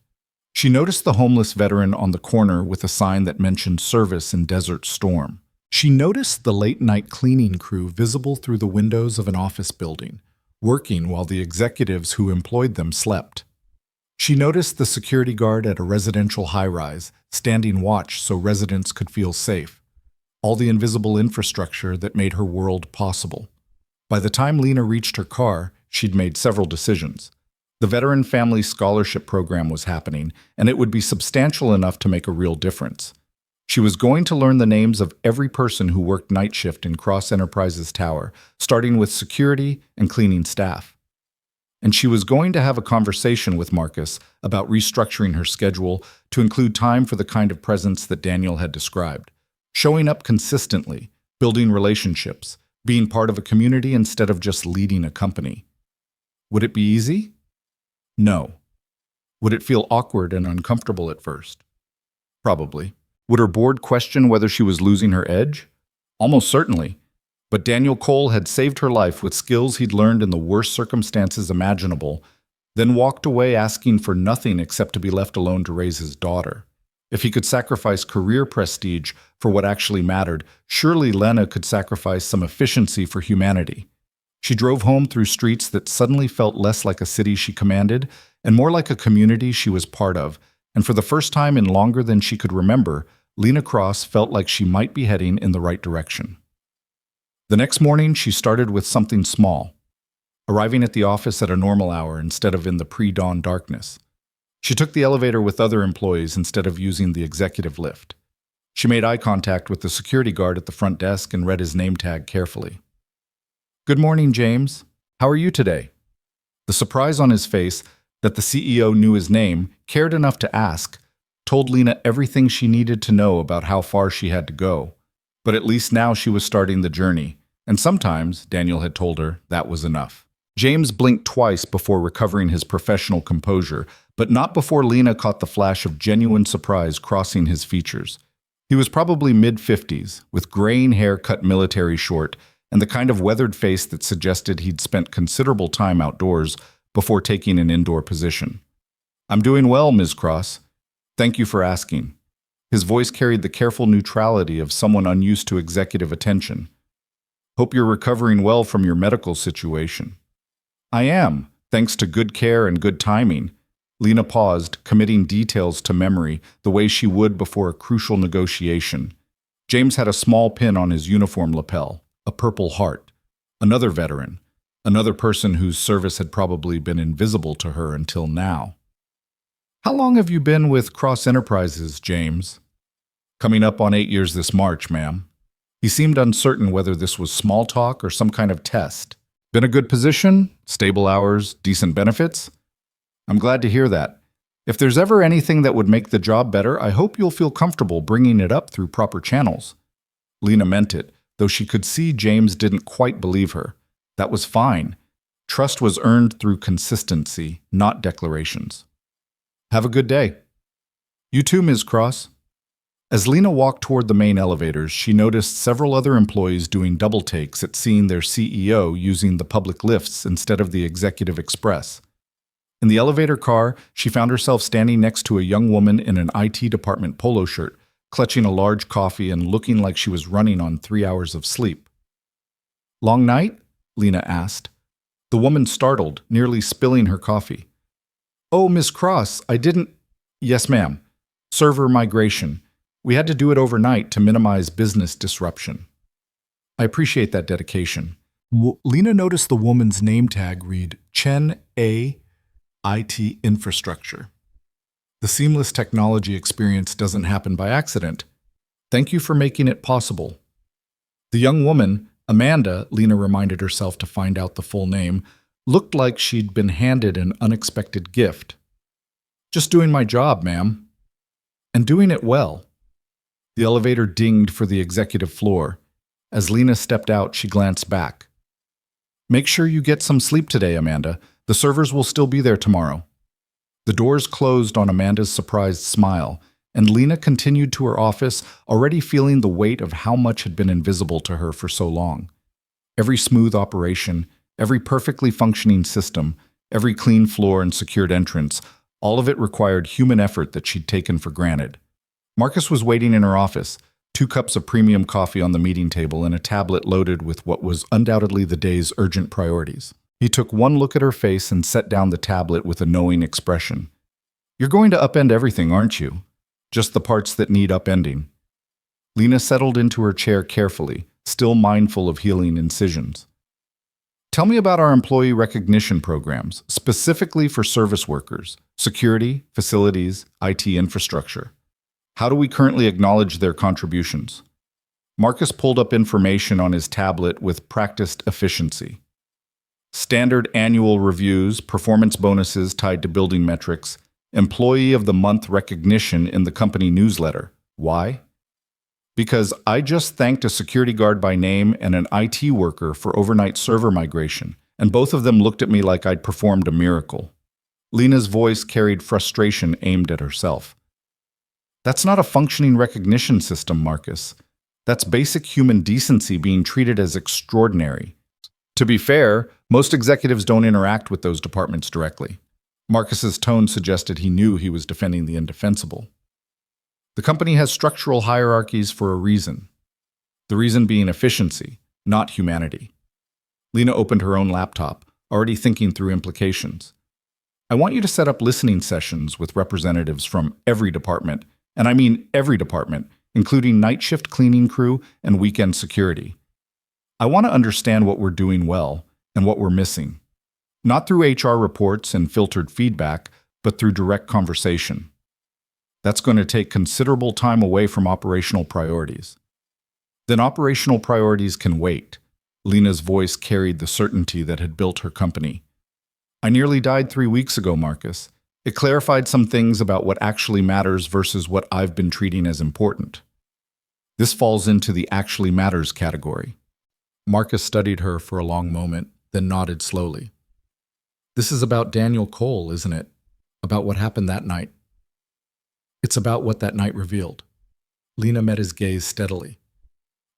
She noticed the homeless veteran on the corner with a sign that mentioned service in Desert Storm. She noticed the late-night cleaning crew visible through the windows of an office building, working while the executives who employed them slept. She noticed the security guard at a residential high-rise, standing watch so residents could feel safe. All the invisible infrastructure that made her world possible. By the time Lena reached her car, she'd made several decisions. The Veteran Family Scholarship Program was happening, and it would be substantial enough to make a real difference. She was going to learn the names of every person who worked night shift in Cross Enterprises Tower, starting with security and cleaning staff. And she was going to have a conversation with Marcus about restructuring her schedule to include time for the kind of presence that Daniel had described. Showing up consistently, building relationships, being part of a community instead of just leading a company. Would it be easy? No. Would it feel awkward and uncomfortable at first? Probably. Would her board question whether she was losing her edge? Almost certainly. But Daniel Cole had saved her life with skills he'd learned in the worst circumstances imaginable, then walked away asking for nothing except to be left alone to raise his daughter. If he could sacrifice career prestige for what actually mattered, surely Lena could sacrifice some efficiency for humanity. She drove home through streets that suddenly felt less like a city she commanded and more like a community she was part of, and for the first time in longer than she could remember, Lena Cross felt like she might be heading in the right direction. The next morning, she started with something small, arriving at the office at a normal hour instead of in the pre-dawn darkness. She took the elevator with other employees instead of using the executive lift. She made eye contact with the security guard at the front desk and read his name tag carefully. "Good morning, James. How are you today?" The surprise on his face that the CEO knew his name, cared enough to ask, told Lena everything she needed to know about how far she had to go. But at least now she was starting the journey, and sometimes, Daniel had told her, that was enough. James blinked twice before recovering his professional composure, but not before Lena caught the flash of genuine surprise crossing his features. He was probably mid-50s, with graying hair cut military short, and the kind of weathered face that suggested he'd spent considerable time outdoors before taking an indoor position. "I'm doing well, Ms. Cross. Thank you for asking." His voice carried the careful neutrality of someone unused to executive attention. "Hope you're recovering well from your medical situation." "I am, thanks to good care and good timing." Lena paused, committing details to memory the way she would before a crucial negotiation. James had a small pin on his uniform lapel, a purple heart. Another veteran, another person whose service had probably been invisible to her until now. "How long have you been with Cross Enterprises, James?" "Coming up on 8 years this March, ma'am." He seemed uncertain whether this was small talk or some kind of test. Been a good position, stable hours, decent benefits? I'm glad to hear that. If there's ever anything that would make the job better, I hope you'll feel comfortable bringing it up through proper channels. Lena meant it, though she could see James didn't quite believe her. That was fine. Trust was earned through consistency, not declarations. Have a good day. You too, Ms. Cross. As Lena walked toward the main elevators, she noticed several other employees doing double takes at seeing their CEO using the public lifts instead of the executive express. In the elevator car, she found herself standing next to a young woman in an IT department polo shirt, clutching a large coffee and looking like she was running on 3 hours of sleep. Long night? Lena asked. The woman startled, nearly spilling her coffee. Oh, Miss Cross, I didn't… Yes, ma'am. Server migration. We had to do it overnight to minimize business disruption. I appreciate that dedication. Lena noticed the woman's name tag read Chen A. IT Infrastructure. The seamless technology experience doesn't happen by accident. Thank you for making it possible. The young woman, Amanda, Lena reminded herself to find out the full name, looked like she'd been handed an unexpected gift. Just doing my job, ma'am. And doing it well. The elevator dinged for the executive floor. As Lena stepped out, she glanced back. Make sure you get some sleep today, Amanda. The servers will still be there tomorrow. The doors closed on Amanda's surprised smile, and Lena continued to her office, already feeling the weight of how much had been invisible to her for so long. Every smooth operation, every perfectly functioning system, every clean floor and secured entrance, all of it required human effort that she'd taken for granted. Marcus was waiting in her office, 2 cups of premium coffee on the meeting table and a tablet loaded with what was undoubtedly the day's urgent priorities. He took one look at her face and set down the tablet with a knowing expression. You're going to upend everything, aren't you? Just the parts that need upending. Lena settled into her chair carefully, still mindful of healing incisions. Tell me about our employee recognition programs, specifically for service workers, security, facilities, IT infrastructure. How do we currently acknowledge their contributions? Marcus pulled up information on his tablet with practiced efficiency. Standard annual reviews, performance bonuses tied to building metrics, Employee of the Month recognition in the company newsletter. Why? Because I just thanked a security guard by name and an IT worker for overnight server migration, and both of them looked at me like I'd performed a miracle. Lena's voice carried frustration aimed at herself. That's not a functioning recognition system, Marcus. That's basic human decency being treated as extraordinary. To be fair, most executives don't interact with those departments directly. Marcus's tone suggested he knew he was defending the indefensible. The company has structural hierarchies for a reason. The reason being efficiency, not humanity. Lena opened her own laptop, already thinking through implications. I want you to set up listening sessions with representatives from every department, and I mean every department, including night shift cleaning crew and weekend security. I want to understand what we're doing well and what we're missing. Not through HR reports and filtered feedback, but through direct conversation. That's going to take considerable time away from operational priorities. Then operational priorities can wait. Lena's voice carried the certainty that had built her company. I nearly died 3 weeks ago, Marcus. It clarified some things about what actually matters versus what I've been treating as important. This falls into the actually matters category. Marcus studied her for a long moment, then nodded slowly. This is about Daniel Cole, isn't it? About what happened that night. It's about what that night revealed. Lena met his gaze steadily.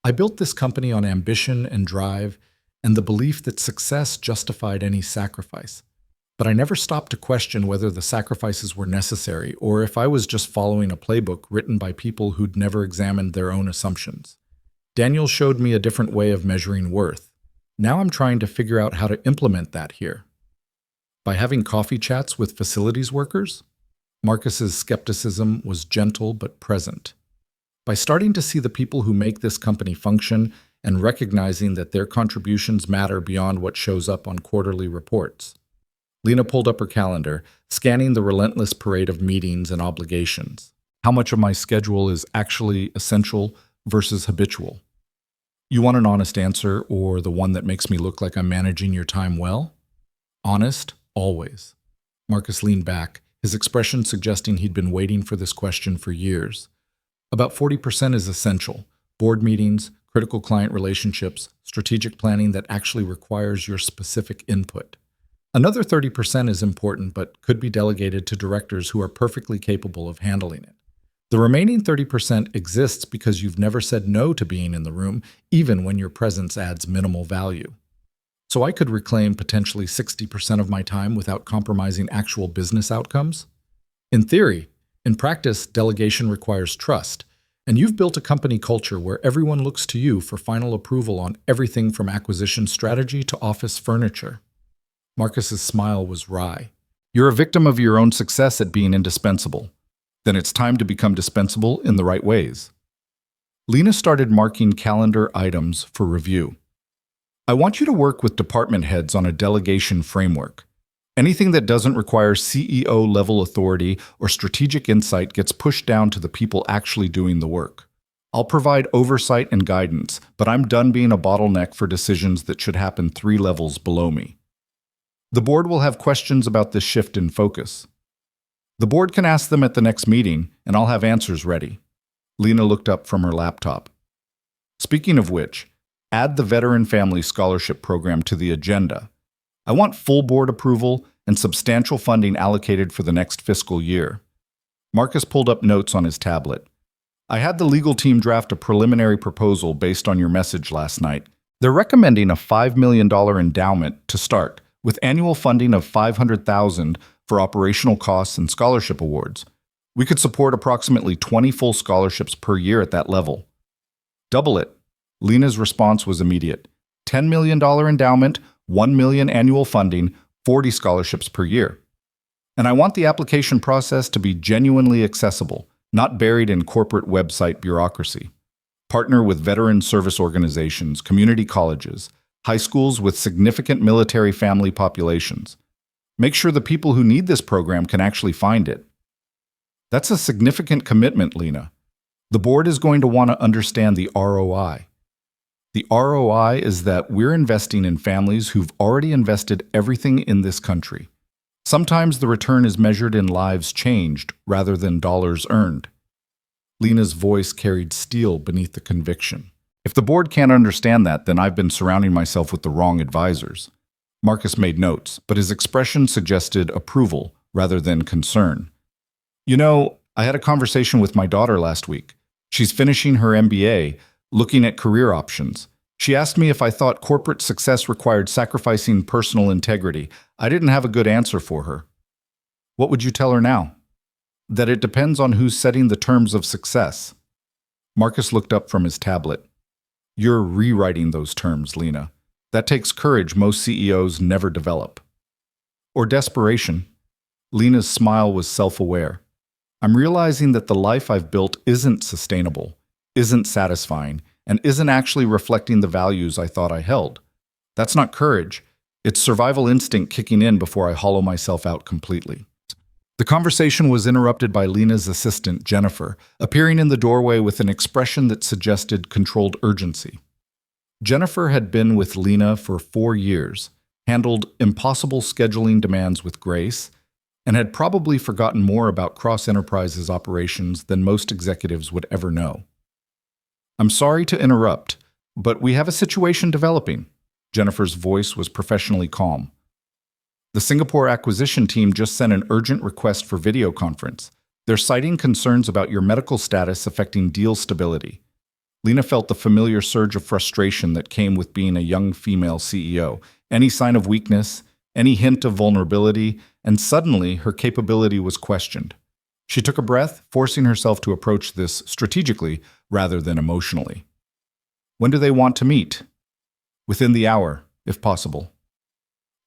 I built this company on ambition and drive and the belief that success justified any sacrifice. But I never stopped to question whether the sacrifices were necessary or if I was just following a playbook written by people who'd never examined their own assumptions. Daniel showed me a different way of measuring worth. Now I'm trying to figure out how to implement that here. By having coffee chats with facilities workers? Marcus's skepticism was gentle but present. By starting to see the people who make this company function and recognizing that their contributions matter beyond what shows up on quarterly reports. Lena pulled up her calendar, scanning the relentless parade of meetings and obligations. How much of my schedule is actually essential versus habitual? You want an honest answer or the one that makes me look like I'm managing your time well? Honest, always. Marcus leaned back, his expression suggesting he'd been waiting for this question for years. About 40% is essential. Board meetings, critical client relationships, strategic planning that actually requires your specific input. Another 30% is important but could be delegated to directors who are perfectly capable of handling it. The remaining 30% exists because you've never said no to being in the room, even when your presence adds minimal value. So I could reclaim potentially 60% of my time without compromising actual business outcomes? In theory. In practice, delegation requires trust, and you've built a company culture where everyone looks to you for final approval on everything from acquisition strategy to office furniture. Marcus's smile was wry. You're a victim of your own success at being indispensable. Then it's time to become dispensable in the right ways. Lena started marking calendar items for review. I want you to work with department heads on a delegation framework. Anything that doesn't require CEO-level authority or strategic insight gets pushed down to the people actually doing the work. I'll provide oversight and guidance, but I'm done being a bottleneck for decisions that should happen 3 levels below me. The board will have questions about this shift in focus. The board can ask them at the next meeting, and I'll have answers ready. Lena looked up from her laptop. Speaking of which, add the Veteran Family Scholarship Program to the agenda. I want full board approval and substantial funding allocated for the next fiscal year. Marcus pulled up notes on his tablet. I had the legal team draft a preliminary proposal based on your message last night. They're recommending a $5 million endowment to start, with annual funding of $500,000 for operational costs and scholarship awards. We could support approximately 20 full scholarships per year at that level. Double it. Lena's response was immediate. $10 million endowment, $1 million annual funding, 40 scholarships per year. And I want the application process to be genuinely accessible, not buried in corporate website bureaucracy. Partner with veteran service organizations, community colleges, high schools with significant military family populations. Make sure the people who need this program can actually find it. That's a significant commitment, Lena. The board is going to want to understand the ROI. The ROI is that we're investing in families who've already invested everything in this country. Sometimes the return is measured in lives changed rather than dollars earned. Lena's voice carried steel beneath the conviction. If the board can't understand that, then I've been surrounding myself with the wrong advisors. Marcus made notes, but his expression suggested approval rather than concern. You know, I had a conversation with my daughter last week. She's finishing her MBA, looking at career options. She asked me if I thought corporate success required sacrificing personal integrity. I didn't have a good answer for her. What would you tell her now? That it depends on who's setting the terms of success. Marcus looked up from his tablet. You're rewriting those terms, Lena. That takes courage most CEOs never develop. Or desperation. Lena's smile was self-aware. I'm realizing that the life I've built isn't sustainable, isn't satisfying, and isn't actually reflecting the values I thought I held. That's not courage. It's survival instinct kicking in before I hollow myself out completely. The conversation was interrupted by Lena's assistant, Jennifer, appearing in the doorway with an expression that suggested controlled urgency. Jennifer had been with Lena for 4 years, handled impossible scheduling demands with grace, and had probably forgotten more about Cross Enterprises operations than most executives would ever know. I'm sorry to interrupt, but we have a situation developing. Jennifer's voice was professionally calm. The Singapore acquisition team just sent an urgent request for video conference. They're citing concerns about your medical status affecting deal stability. Lena felt the familiar surge of frustration that came with being a young female CEO. Any sign of weakness, any hint of vulnerability, and suddenly her capability was questioned. She took a breath, forcing herself to approach this strategically rather than emotionally. When do they want to meet? Within the hour, if possible.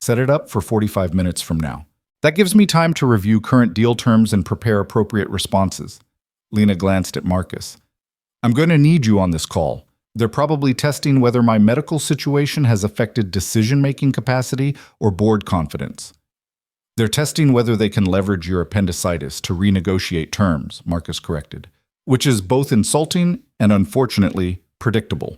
Set it up for 45 minutes from now. That gives me time to review current deal terms and prepare appropriate responses. Lena glanced at Marcus. I'm going to need you on this call. They're probably testing whether my medical situation has affected decision-making capacity or board confidence. They're testing whether they can leverage your appendicitis to renegotiate terms, Marcus corrected, which is both insulting and, unfortunately, predictable.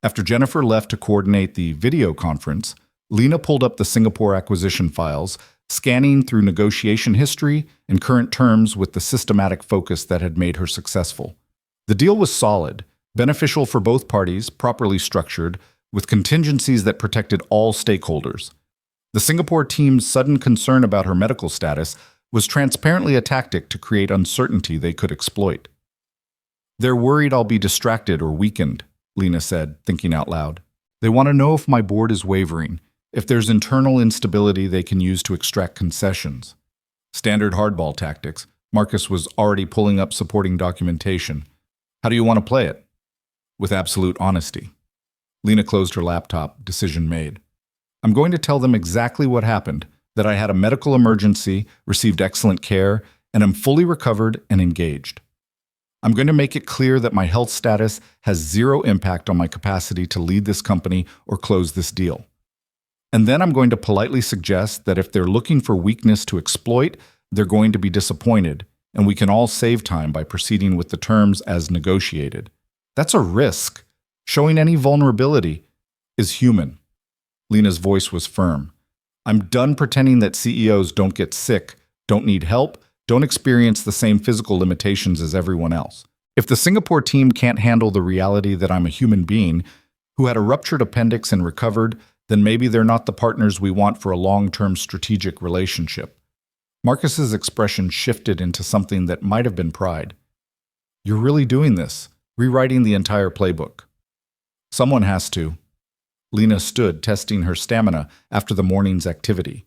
After Jennifer left to coordinate the video conference, Lena pulled up the Singapore acquisition files, scanning through negotiation history and current terms with the systematic focus that had made her successful. The deal was solid, beneficial for both parties, properly structured, with contingencies that protected all stakeholders. The Singapore team's sudden concern about her medical status was transparently a tactic to create uncertainty they could exploit. "They're worried I'll be distracted or weakened," Lena said, thinking out loud. "They want to know if my board is wavering, if there's internal instability they can use to extract concessions." Standard hardball tactics. Marcus was already pulling up supporting documentation. "How do you want to play it?" "With absolute honesty." Lena closed her laptop, decision made. "I'm going to tell them exactly what happened, that I had a medical emergency, received excellent care, and am fully recovered and engaged. I'm going to make it clear that my health status has zero impact on my capacity to lead this company or close this deal. And then I'm going to politely suggest that if they're looking for weakness to exploit, they're going to be disappointed, and we can all save time by proceeding with the terms as negotiated. That's a risk. Showing any vulnerability is human." Lena's voice was firm. "I'm done pretending that CEOs don't get sick, don't need help, don't experience the same physical limitations as everyone else. If the Singapore team can't handle the reality that I'm a human being who had a ruptured appendix and recovered, then maybe they're not the partners we want for a long-term strategic relationship." Marcus's expression shifted into something that might have been pride. "You're really doing this, rewriting the entire playbook." "Someone has to." Lena stood, testing her stamina after the morning's activity.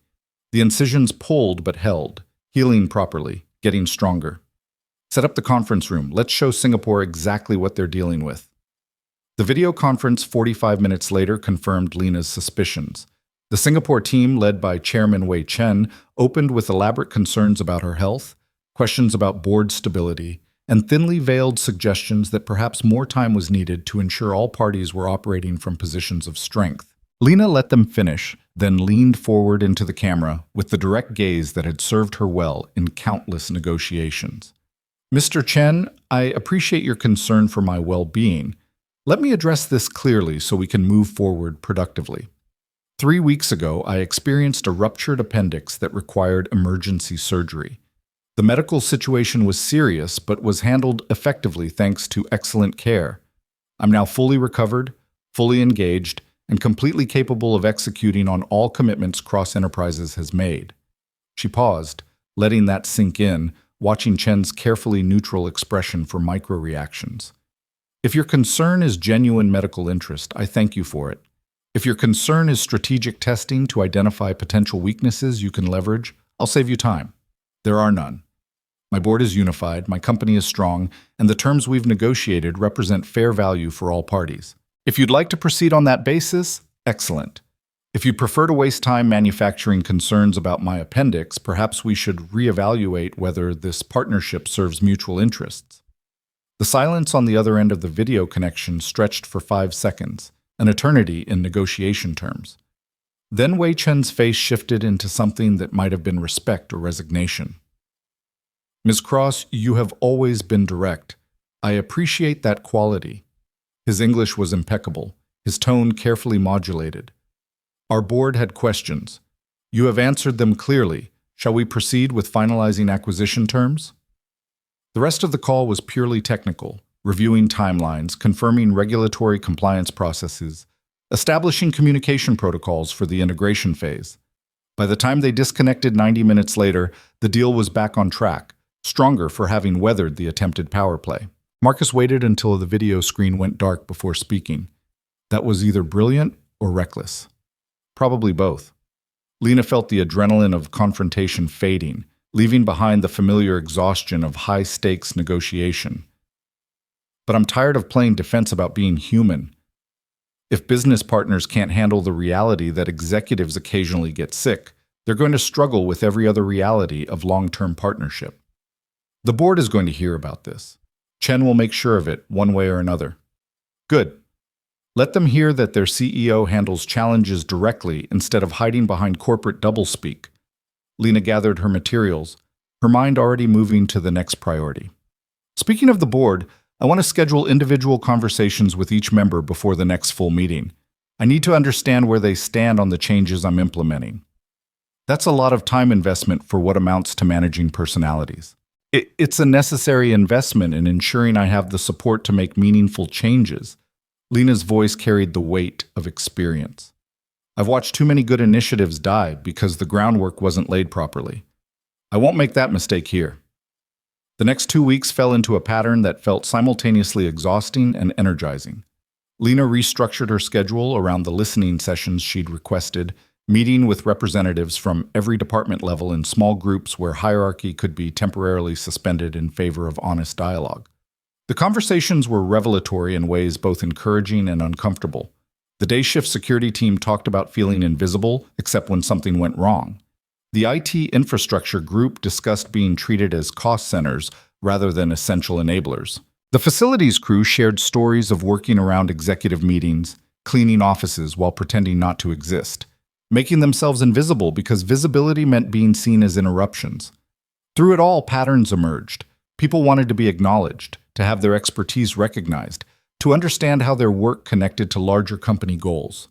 The incisions pulled but held, healing properly, getting stronger. "Set up the conference room. Let's show Singapore exactly what they're dealing with." The video conference 45 minutes later confirmed Lena's suspicions. The Singapore team, led by Chairman Wei Chen, opened with elaborate concerns about her health, questions about board stability, and thinly veiled suggestions that perhaps more time was needed to ensure all parties were operating from positions of strength. Lena let them finish, then leaned forward into the camera with the direct gaze that had served her well in countless negotiations. "Mr. Chen, I appreciate your concern for my well-being. Let me address this clearly so we can move forward productively. 3 weeks ago, I experienced a ruptured appendix that required emergency surgery. The medical situation was serious, but was handled effectively thanks to excellent care. I'm now fully recovered, fully engaged, and completely capable of executing on all commitments Cross Enterprises has made." She paused, letting that sink in, watching Chen's carefully neutral expression for micro-reactions. "If your concern is genuine medical interest, I thank you for it. If your concern is strategic testing to identify potential weaknesses you can leverage, I'll save you time. There are none. My board is unified, my company is strong, and the terms we've negotiated represent fair value for all parties. If you'd like to proceed on that basis, excellent. If you prefer to waste time manufacturing concerns about my appendix, perhaps we should reevaluate whether this partnership serves mutual interests." The silence on the other end of the video connection stretched for 5 seconds, an eternity in negotiation terms. Then Wei Chen's face shifted into something that might have been respect or resignation. "Ms. Cross, you have always been direct. I appreciate that quality." His English was impeccable, his tone carefully modulated. "Our board had questions. You have answered them clearly. Shall we proceed with finalizing acquisition terms?" The rest of the call was purely technical, reviewing timelines, confirming regulatory compliance processes, establishing communication protocols for the integration phase. By the time they disconnected 90 minutes later, the deal was back on track, stronger for having weathered the attempted power play. Marcus waited until the video screen went dark before speaking. That was either brilliant or reckless. Probably both. Lena felt the adrenaline of confrontation fading, leaving behind the familiar exhaustion of high-stakes negotiation. "But I'm tired of playing defense about being human. If business partners can't handle the reality that executives occasionally get sick, they're going to struggle with every other reality of long-term partnership. The board is going to hear about this. Chen will make sure of it, one way or another." "Good. Let them hear that their CEO handles challenges directly instead of hiding behind corporate doublespeak." Lena gathered her materials, her mind already moving to the next priority. "Speaking of the board, I want to schedule individual conversations with each member before the next full meeting. I need to understand where they stand on the changes I'm implementing. That's a lot of time investment for what amounts to managing personalities. It's a necessary investment in ensuring I have the support to make meaningful changes. Lena's voice carried the weight of experience. I've watched too many good initiatives die because the groundwork wasn't laid properly. I won't make that mistake here. The next 2 weeks fell into a pattern that felt simultaneously exhausting and energizing. Lena restructured her schedule around the listening sessions she'd requested, meeting with representatives from every department level in small groups where hierarchy could be temporarily suspended in favor of honest dialogue. The conversations were revelatory in ways both encouraging and uncomfortable. The day shift security team talked about feeling invisible, except when something went wrong. The IT infrastructure group discussed being treated as cost centers rather than essential enablers. The facilities crew shared stories of working around executive meetings, cleaning offices while pretending not to exist, making themselves invisible because visibility meant being seen as interruptions. Through it all, patterns emerged. People wanted to be acknowledged, to have their expertise recognized, to understand how their work connected to larger company goals.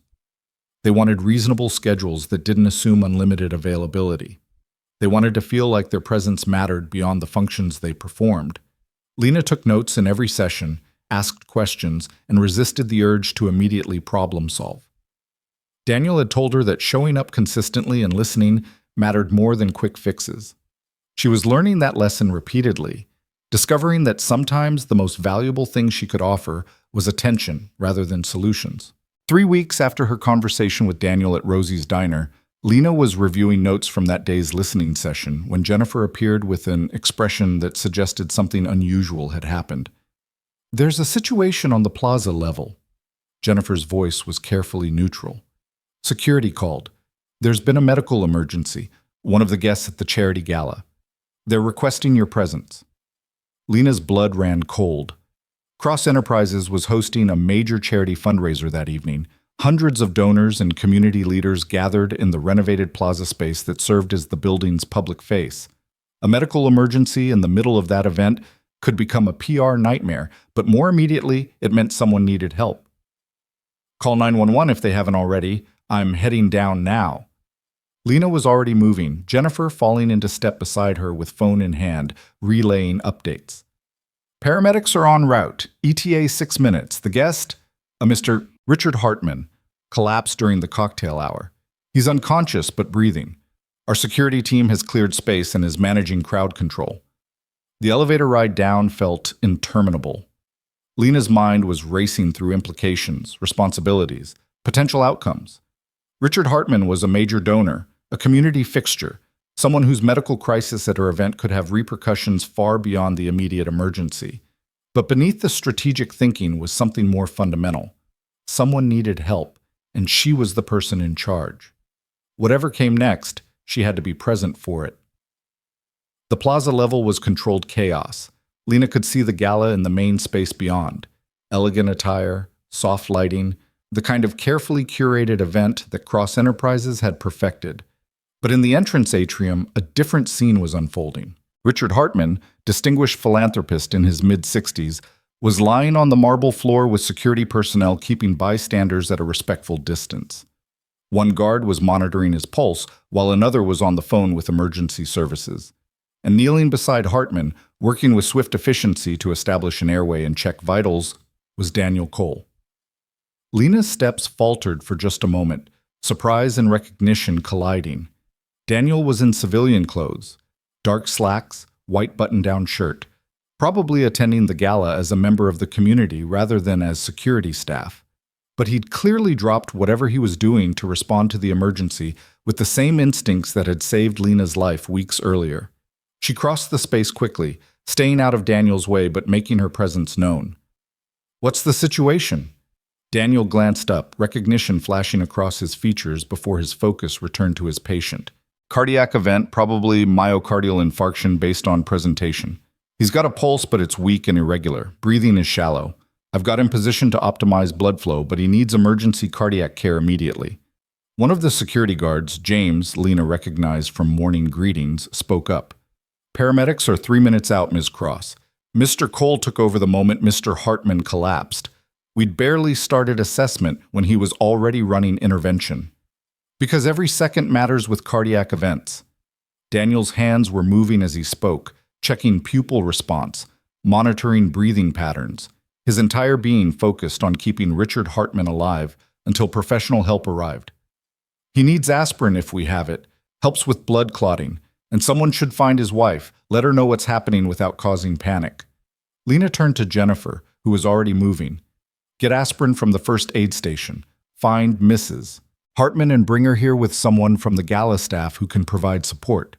They wanted reasonable schedules that didn't assume unlimited availability. They wanted to feel like their presence mattered beyond the functions they performed. Lena took notes in every session, asked questions, and resisted the urge to immediately problem solve. Daniel had told her that showing up consistently and listening mattered more than quick fixes. She was learning that lesson repeatedly, discovering that sometimes the most valuable thing she could offer was attention rather than solutions. 3 weeks after her conversation with Daniel at Rosie's Diner, Lena was reviewing notes from that day's listening session when Jennifer appeared with an expression that suggested something unusual had happened. "There's a situation on the plaza level." Jennifer's voice was carefully neutral. "Security called. There's been a medical emergency, one of the guests at the charity gala. They're requesting your presence." Lena's blood ran cold. Cross Enterprises was hosting a major charity fundraiser that evening. Hundreds of donors and community leaders gathered in the renovated plaza space that served as the building's public face. A medical emergency in the middle of that event could become a PR nightmare, but more immediately, it meant someone needed help. "Call 911 if they haven't already. I'm heading down now." Lena was already moving, Jennifer falling into step beside her with phone in hand, relaying updates. "Paramedics are en route. ETA 6 minutes. The guest, a Mr. Richard Hartman, collapsed during the cocktail hour. He's unconscious but breathing. Our security team has cleared space and is managing crowd control." The elevator ride down felt interminable. Lena's mind was racing through implications, responsibilities, potential outcomes. Richard Hartman was a major donor, a community fixture, someone whose medical crisis at her event could have repercussions far beyond the immediate emergency. But beneath the strategic thinking was something more fundamental. Someone needed help, and she was the person in charge. Whatever came next, she had to be present for it. The plaza level was controlled chaos. Lena could see the gala in the main space beyond. Elegant attire, soft lighting, the kind of carefully curated event that Cross Enterprises had perfected. But in the entrance atrium, a different scene was unfolding. Richard Hartman, distinguished philanthropist in his mid-60s, was lying on the marble floor with security personnel keeping bystanders at a respectful distance. One guard was monitoring his pulse, while another was on the phone with emergency services. And kneeling beside Hartman, working with swift efficiency to establish an airway and check vitals, was Daniel Cole. Lena's steps faltered for just a moment, surprise and recognition colliding. Daniel was in civilian clothes, dark slacks, white button-down shirt, probably attending the gala as a member of the community rather than as security staff. But he'd clearly dropped whatever he was doing to respond to the emergency with the same instincts that had saved Lena's life weeks earlier. She crossed the space quickly, staying out of Daniel's way but making her presence known. "What's the situation?" Daniel glanced up, recognition flashing across his features before his focus returned to his patient. "Cardiac event, probably myocardial infarction based on presentation. He's got a pulse, but it's weak and irregular. Breathing is shallow. I've got him positioned to optimize blood flow, but he needs emergency cardiac care immediately." One of the security guards, James, Lena recognized from morning greetings, spoke up. "Paramedics are 3 minutes out, Ms. Cross. Mr. Cole took over the moment Mr. Hartman collapsed. We'd barely started assessment when he was already running intervention. Because every second matters with cardiac events. Daniel's hands were moving as he spoke, checking pupil response, monitoring breathing patterns, his entire being focused on keeping Richard Hartman alive until professional help arrived. He needs aspirin if we have it, helps with blood clotting, and someone should find his wife, let her know what's happening without causing panic. Lena turned to Jennifer, who was already moving. Get aspirin from the first aid station. Find Mrs. Hartman and bring her here with someone from the gala staff who can provide support.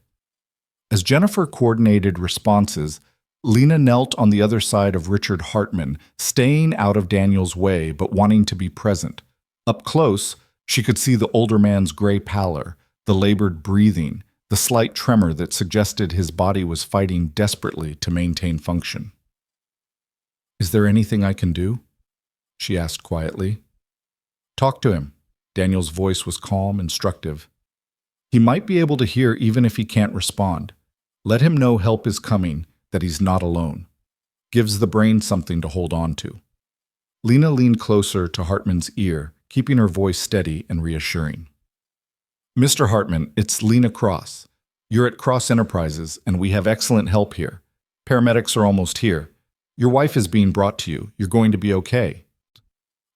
As Jennifer coordinated responses, Lena knelt on the other side of Richard Hartman, staying out of Daniel's way but wanting to be present. Up close, she could see the older man's gray pallor, the labored breathing, the slight tremor that suggested his body was fighting desperately to maintain function. "Is there anything I can do?" she asked quietly. "Talk to him." Daniel's voice was calm, instructive. "He might be able to hear even if he can't respond. Let him know help is coming, that he's not alone. Gives the brain something to hold on to." Lena leaned closer to Hartman's ear, keeping her voice steady and reassuring. "Mr. Hartman, it's Lena Cross. You're at Cross Enterprises, and we have excellent help here. Paramedics are almost here. Your wife is being brought to you. You're going to be okay."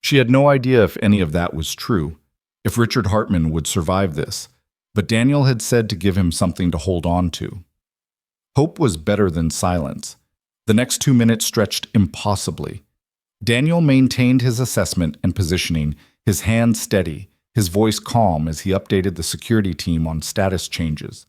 She had no idea if any of that was true, if Richard Hartman would survive this, but Daniel had said to give him something to hold on to. Hope was better than silence. The next 2 minutes stretched impossibly. Daniel maintained his assessment and positioning, his hands steady, his voice calm as he updated the security team on status changes.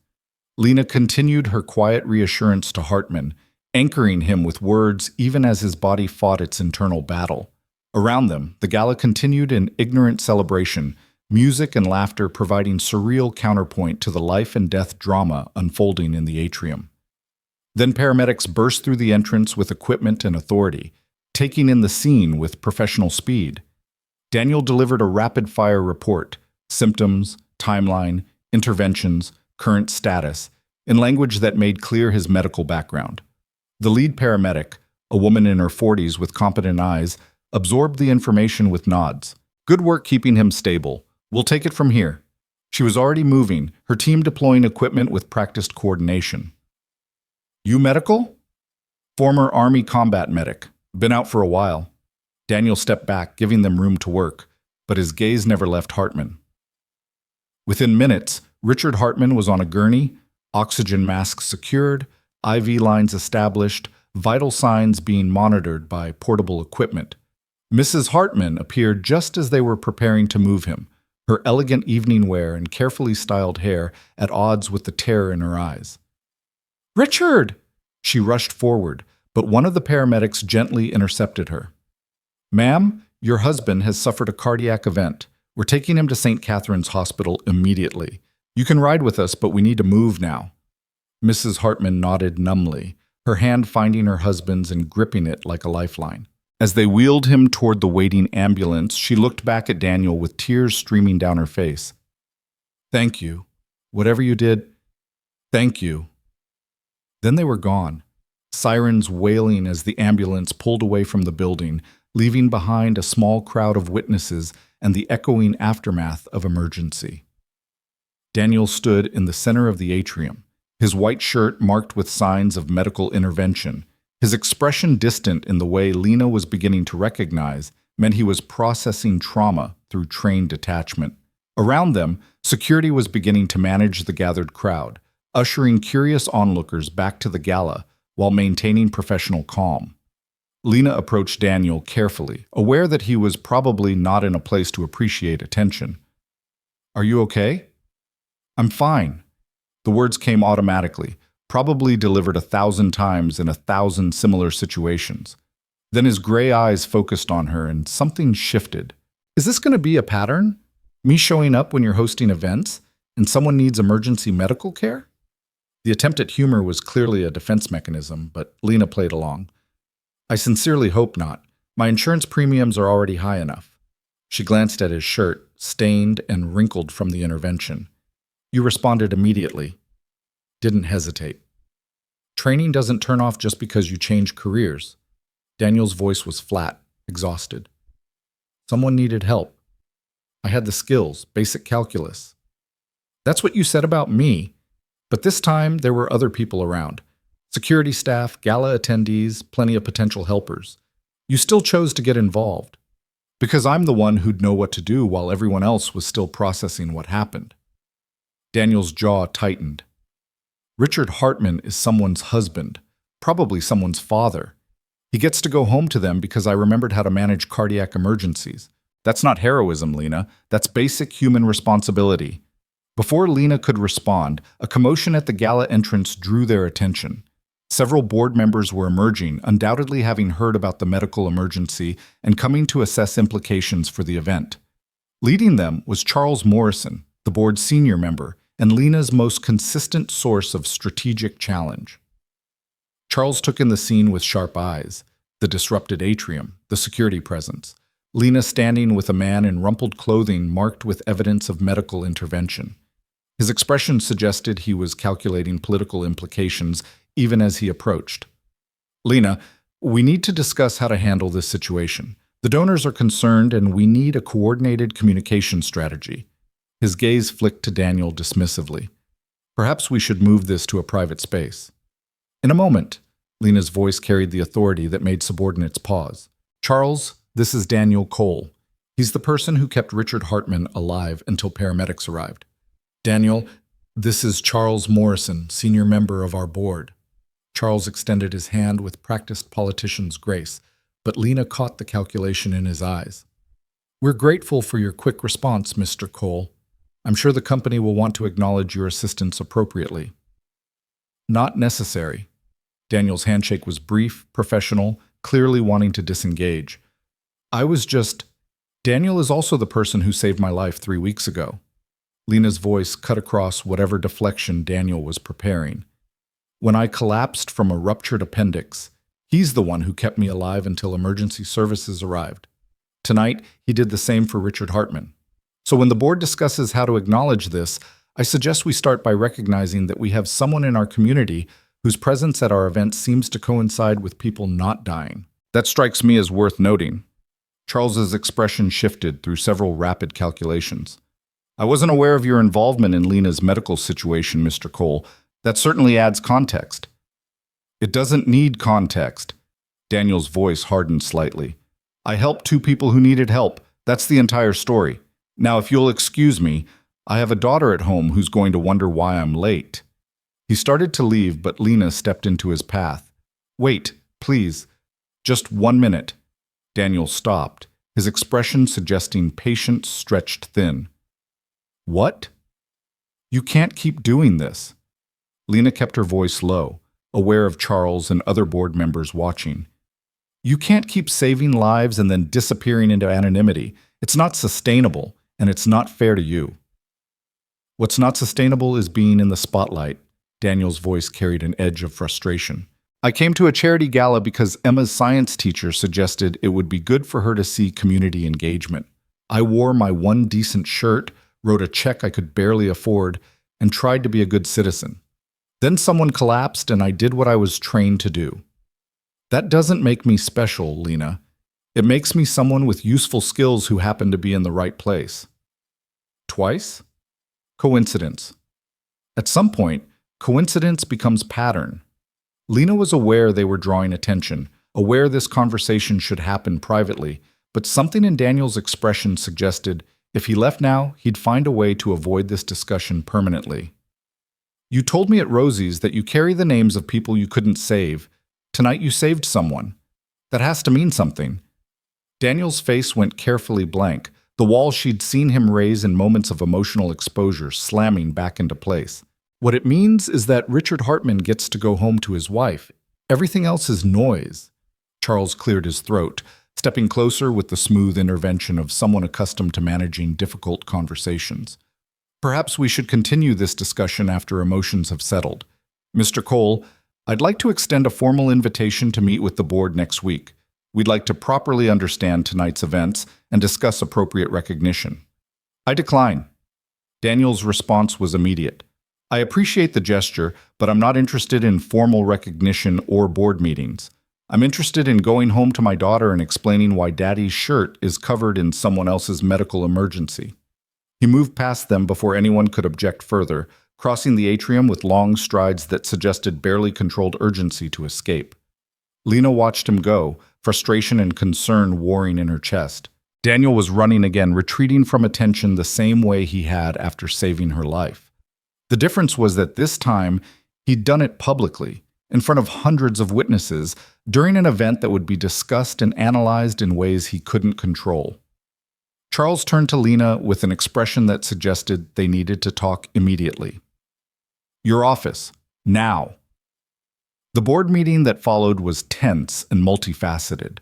Lena continued her quiet reassurance to Hartman, anchoring him with words even as his body fought its internal battle. Around them, the gala continued in ignorant celebration, music and laughter providing surreal counterpoint to the life and death drama unfolding in the atrium. Then paramedics burst through the entrance with equipment and authority, taking in the scene with professional speed. Daniel delivered a rapid-fire report, symptoms, timeline, interventions, current status, in language that made clear his medical background. The lead paramedic, a woman in her 40s with competent eyes, absorbed the information with nods. "Good work keeping him stable. We'll take it from here." She was already moving, her team deploying equipment with practiced coordination. "You medical?" "Former Army combat medic. Been out for a while." Daniel stepped back, giving them room to work, but his gaze never left Hartman. Within minutes, Richard Hartman was on a gurney, oxygen masks secured, IV lines established, vital signs being monitored by portable equipment. Mrs. Hartman appeared just as they were preparing to move him, her elegant evening wear and carefully styled hair at odds with the terror in her eyes. "Richard!" She rushed forward, but one of the paramedics gently intercepted her. "Ma'am, your husband has suffered a cardiac event. We're taking him to St. Catherine's Hospital immediately. You can ride with us, but we need to move now." Mrs. Hartman nodded numbly, her hand finding her husband's and gripping it like a lifeline. As they wheeled him toward the waiting ambulance, she looked back at Daniel with tears streaming down her face. "Thank you. Whatever you did, thank you." Then they were gone, sirens wailing as the ambulance pulled away from the building, leaving behind a small crowd of witnesses and the echoing aftermath of emergency. Daniel stood in the center of the atrium, his white shirt marked with signs of medical intervention. His expression distant in the way Lena was beginning to recognize meant he was processing trauma through trained detachment. Around them, security was beginning to manage the gathered crowd, ushering curious onlookers back to the gala while maintaining professional calm. Lena approached Daniel carefully, aware that he was probably not in a place to appreciate attention. "Are you okay?" "I'm fine." The words came automatically, probably delivered 1,000 times in 1,000 similar situations. Then his gray eyes focused on her and something shifted. "Is this going to be a pattern? Me showing up when you're hosting events and someone needs emergency medical care?" The attempt at humor was clearly a defense mechanism, but Lena played along. "I sincerely hope not. My insurance premiums are already high enough." She glanced at his shirt, stained and wrinkled from the intervention. "You responded immediately. Didn't hesitate." Training doesn't turn off just because you change careers. Daniel's voice was flat, exhausted. Someone needed help. I had the skills, basic calculus. That's what you said about me. But this time, there were other people around. Security staff, gala attendees, plenty of potential helpers. You still chose to get involved. Because I'm the one who'd know what to do while everyone else was still processing what happened. Daniel's jaw tightened. Richard Hartman is someone's husband, probably someone's father. He gets to go home to them because I remembered how to manage cardiac emergencies. That's not heroism, Lena. That's basic human responsibility. Before Lena could respond, a commotion at the gala entrance drew their attention. Several board members were emerging, undoubtedly having heard about the medical emergency and coming to assess implications for the event. Leading them was Charles Morrison, the board's senior member, and Lena's most consistent source of strategic challenge. Charles took in the scene with sharp eyes, the disrupted atrium, the security presence. Lena standing with a man in rumpled clothing marked with evidence of medical intervention. His expression suggested he was calculating political implications even as he approached. Lena, we need to discuss how to handle this situation. The donors are concerned and we need a coordinated communication strategy. His gaze flicked to Daniel dismissively. Perhaps we should move this to a private space. In a moment, Lena's voice carried the authority that made subordinates pause. Charles, this is Daniel Cole. He's the person who kept Richard Hartman alive until paramedics arrived. Daniel, this is Charles Morrison, senior member of our board. Charles extended his hand with practiced politician's grace, but Lena caught the calculation in his eyes. We're grateful for your quick response, Mr. Cole. I'm sure the company will want to acknowledge your assistance appropriately. Not necessary. Daniel's handshake was brief, professional, clearly wanting to disengage. Daniel is also the person who saved my life 3 weeks ago. Lena's voice cut across whatever deflection Daniel was preparing. When I collapsed from a ruptured appendix, he's the one who kept me alive until emergency services arrived. Tonight, he did the same for Richard Hartman. So when the board discusses how to acknowledge this, I suggest we start by recognizing that we have someone in our community whose presence at our event seems to coincide with people not dying. That strikes me as worth noting. Charles's expression shifted through several rapid calculations. I wasn't aware of your involvement in Lena's medical situation, Mr. Cole. That certainly adds context. It doesn't need context. Daniel's voice hardened slightly. I helped 2 people who needed help. That's the entire story. Now, if you'll excuse me, I have a daughter at home who's going to wonder why I'm late. He started to leave, but Lena stepped into his path. Wait, please. Just 1 minute. Daniel stopped, his expression suggesting patience stretched thin. What? You can't keep doing this. Lena kept her voice low, aware of Charles and other board members watching. You can't keep saving lives and then disappearing into anonymity. It's not sustainable, and it's not fair to you. What's not sustainable is being in the spotlight. Daniel's voice carried an edge of frustration. I came to a charity gala because Emma's science teacher suggested it would be good for her to see community engagement. I wore my one decent shirt, wrote a check I could barely afford, and tried to be a good citizen. Then someone collapsed and I did what I was trained to do. That doesn't make me special, Lena. It makes me someone with useful skills who happened to be in the right place. Twice? Coincidence. At some point, coincidence becomes pattern. Lena was aware they were drawing attention, aware this conversation should happen privately, but something in Daniel's expression suggested if he left now, he'd find a way to avoid this discussion permanently. You told me at Rosie's that you carry the names of people you couldn't save. Tonight you saved someone. That has to mean something. Daniel's face went carefully blank, the wall she'd seen him raise in moments of emotional exposure slamming back into place. What it means is that Richard Hartman gets to go home to his wife. Everything else is noise. Charles cleared his throat, stepping closer with the smooth intervention of someone accustomed to managing difficult conversations. Perhaps we should continue this discussion after emotions have settled. Mr. Cole, I'd like to extend a formal invitation to meet with the board next week. We'd like to properly understand tonight's events and discuss appropriate recognition. I decline. Daniel's response was immediate. I appreciate the gesture, but I'm not interested in formal recognition or board meetings. I'm interested in going home to my daughter and explaining why Daddy's shirt is covered in someone else's medical emergency. He moved past them before anyone could object further, crossing the atrium with long strides that suggested barely controlled urgency to escape. Lena watched him go, frustration and concern warring in her chest. Daniel was running again, retreating from attention the same way he had after saving her life. The difference was that this time, he'd done it publicly, in front of hundreds of witnesses, during an event that would be discussed and analyzed in ways he couldn't control. Charles turned to Lena with an expression that suggested they needed to talk immediately. Your office, now. The board meeting that followed was tense and multifaceted.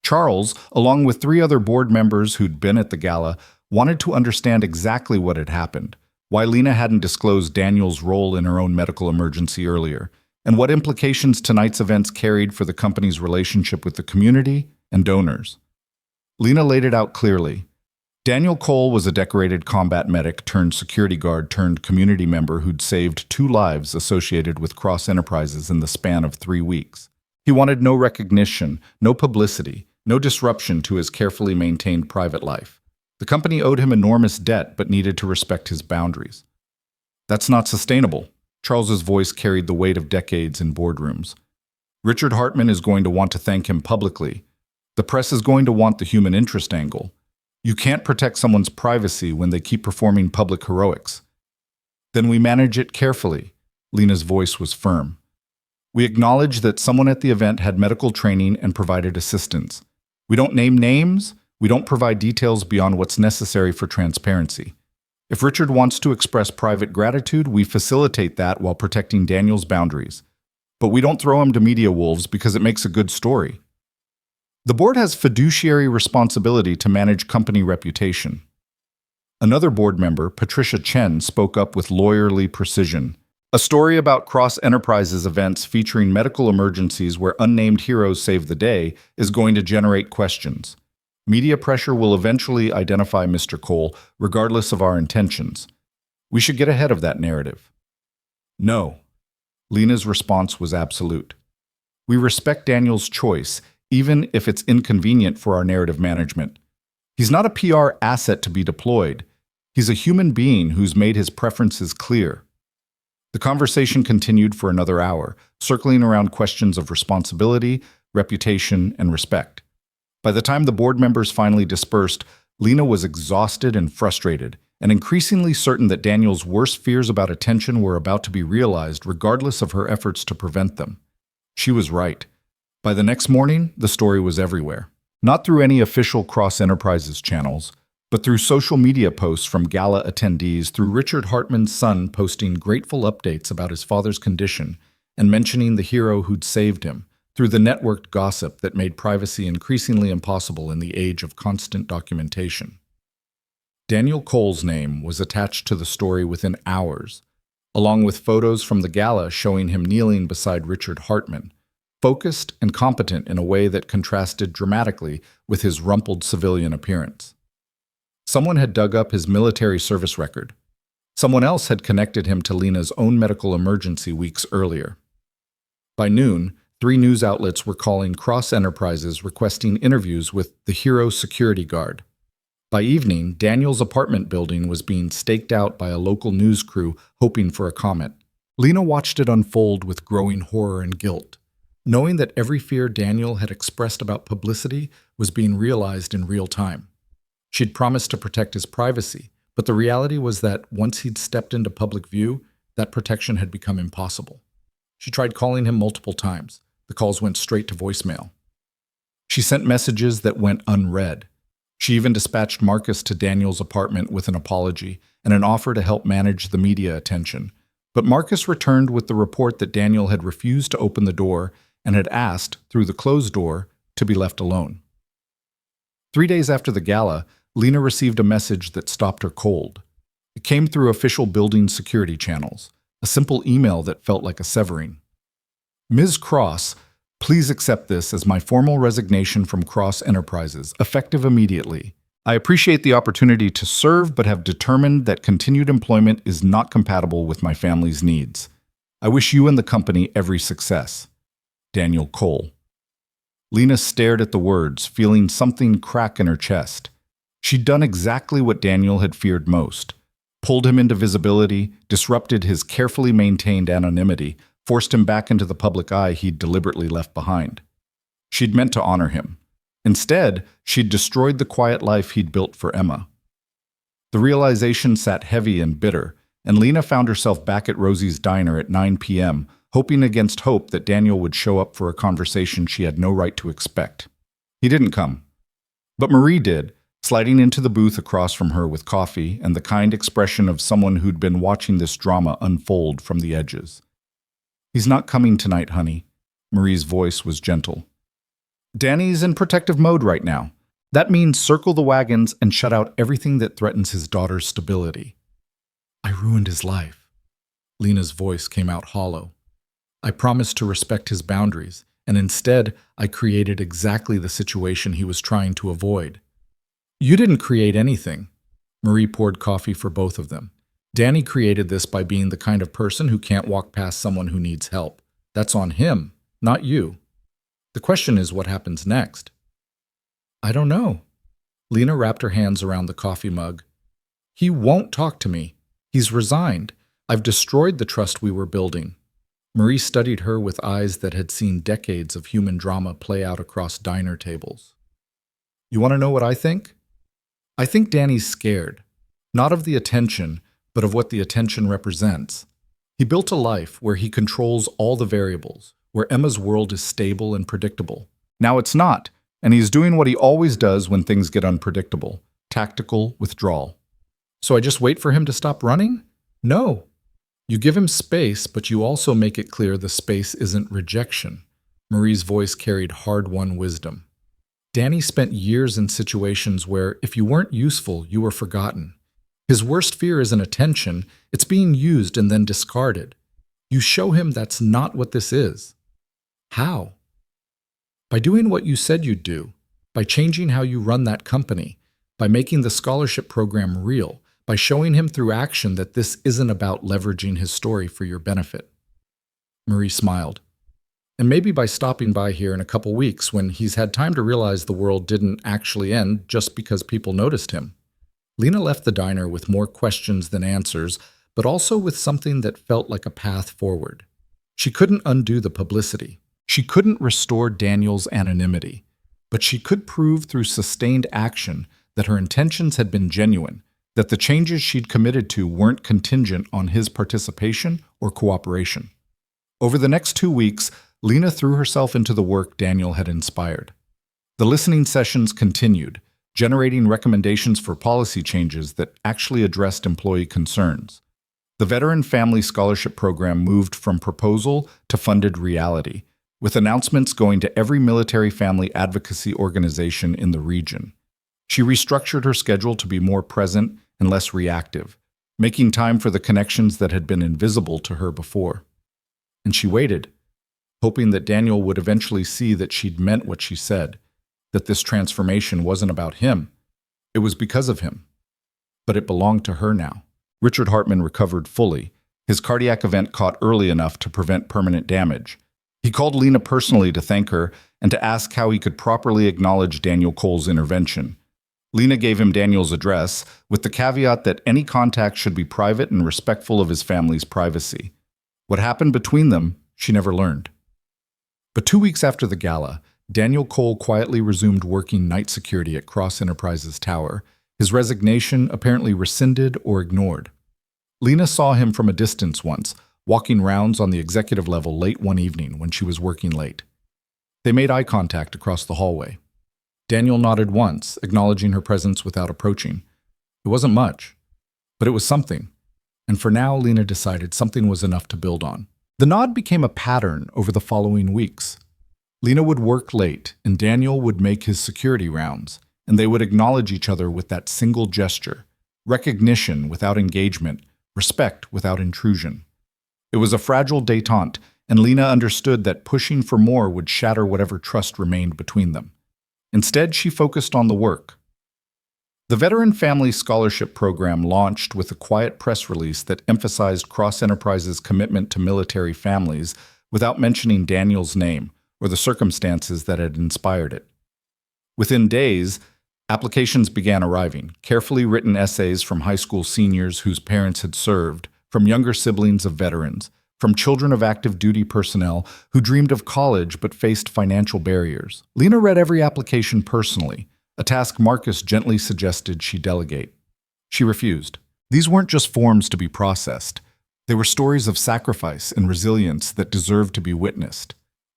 Charles, along with 3 other board members who'd been at the gala, wanted to understand exactly what had happened, why Lena hadn't disclosed Daniel's role in her own medical emergency earlier, and what implications tonight's events carried for the company's relationship with the community and donors. Lena laid it out clearly. Daniel Cole was a decorated combat medic turned security guard turned community member who'd saved 2 lives associated with Cross Enterprises in the span of 3 weeks. He wanted no recognition, no publicity, no disruption to his carefully maintained private life. The company owed him enormous debt but needed to respect his boundaries. That's not sustainable. Charles's voice carried the weight of decades in boardrooms. Richard Hartman is going to want to thank him publicly. The press is going to want the human interest angle. You can't protect someone's privacy when they keep performing public heroics. Then we manage it carefully. Lena's voice was firm. We acknowledge that someone at the event had medical training and provided assistance. We don't name names. We don't provide details beyond what's necessary for transparency. If Richard wants to express private gratitude, we facilitate that while protecting Daniel's boundaries. But we don't throw him to media wolves because it makes a good story. The board has fiduciary responsibility to manage company reputation. Another board member, Patricia Chen, spoke up with lawyerly precision. A story about Cross Enterprises events featuring medical emergencies where unnamed heroes save the day is going to generate questions. Media pressure will eventually identify Mr. Cole, regardless of our intentions. We should get ahead of that narrative. No. Lena's response was absolute. We respect Daniel's choice, even if it's inconvenient for our narrative management. He's not a PR asset to be deployed. He's a human being who's made his preferences clear. The conversation continued for another hour, circling around questions of responsibility, reputation, and respect. By the time the board members finally dispersed, Lena was exhausted and frustrated, and increasingly certain that Daniel's worst fears about attention were about to be realized regardless of her efforts to prevent them. She was right. By the next morning, the story was everywhere. Not through any official Cross Enterprises channels, but through social media posts from gala attendees, through Richard Hartman's son posting grateful updates about his father's condition and mentioning the hero who'd saved him, through the networked gossip that made privacy increasingly impossible in the age of constant documentation. Daniel Cole's name was attached to the story within hours, along with photos from the gala showing him kneeling beside Richard Hartman, focused and competent in a way that contrasted dramatically with his rumpled civilian appearance. Someone had dug up his military service record. Someone else had connected him to Lena's own medical emergency weeks earlier. By noon, 3 news outlets were calling Cross Enterprises requesting interviews with the hero security guard. By evening, Daniel's apartment building was being staked out by a local news crew hoping for a comment. Lena watched it unfold with growing horror and guilt, knowing that every fear Daniel had expressed about publicity was being realized in real time. She'd promised to protect his privacy, but the reality was that once he'd stepped into public view, that protection had become impossible. She tried calling him multiple times. The calls went straight to voicemail. She sent messages that went unread. She even dispatched Marcus to Daniel's apartment with an apology and an offer to help manage the media attention. But Marcus returned with the report that Daniel had refused to open the door and had asked, through the closed door, to be left alone. 3 days after the gala, Lena received a message that stopped her cold. It came through official building security channels, a simple email that felt like a severing. Ms. Cross, please accept this as my formal resignation from Cross Enterprises, effective immediately. I appreciate the opportunity to serve, but have determined that continued employment is not compatible with my family's needs. I wish you and the company every success. Daniel Cole. Lena stared at the words, feeling something crack in her chest. She'd done exactly what Daniel had feared most. Pulled him into visibility, disrupted his carefully maintained anonymity, forced him back into the public eye he'd deliberately left behind. She'd meant to honor him. Instead, she'd destroyed the quiet life he'd built for Emma. The realization sat heavy and bitter, and Lena found herself back at Rosie's diner at 9 p.m., hoping against hope that Daniel would show up for a conversation she had no right to expect. He didn't come. But Marie did, sliding into the booth across from her with coffee and the kind expression of someone who'd been watching this drama unfold from the edges. "He's not coming tonight, honey." Marie's voice was gentle. "Danny's in protective mode right now. That means circle the wagons and shut out everything that threatens his daughter's stability." "I ruined his life." Lena's voice came out hollow. "I promised to respect his boundaries, and instead I created exactly the situation he was trying to avoid." "You didn't create anything." Marie poured coffee for both of them. "Danny created this by being the kind of person who can't walk past someone who needs help. That's on him, not you. The question is what happens next." "I don't know." Lena wrapped her hands around the coffee mug. "He won't talk to me. He's resigned. I've destroyed the trust we were building." Marie studied her with eyes that had seen decades of human drama play out across diner tables. "You want to know what I think? I think Danny's scared. Not of the attention, but of what the attention represents. He built a life where he controls all the variables, where Emma's world is stable and predictable. Now it's not, and he's doing what he always does when things get unpredictable: tactical withdrawal. So I just wait for him to stop running? No. You give him space, but you also make it clear the space isn't rejection." Marie's voice carried hard-won wisdom. "Danny spent years in situations where, if you weren't useful, you were forgotten. His worst fear isn't attention, it's being used and then discarded. You show him that's not what this is." "How?" "By doing what you said you'd do, by changing how you run that company, by making the scholarship program real, by showing him through action that this isn't about leveraging his story for your benefit." Marie smiled. "And maybe by stopping by here in a couple weeks when he's had time to realize the world didn't actually end just because people noticed him." Lena left the diner with more questions than answers, but also with something that felt like a path forward. She couldn't undo the publicity. She couldn't restore Daniel's anonymity, but she could prove through sustained action that her intentions had been genuine, that the changes she'd committed to weren't contingent on his participation or cooperation. Over the next 2 weeks, Lena threw herself into the work Daniel had inspired. The listening sessions continued, generating recommendations for policy changes that actually addressed employee concerns. The Veteran Family Scholarship Program moved from proposal to funded reality, with announcements going to every military family advocacy organization in the region. She restructured her schedule to be more present and less reactive, making time for the connections that had been invisible to her before. And she waited, hoping that Daniel would eventually see that she'd meant what she said, that this transformation wasn't about him. It was because of him. But it belonged to her now. Richard Hartman recovered fully, his cardiac event caught early enough to prevent permanent damage. He called Lena personally to thank her and to ask how he could properly acknowledge Daniel Cole's intervention. Lena gave him Daniel's address, with the caveat that any contact should be private and respectful of his family's privacy. What happened between them, she never learned. But 2 weeks after the gala, Daniel Cole quietly resumed working night security at Cross Enterprises Tower, his resignation apparently rescinded or ignored. Lena saw him from a distance once, walking rounds on the executive level late one evening when she was working late. They made eye contact across the hallway. Daniel nodded once, acknowledging her presence without approaching. It wasn't much, but it was something. And for now, Lena decided something was enough to build on. The nod became a pattern over the following weeks. Lena would work late, and Daniel would make his security rounds, and they would acknowledge each other with that single gesture: recognition without engagement, respect without intrusion. It was a fragile détente, and Lena understood that pushing for more would shatter whatever trust remained between them. Instead, she focused on the work. The Veteran Family Scholarship Program launched with a quiet press release that emphasized Cross Enterprises' commitment to military families without mentioning Daniel's name or the circumstances that had inspired it. Within days, applications began arriving, carefully written essays from high school seniors whose parents had served, from younger siblings of veterans, from children of active duty personnel who dreamed of college but faced financial barriers. Lena read every application personally, a task Marcus gently suggested she delegate. She refused. These weren't just forms to be processed. They were stories of sacrifice and resilience that deserved to be witnessed.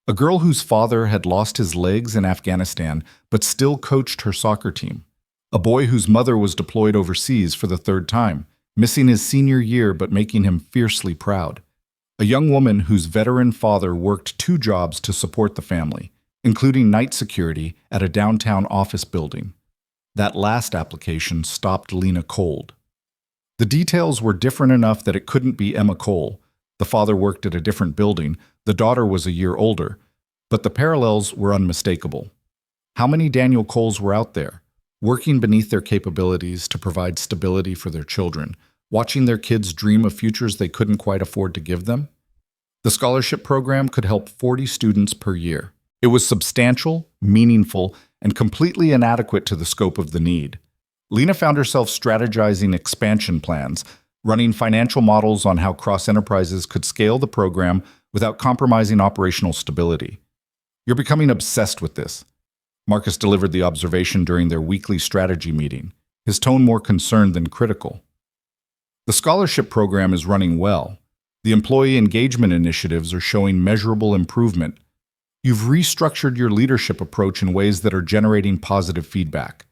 A girl whose father had lost his legs in Afghanistan but still coached her soccer team. A boy whose mother was deployed overseas for the third time, missing his senior year but making him fiercely proud. A young woman whose veteran father worked 2 jobs to support the family, including night security at a downtown office building. That last application stopped Lena cold. The details were different enough that it couldn't be Emma Cole. The father worked at a different building, the daughter was a year older, but the parallels were unmistakable. How many Daniel Coles were out there, working beneath their capabilities to provide stability for their children, watching their kids dream of futures they couldn't quite afford to give them? The scholarship program could help 40 students per year. It was substantial, meaningful, and completely inadequate to the scope of the need. Lena found herself strategizing expansion plans, running financial models on how Cross Enterprises could scale the program without compromising operational stability. "You're becoming obsessed with this," Marcus delivered the observation during their weekly strategy meeting, his tone more concerned than critical. The scholarship program is running well. The employee engagement initiatives are showing measurable improvement. You've restructured your leadership approach in ways that are generating positive feedback.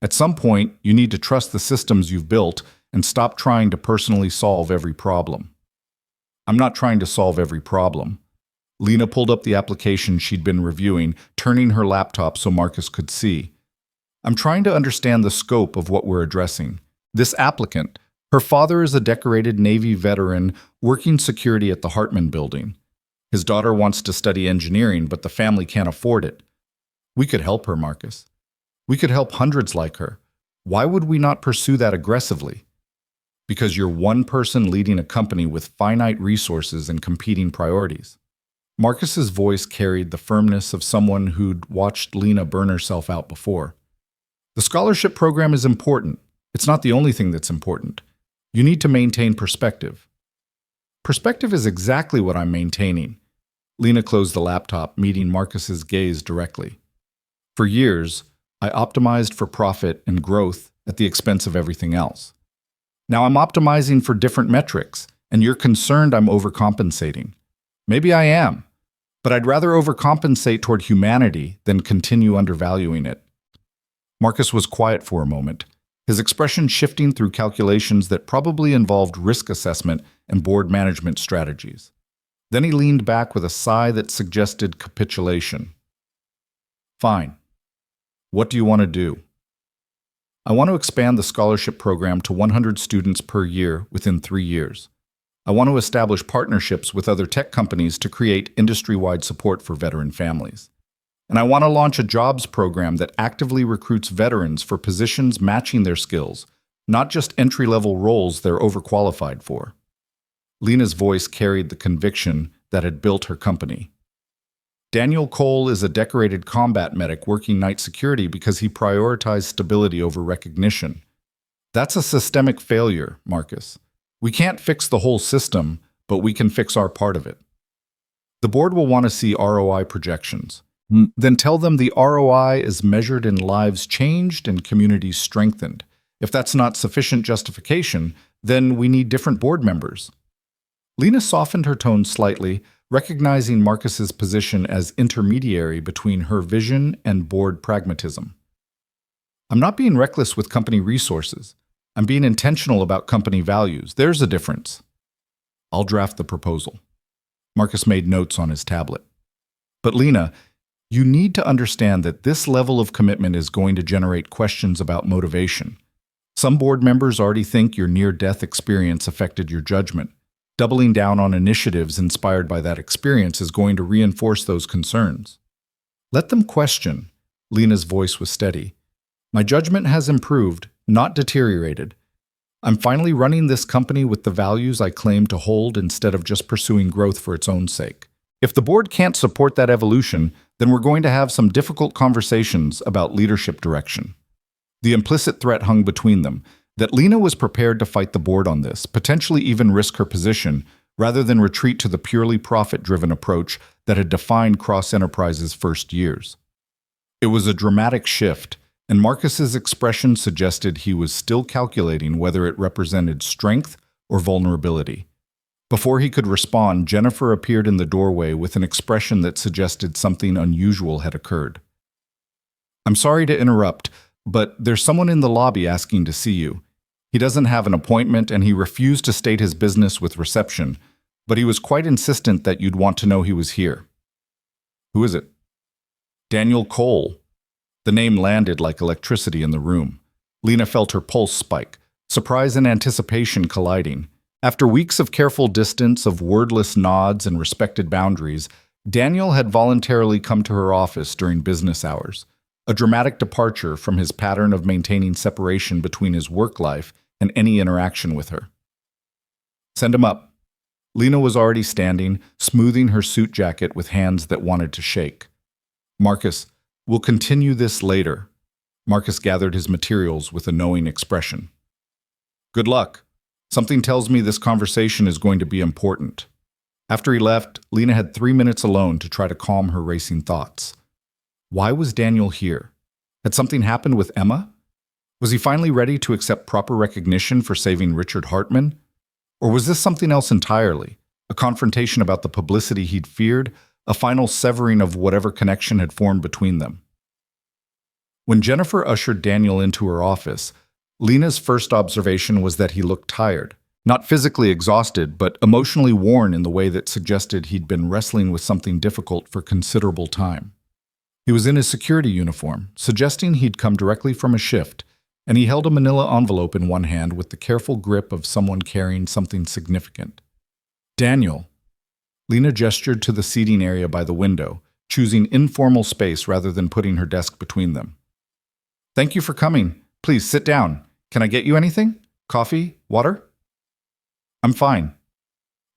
At some point, you need to trust the systems you've built and stop trying to personally solve every problem. "I'm not trying to solve every problem." Lena pulled up the application she'd been reviewing, turning her laptop so Marcus could see. "I'm trying to understand the scope of what we're addressing. This applicant, her father is a decorated Navy veteran working security at the Hartman building. His daughter wants to study engineering, but the family can't afford it. We could help her, Marcus. We could help hundreds like her. Why would we not pursue that aggressively? Because you're one person leading a company with finite resources and competing priorities." Marcus's voice carried the firmness of someone who'd watched Lena burn herself out before. "The scholarship program is important. It's not the only thing that's important. You need to maintain perspective." "Perspective is exactly what I'm maintaining." Lena closed the laptop, meeting Marcus's gaze directly. "For years, I optimized for profit and growth at the expense of everything else. Now I'm optimizing for different metrics, and you're concerned I'm overcompensating. Maybe I am, but I'd rather overcompensate toward humanity than continue undervaluing it." Marcus was quiet for a moment, his expression shifting through calculations that probably involved risk assessment and board management strategies. Then he leaned back with a sigh that suggested capitulation. "Fine. What do you want to do?" "I want to expand the scholarship program to 100 students per year within 3 years. I want to establish partnerships with other tech companies to create industry-wide support for veteran families. And I want to launch a jobs program that actively recruits veterans for positions matching their skills, not just entry-level roles they're overqualified for." Lena's voice carried the conviction that had built her company. "Daniel Cole is a decorated combat medic working night security because he prioritized stability over recognition. That's a systemic failure, Marcus. We can't fix the whole system, but we can fix our part of it. The board will want to see ROI projections. Then tell them the ROI is measured in lives changed and communities strengthened. If that's not sufficient justification, then we need different board members." Lena softened her tone slightly, recognizing Marcus's position as intermediary between her vision and board pragmatism. "I'm not being reckless with company resources. I'm being intentional about company values. There's a difference." "I'll draft the proposal." Marcus made notes on his tablet. "But Lena, you need to understand that this level of commitment is going to generate questions about motivation. Some board members already think your near-death experience affected your judgment. Doubling down on initiatives inspired by that experience is going to reinforce those concerns." "Let them question." Lena's voice was steady. My judgment has improved, not deteriorated. I'm finally running this company with the values I claim to hold instead of just pursuing growth for its own sake. If the board can't support that evolution, then we're going to have some difficult conversations about leadership direction. The implicit threat hung between them, that Lena was prepared to fight the board on this, potentially even risk her position, rather than retreat to the purely profit-driven approach that had defined Cross Enterprises' first years. It was a dramatic shift, and Marcus's expression suggested he was still calculating whether it represented strength or vulnerability. Before he could respond, Jennifer appeared in the doorway with an expression that suggested something unusual had occurred. "I'm sorry to interrupt, but there's someone in the lobby asking to see you. He doesn't have an appointment and he refused to state his business with reception, but he was quite insistent that you'd want to know he was here." "Who is it?" "Daniel Cole." The name landed like electricity in the room. Lena felt her pulse spike, surprise and anticipation colliding. After weeks of careful distance, of wordless nods and respected boundaries, Daniel had voluntarily come to her office during business hours, a dramatic departure from his pattern of maintaining separation between his work life and any interaction with her. "Send him up." Lena was already standing, smoothing her suit jacket with hands that wanted to shake. "Marcus, we'll continue this later." Marcus gathered his materials with a knowing expression. "Good luck. Something tells me this conversation is going to be important." After he left, Lena had 3 minutes alone to try to calm her racing thoughts. Why was Daniel here? Had something happened with Emma? Was he finally ready to accept proper recognition for saving Richard Hartman? Or was this something else entirely? A confrontation about the publicity he'd feared? A final severing of whatever connection had formed between them? When Jennifer ushered Daniel into her office, Lena's first observation was that he looked tired. Not physically exhausted, but emotionally worn in the way that suggested he'd been wrestling with something difficult for considerable time. He was in his security uniform, suggesting he'd come directly from a shift, and he held a manila envelope in one hand with the careful grip of someone carrying something significant. "Daniel." Lena gestured to the seating area by the window, choosing informal space rather than putting her desk between them. "Thank you for coming. Please sit down. Can I get you anything? Coffee? Water?" "I'm fine."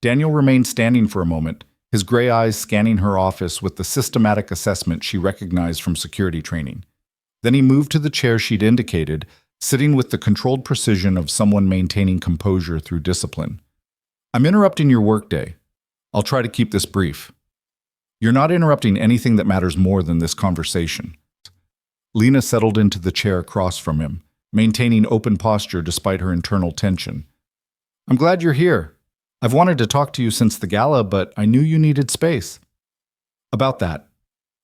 Daniel remained standing for a moment, his gray eyes scanning her office with the systematic assessment she recognized from security training. Then he moved to the chair she'd indicated, sitting with the controlled precision of someone maintaining composure through discipline. "I'm interrupting your workday. I'll try to keep this brief." "You're not interrupting anything that matters more than this conversation." Lena settled into the chair across from him, maintaining open posture despite her internal tension. "I'm glad you're here. I've wanted to talk to you since the gala, but I knew you needed space." "About that."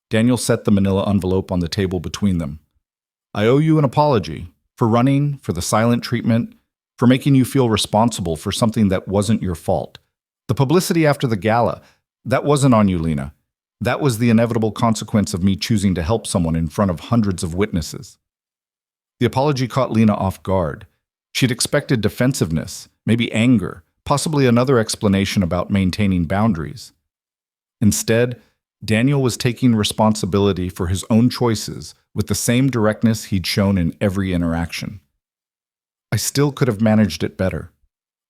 Daniel set the manila envelope on the table between them. "I owe you an apology for running, for the silent treatment, for making you feel responsible for something that wasn't your fault. The publicity after the gala, that wasn't on you, Lena. That was the inevitable consequence of me choosing to help someone in front of hundreds of witnesses." The apology caught Lena off guard. She'd expected defensiveness, maybe anger, possibly another explanation about maintaining boundaries. Instead, Daniel was taking responsibility for his own choices with the same directness he'd shown in every interaction. "I still could have managed it better."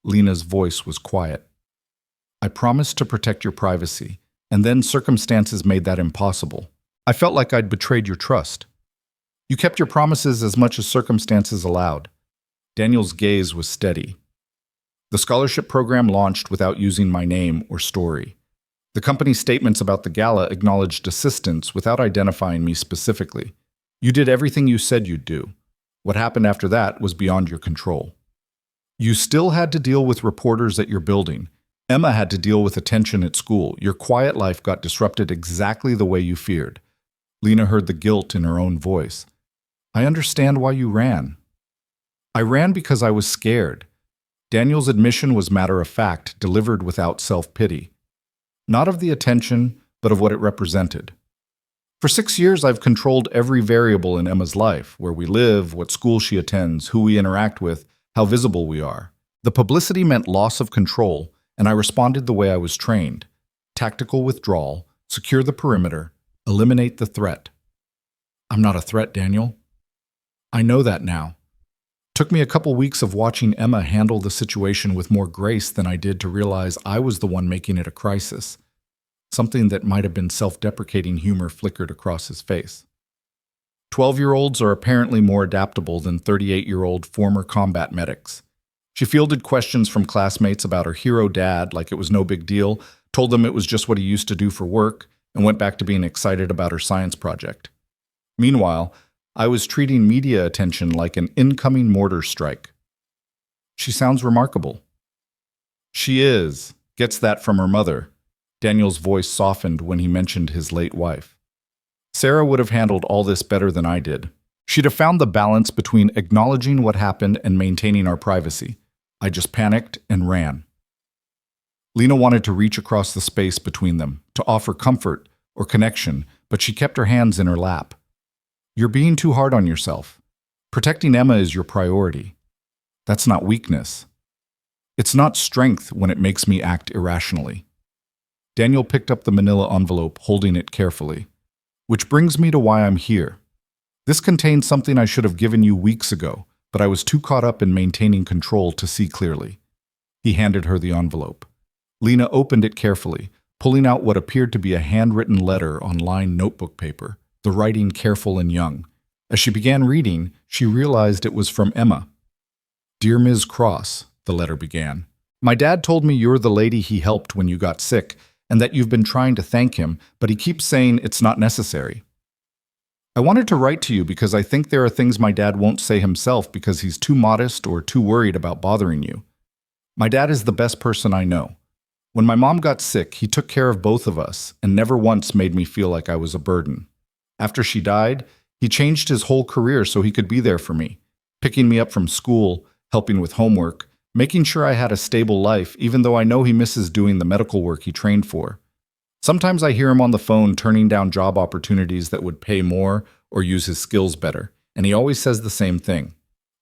Lena's voice was quiet. "I promised to protect your privacy, and then circumstances made that impossible. I felt like I'd betrayed your trust. You kept your promises as much as circumstances allowed." Daniel's gaze was steady. "The scholarship program launched without using my name or story. The company's statements about the gala acknowledged assistance without identifying me specifically. You did everything you said you'd do. What happened after that was beyond your control. You still had to deal with reporters at your building. Emma had to deal with attention at school. Your quiet life got disrupted exactly the way you feared." Lena heard the guilt in her own voice. "I understand why you ran." "I ran because I was scared." Daniel's admission was matter-of-fact, delivered without self-pity. Not of the attention, but of what it represented. "For 6 years, I've controlled every variable in Emma's life, where we live, what school she attends, who we interact with, how visible we are. The publicity meant loss of control, and I responded the way I was trained. Tactical withdrawal, secure the perimeter, eliminate the threat." "I'm not a threat, Daniel." I know that now. Took me a couple weeks of watching Emma handle the situation with more grace than I did to realize I was the one making it a crisis. Something that might have been self-deprecating humor flickered across his face. 12-year-olds are apparently more adaptable than 38-year-old former combat medics. She fielded questions from classmates about her hero dad like it was no big deal, told them it was just what he used to do for work, and went back to being excited about her science project. Meanwhile, I was treating media attention like an incoming mortar strike. She sounds remarkable. She is. Gets that from her mother. Daniel's voice softened when he mentioned his late wife. Sarah would have handled all this better than I did. She'd have found the balance between acknowledging what happened and maintaining our privacy. I just panicked and ran. Lena wanted to reach across the space between them, to offer comfort or connection, but she kept her hands in her lap. You're being too hard on yourself. Protecting Emma is your priority. That's not weakness. It's not strength when it makes me act irrationally. Daniel picked up the manila envelope, holding it carefully. Which brings me to why I'm here. This contains something I should have given you weeks ago, but I was too caught up in maintaining control to see clearly. He handed her the envelope. Lena opened it carefully, pulling out what appeared to be a handwritten letter on lined notebook paper, the writing careful and young. As she began reading, she realized it was from Emma. Dear Ms. Cross, the letter began. My dad told me you're the lady he helped when you got sick, and that you've been trying to thank him, but he keeps saying it's not necessary. I wanted to write to you because I think there are things my dad won't say himself because he's too modest or too worried about bothering you. My dad is the best person I know. When my mom got sick, he took care of both of us and never once made me feel like I was a burden. After she died, he changed his whole career so he could be there for me, picking me up from school, helping with homework, making sure I had a stable life, even though I know he misses doing the medical work he trained for. Sometimes I hear him on the phone turning down job opportunities that would pay more or use his skills better, and he always says the same thing.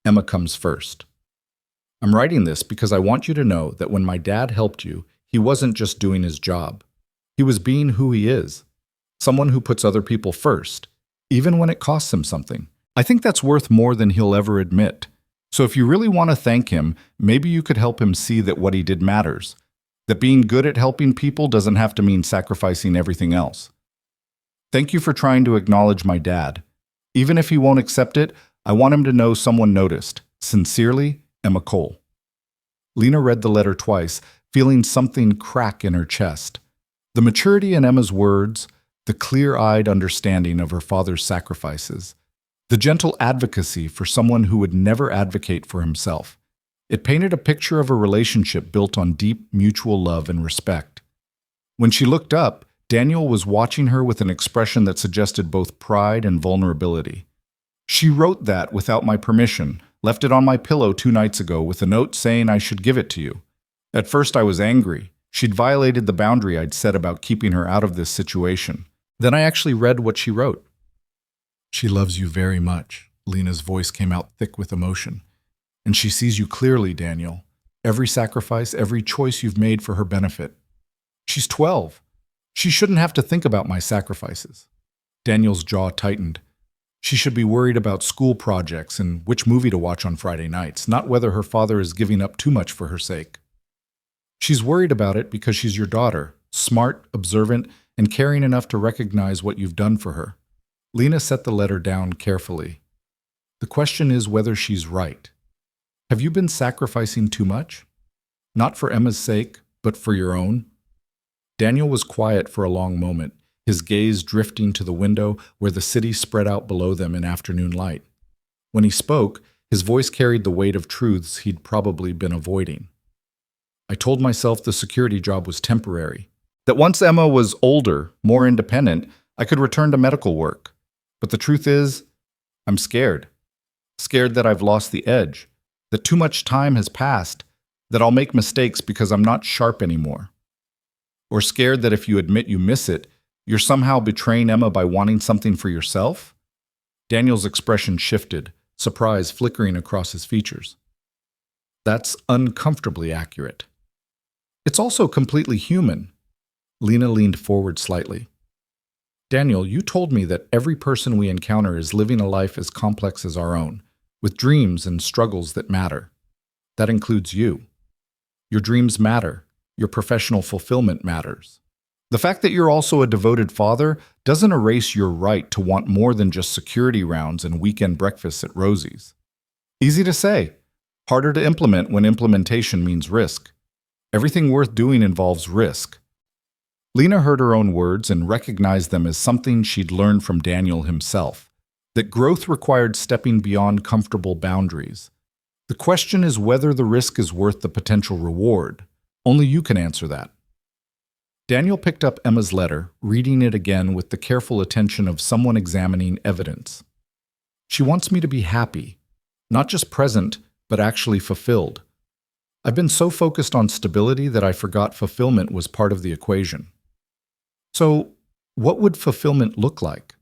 Emma comes first. I'm writing this because I want you to know that when my dad helped you, he wasn't just doing his job. He was being who he is, someone who puts other people first, even when it costs him something. I think that's worth more than he'll ever admit. So if you really want to thank him, maybe you could help him see that what he did matters, that being good at helping people doesn't have to mean sacrificing everything else. Thank you for trying to acknowledge my dad. Even if he won't accept it, I want him to know someone noticed. Sincerely, Emma Cole. Lena read the letter twice, feeling something crack in her chest. The maturity in Emma's words, the clear-eyed understanding of her father's sacrifices, the gentle advocacy for someone who would never advocate for himself. It painted a picture of a relationship built on deep mutual love and respect. When she looked up, Daniel was watching her with an expression that suggested both pride and vulnerability. She wrote that without my permission, left it on my pillow 2 nights ago with a note saying I should give it to you. At first I was angry. She'd violated the boundary I'd set about keeping her out of this situation. Then I actually read what she wrote. She loves you very much. Lena's voice came out thick with emotion. And she sees you clearly, Daniel. Every sacrifice, every choice you've made for her benefit. She's 12. She shouldn't have to think about my sacrifices. Daniel's jaw tightened. She should be worried about school projects and which movie to watch on Friday nights, not whether her father is giving up too much for her sake. She's worried about it because she's your daughter, smart, observant, and caring enough to recognize what you've done for her. Lena set the letter down carefully. The question is whether she's right. Have you been sacrificing too much? Not for Emma's sake, but for your own? Daniel was quiet for a long moment, his gaze drifting to the window where the city spread out below them in afternoon light. When he spoke, his voice carried the weight of truths he'd probably been avoiding. I told myself the security job was temporary, that once Emma was older, more independent, I could return to medical work. But the truth is, I'm scared. Scared that I've lost the edge, that too much time has passed, that I'll make mistakes because I'm not sharp anymore. Or scared that if you admit you miss it, you're somehow betraying Emma by wanting something for yourself? Daniel's expression shifted, surprise flickering across his features. That's uncomfortably accurate. It's also completely human. Lena leaned forward slightly. Daniel, you told me that every person we encounter is living a life as complex as our own, with dreams and struggles that matter. That includes you. Your dreams matter. Your professional fulfillment matters. The fact that you're also a devoted father doesn't erase your right to want more than just security rounds and weekend breakfasts at Rosie's. Easy to say, harder to implement when implementation means risk. Everything worth doing involves risk. Lena heard her own words and recognized them as something she'd learned from Daniel himself, that growth required stepping beyond comfortable boundaries. The question is whether the risk is worth the potential reward. Only you can answer that. Daniel picked up Emma's letter, reading it again with the careful attention of someone examining evidence. She wants me to be happy, not just present, but actually fulfilled. I've been so focused on stability that I forgot fulfillment was part of the equation. So, what would fulfillment look like?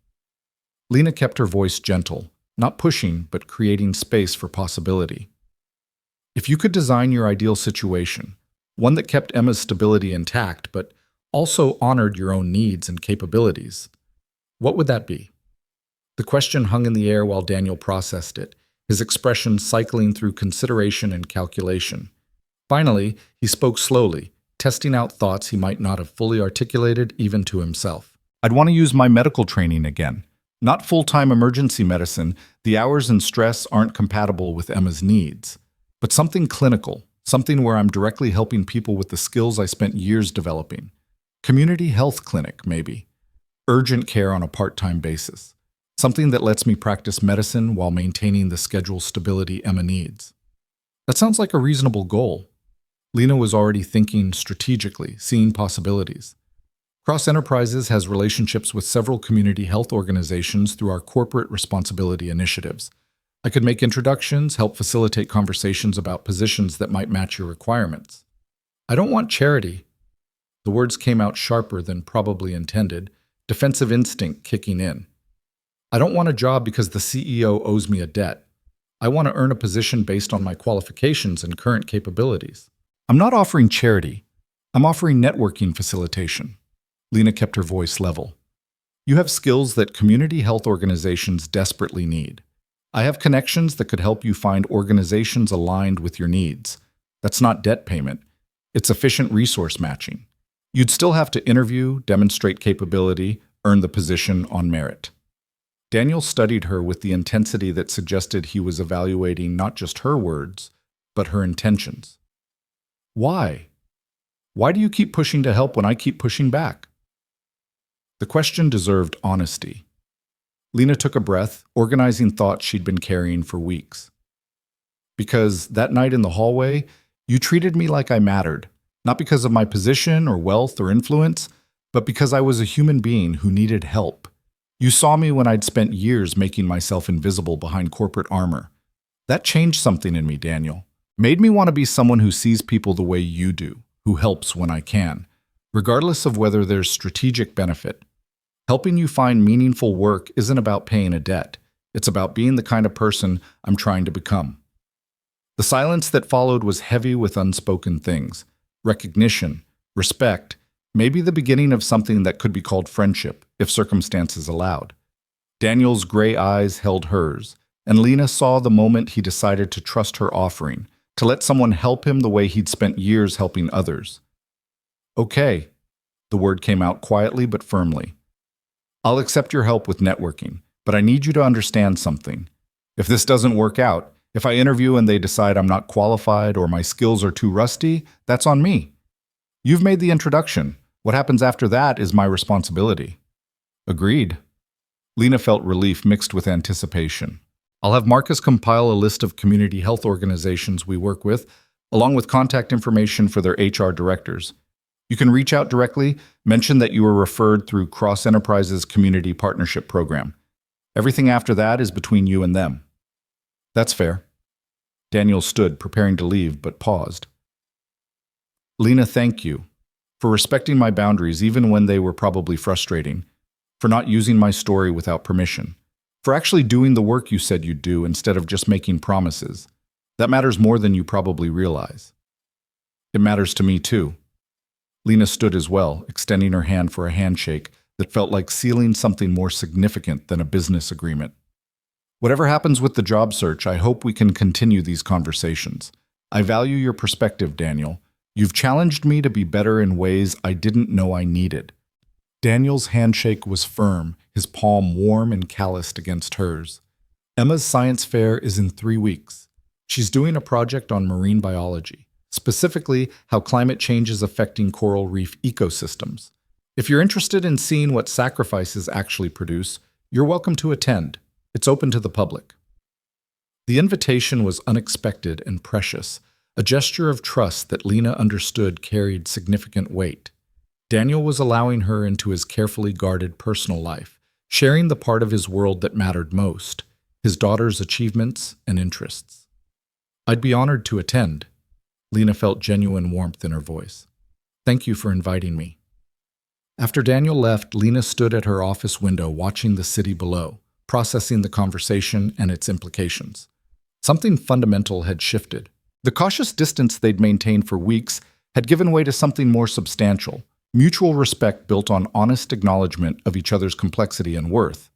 Lena kept her voice gentle, not pushing, but creating space for possibility. If you could design your ideal situation, one that kept Emma's stability intact, but also honored your own needs and capabilities, what would that be? The question hung in the air while Daniel processed it, his expression cycling through consideration and calculation. Finally, he spoke slowly, testing out thoughts he might not have fully articulated even to himself. I'd want to use my medical training again. Not full-time emergency medicine, the hours and stress aren't compatible with Emma's needs. But something clinical, something where I'm directly helping people with the skills I spent years developing. Community health clinic, maybe. Urgent care on a part-time basis. Something that lets me practice medicine while maintaining the schedule stability Emma needs. That sounds like a reasonable goal. Lena was already thinking strategically, seeing possibilities. Cross Enterprises has relationships with several community health organizations through our corporate responsibility initiatives. I could make introductions, help facilitate conversations about positions that might match your requirements. I don't want charity. The words came out sharper than probably intended, defensive instinct kicking in. I don't want a job because the CEO owes me a debt. I want to earn a position based on my qualifications and current capabilities. I'm not offering charity. I'm offering networking facilitation. Lena kept her voice level. You have skills that community health organizations desperately need. I have connections that could help you find organizations aligned with your needs. That's not debt payment. It's efficient resource matching. You'd still have to interview, demonstrate capability, earn the position on merit. Daniel studied her with the intensity that suggested he was evaluating not just her words, but her intentions. Why? Why do you keep pushing to help when I keep pushing back? The question deserved honesty. Lena took a breath, organizing thoughts she'd been carrying for weeks. Because that night in the hallway, you treated me like I mattered, not because of my position or wealth or influence, but because I was a human being who needed help. You saw me when I'd spent years making myself invisible behind corporate armor. That changed something in me, Daniel. Made me want to be someone who sees people the way you do, who helps when I can, regardless of whether there's strategic benefit. Helping you find meaningful work isn't about paying a debt. It's about being the kind of person I'm trying to become. The silence that followed was heavy with unspoken things. Recognition, respect, maybe the beginning of something that could be called friendship, if circumstances allowed. Daniel's gray eyes held hers, and Lena saw the moment he decided to trust her offering, to let someone help him the way he'd spent years helping others. Okay, the word came out quietly but firmly. I'll accept your help with networking, but I need you to understand something. If this doesn't work out, if I interview and they decide I'm not qualified or my skills are too rusty, that's on me. You've made the introduction. What happens after that is my responsibility. Agreed. Lena felt relief mixed with anticipation. I'll have Marcus compile a list of community health organizations we work with, along with contact information for their HR directors. You can reach out directly, mention that you were referred through Cross Enterprises Community Partnership Program. Everything after that is between you and them. That's fair. Daniel stood, preparing to leave, but paused. Lena, thank you for respecting my boundaries even when they were probably frustrating, for not using my story without permission, for actually doing the work you said you'd do instead of just making promises. That matters more than you probably realize. It matters to me too. Lena stood as well, extending her hand for a handshake, that felt like sealing something more significant than a business agreement. Whatever happens with the job search, I hope we can continue these conversations. I value your perspective, Daniel. You've challenged me to be better in ways I didn't know I needed. Daniel's handshake was firm, his palm warm and calloused against hers. Emma's science fair is in 3 weeks. She's doing a project on marine biology, specifically how climate change is affecting coral reef ecosystems. If you're interested in seeing what sacrifices actually produce, you're welcome to attend. It's open to the public. The invitation was unexpected and precious, a gesture of trust that Lena understood carried significant weight. Daniel was allowing her into his carefully guarded personal life, sharing the part of his world that mattered most, his daughter's achievements and interests. I'd be honored to attend. Lena felt genuine warmth in her voice. Thank you for inviting me. After Daniel left, Lena stood at her office window watching the city below, processing the conversation and its implications. Something fundamental had shifted. The cautious distance they'd maintained for weeks had given way to something more substantial, mutual respect built on honest acknowledgement of each other's complexity and worth.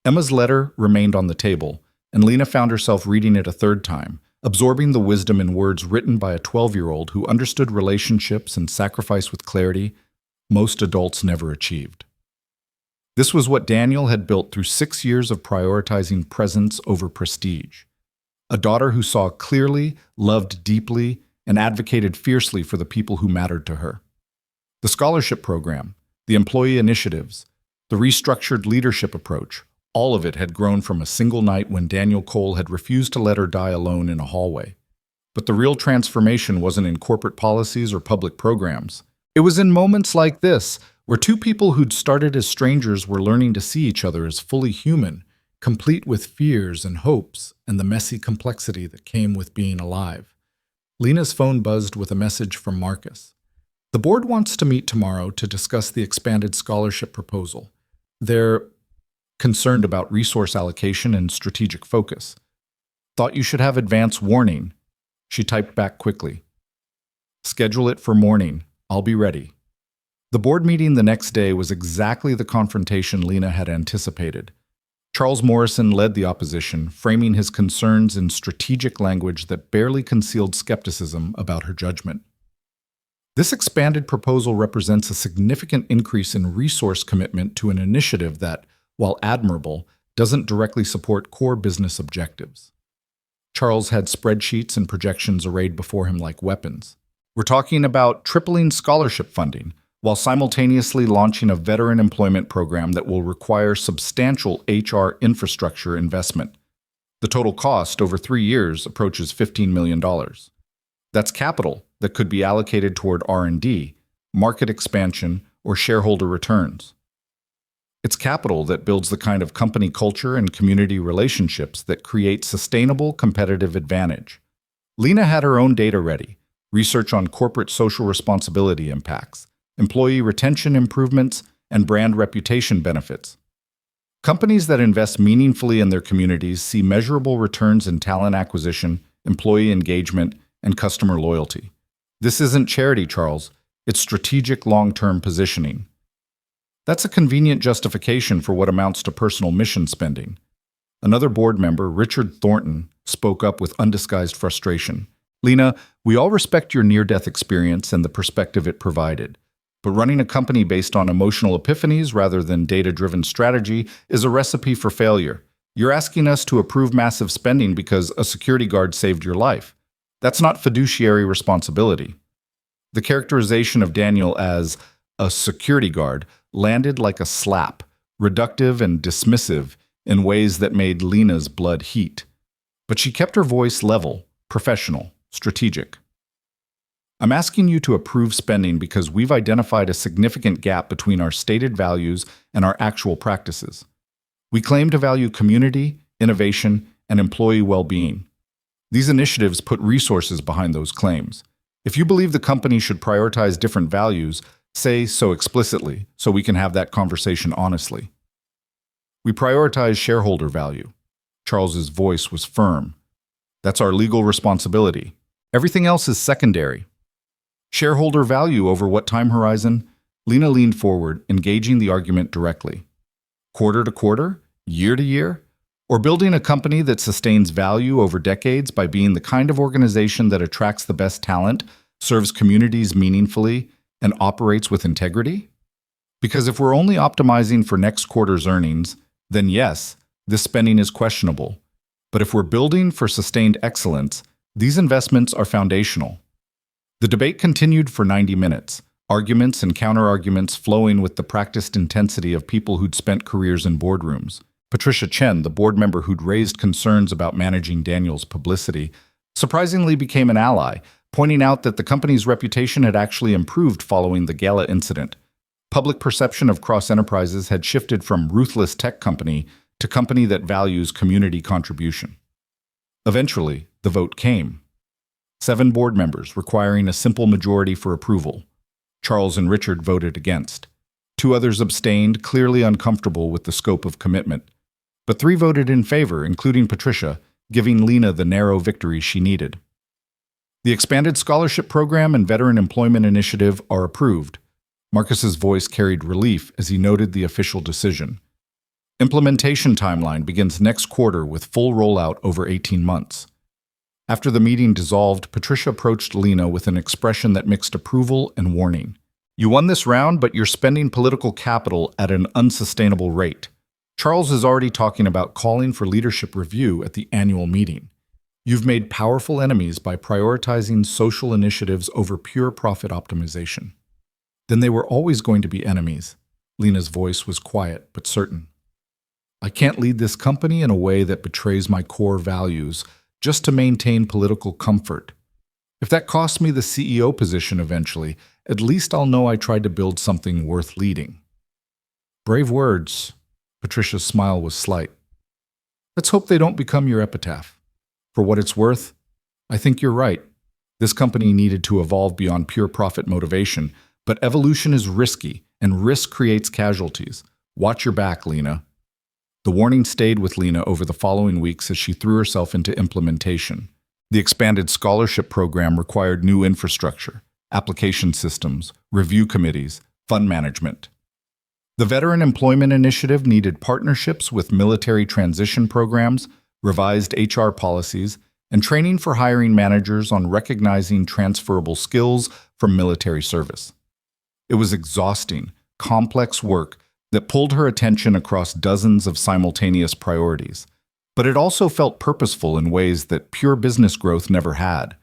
Emma's letter remained on the table, and Lena found herself reading it a third time, absorbing the wisdom in words written by a 12-year-old who understood relationships and sacrifice with clarity most adults never achieved. This was what Daniel had built through 6 years of prioritizing presence over prestige. A daughter who saw clearly, loved deeply, and advocated fiercely for the people who mattered to her. The scholarship program, the employee initiatives, the restructured leadership approach, all of it had grown from a single night when Daniel Cole had refused to let her die alone in a hallway. But the real transformation wasn't in corporate policies or public programs. It was in moments like this, where two people who'd started as strangers were learning to see each other as fully human, complete with fears and hopes and the messy complexity that came with being alive. Lena's phone buzzed with a message from Marcus. The board wants to meet tomorrow to discuss the expanded scholarship proposal. They're concerned about resource allocation and strategic focus. Thought you should have advance warning. She typed back quickly. Schedule it for morning. I'll be ready. The board meeting the next day was exactly the confrontation Lena had anticipated. Charles Morrison led the opposition, framing his concerns in strategic language that barely concealed skepticism about her judgment. This expanded proposal represents a significant increase in resource commitment to an initiative that, while admirable, doesn't directly support core business objectives. Charles had spreadsheets and projections arrayed before him like weapons. We're talking about tripling scholarship funding, while simultaneously launching a veteran employment program that will require substantial HR infrastructure investment. The total cost over 3 years approaches $15 million. That's capital that could be allocated toward R&D, market expansion, or shareholder returns. It's capital that builds the kind of company culture and community relationships that create sustainable competitive advantage. Lena had her own data ready, research on corporate social responsibility impacts, employee retention improvements, and brand reputation benefits. Companies that invest meaningfully in their communities see measurable returns in talent acquisition, employee engagement, and customer loyalty. This isn't charity, Charles. It's strategic long-term positioning. That's a convenient justification for what amounts to personal mission spending. Another board member, Richard Thornton, spoke up with undisguised frustration. Lena, we all respect your near-death experience and the perspective it provided. But running a company based on emotional epiphanies rather than data-driven strategy is a recipe for failure. You're asking us to approve massive spending because a security guard saved your life. That's not fiduciary responsibility. The characterization of Daniel as a security guard landed like a slap, reductive and dismissive in ways that made Lena's blood heat. But she kept her voice level, professional, strategic. I'm asking you to approve spending because we've identified a significant gap between our stated values and our actual practices. We claim to value community, innovation, and employee well-being. These initiatives put resources behind those claims. If you believe the company should prioritize different values, say so explicitly so we can have that conversation honestly. We prioritize shareholder value. Charles's voice was firm. That's our legal responsibility. Everything else is secondary. Shareholder value over what time horizon? Lena leaned forward, engaging the argument directly. Quarter to quarter? Year to year? Or building a company that sustains value over decades by being the kind of organization that attracts the best talent, serves communities meaningfully, and operates with integrity? Because if we're only optimizing for next quarter's earnings, then yes, this spending is questionable. But if we're building for sustained excellence, these investments are foundational. The debate continued for 90 minutes, arguments and counter-arguments flowing with the practiced intensity of people who'd spent careers in boardrooms. Patricia Chen, the board member who'd raised concerns about managing Daniel's publicity, surprisingly became an ally, pointing out that the company's reputation had actually improved following the gala incident. Public perception of Cross Enterprises had shifted from ruthless tech company to company that values community contribution. Eventually, the vote came. 7 board members requiring a simple majority for approval. Charles and Richard voted against. 2 others abstained, clearly uncomfortable with the scope of commitment. But 3 voted in favor, including Patricia, giving Lena the narrow victory she needed. The expanded scholarship program and veteran employment initiative are approved. Marcus's voice carried relief as he noted the official decision. Implementation timeline begins next quarter with full rollout over 18 months. After the meeting dissolved, Patricia approached Lena with an expression that mixed approval and warning. You won this round, but you're spending political capital at an unsustainable rate. Charles is already talking about calling for leadership review at the annual meeting. You've made powerful enemies by prioritizing social initiatives over pure profit optimization. Then they were always going to be enemies. Lena's voice was quiet but certain. I can't lead this company in a way that betrays my core values just to maintain political comfort. If that costs me the CEO position eventually, at least I'll know I tried to build something worth leading. Brave words. Patricia's smile was slight. Let's hope they don't become your epitaph. For what it's worth, I think you're right. This company needed to evolve beyond pure profit motivation, but evolution is risky, and risk creates casualties. Watch your back, Lena. The warning stayed with Lena over the following weeks as she threw herself into implementation. The expanded scholarship program required new infrastructure, application systems, review committees, fund management. The Veteran Employment Initiative needed partnerships with military transition programs, revised HR policies, and training for hiring managers on recognizing transferable skills from military service. It was exhausting, complex work that pulled her attention across dozens of simultaneous priorities. But it also felt purposeful in ways that pure business growth never had.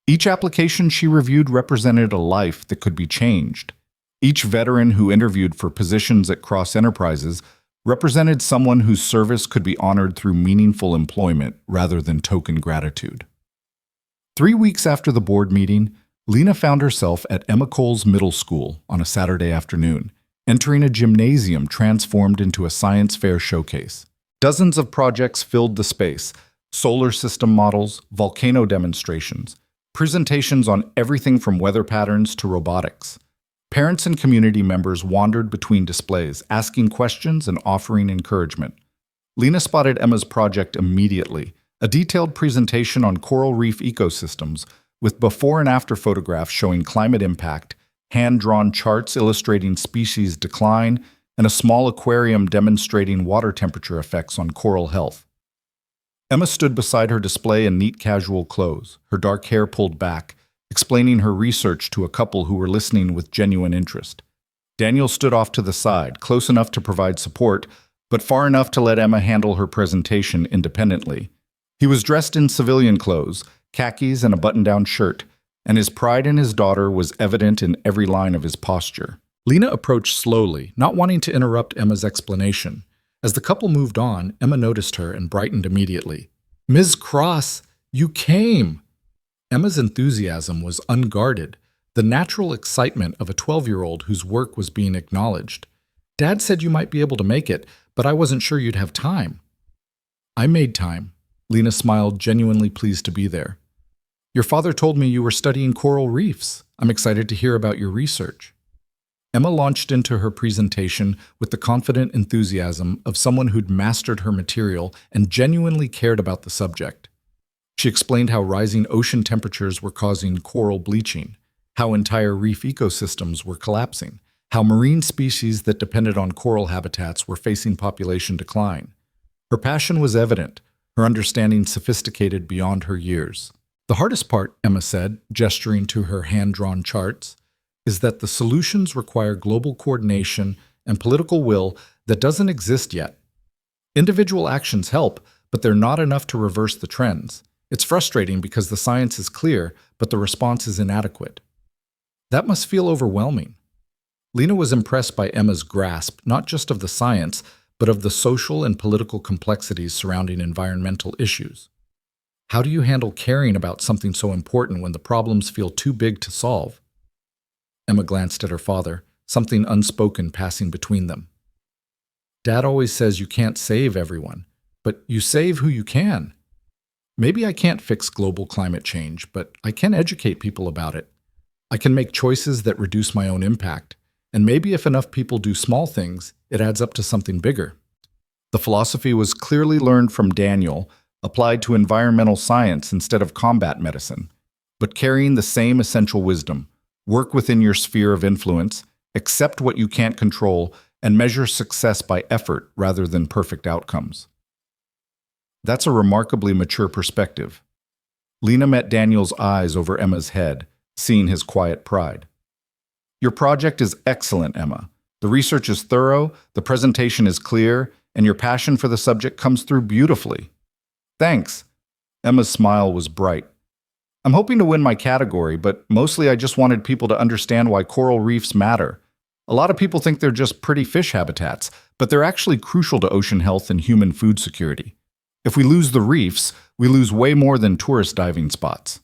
Each application she reviewed represented a life that could be changed. Each veteran who interviewed for positions at Cross Enterprises represented someone whose service could be honored through meaningful employment rather than token gratitude. 3 weeks after the board meeting, Lena found herself at Emma Cole's middle school on a Saturday afternoon, entering a gymnasium transformed into a science fair showcase. Dozens of projects filled the space: solar system models, volcano demonstrations, presentations on everything from weather patterns to robotics. Parents and community members wandered between displays, asking questions and offering encouragement. Lena spotted Emma's project immediately, a detailed presentation on coral reef ecosystems, with before and after photographs showing climate impact, hand-drawn charts illustrating species decline, and a small aquarium demonstrating water temperature effects on coral health. Emma stood beside her display in neat casual clothes, her dark hair pulled back, explaining her research to a couple who were listening with genuine interest. Daniel stood off to the side, close enough to provide support, but far enough to let Emma handle her presentation independently. He was dressed in civilian clothes, khakis and a button-down shirt, and his pride in his daughter was evident in every line of his posture. Lena approached slowly, not wanting to interrupt Emma's explanation. As the couple moved on, Emma noticed her and brightened immediately. "Ms. Cross, you came!" Emma's enthusiasm was unguarded, the natural excitement of a 12-year-old whose work was being acknowledged. "Dad said you might be able to make it, but I wasn't sure you'd have time." "I made time." Lena smiled, genuinely pleased to be there. "Your father told me you were studying coral reefs. I'm excited to hear about your research." Emma launched into her presentation with the confident enthusiasm of someone who'd mastered her material and genuinely cared about the subject. She explained how rising ocean temperatures were causing coral bleaching, how entire reef ecosystems were collapsing, how marine species that depended on coral habitats were facing population decline. Her passion was evident, her understanding sophisticated beyond her years. The hardest part, Emma said, gesturing to her hand-drawn charts, is that the solutions require global coordination and political will that doesn't exist yet. Individual actions help, but they're not enough to reverse the trends. It's frustrating because the science is clear, but the response is inadequate. That must feel overwhelming. Lena was impressed by Emma's grasp, not just of the science, but of the social and political complexities surrounding environmental issues. How do you handle caring about something so important when the problems feel too big to solve? Emma glanced at her father, something unspoken passing between them. Dad always says you can't save everyone, but you save who you can. Maybe I can't fix global climate change, but I can educate people about it. I can make choices that reduce my own impact, and maybe if enough people do small things, it adds up to something bigger. The philosophy was clearly learned from Daniel, applied to environmental science instead of combat medicine, but carrying the same essential wisdom. Work within your sphere of influence, accept what you can't control, and measure success by effort rather than perfect outcomes. That's a remarkably mature perspective. Lena met Daniel's eyes over Emma's head, seeing his quiet pride. Your project is excellent, Emma. The research is thorough, the presentation is clear, and your passion for the subject comes through beautifully. Thanks. Emma's smile was bright. I'm hoping to win my category, but mostly I just wanted people to understand why coral reefs matter. A lot of people think they're just pretty fish habitats, but they're actually crucial to ocean health and human food security. If we lose the reefs, we lose way more than tourist diving spots.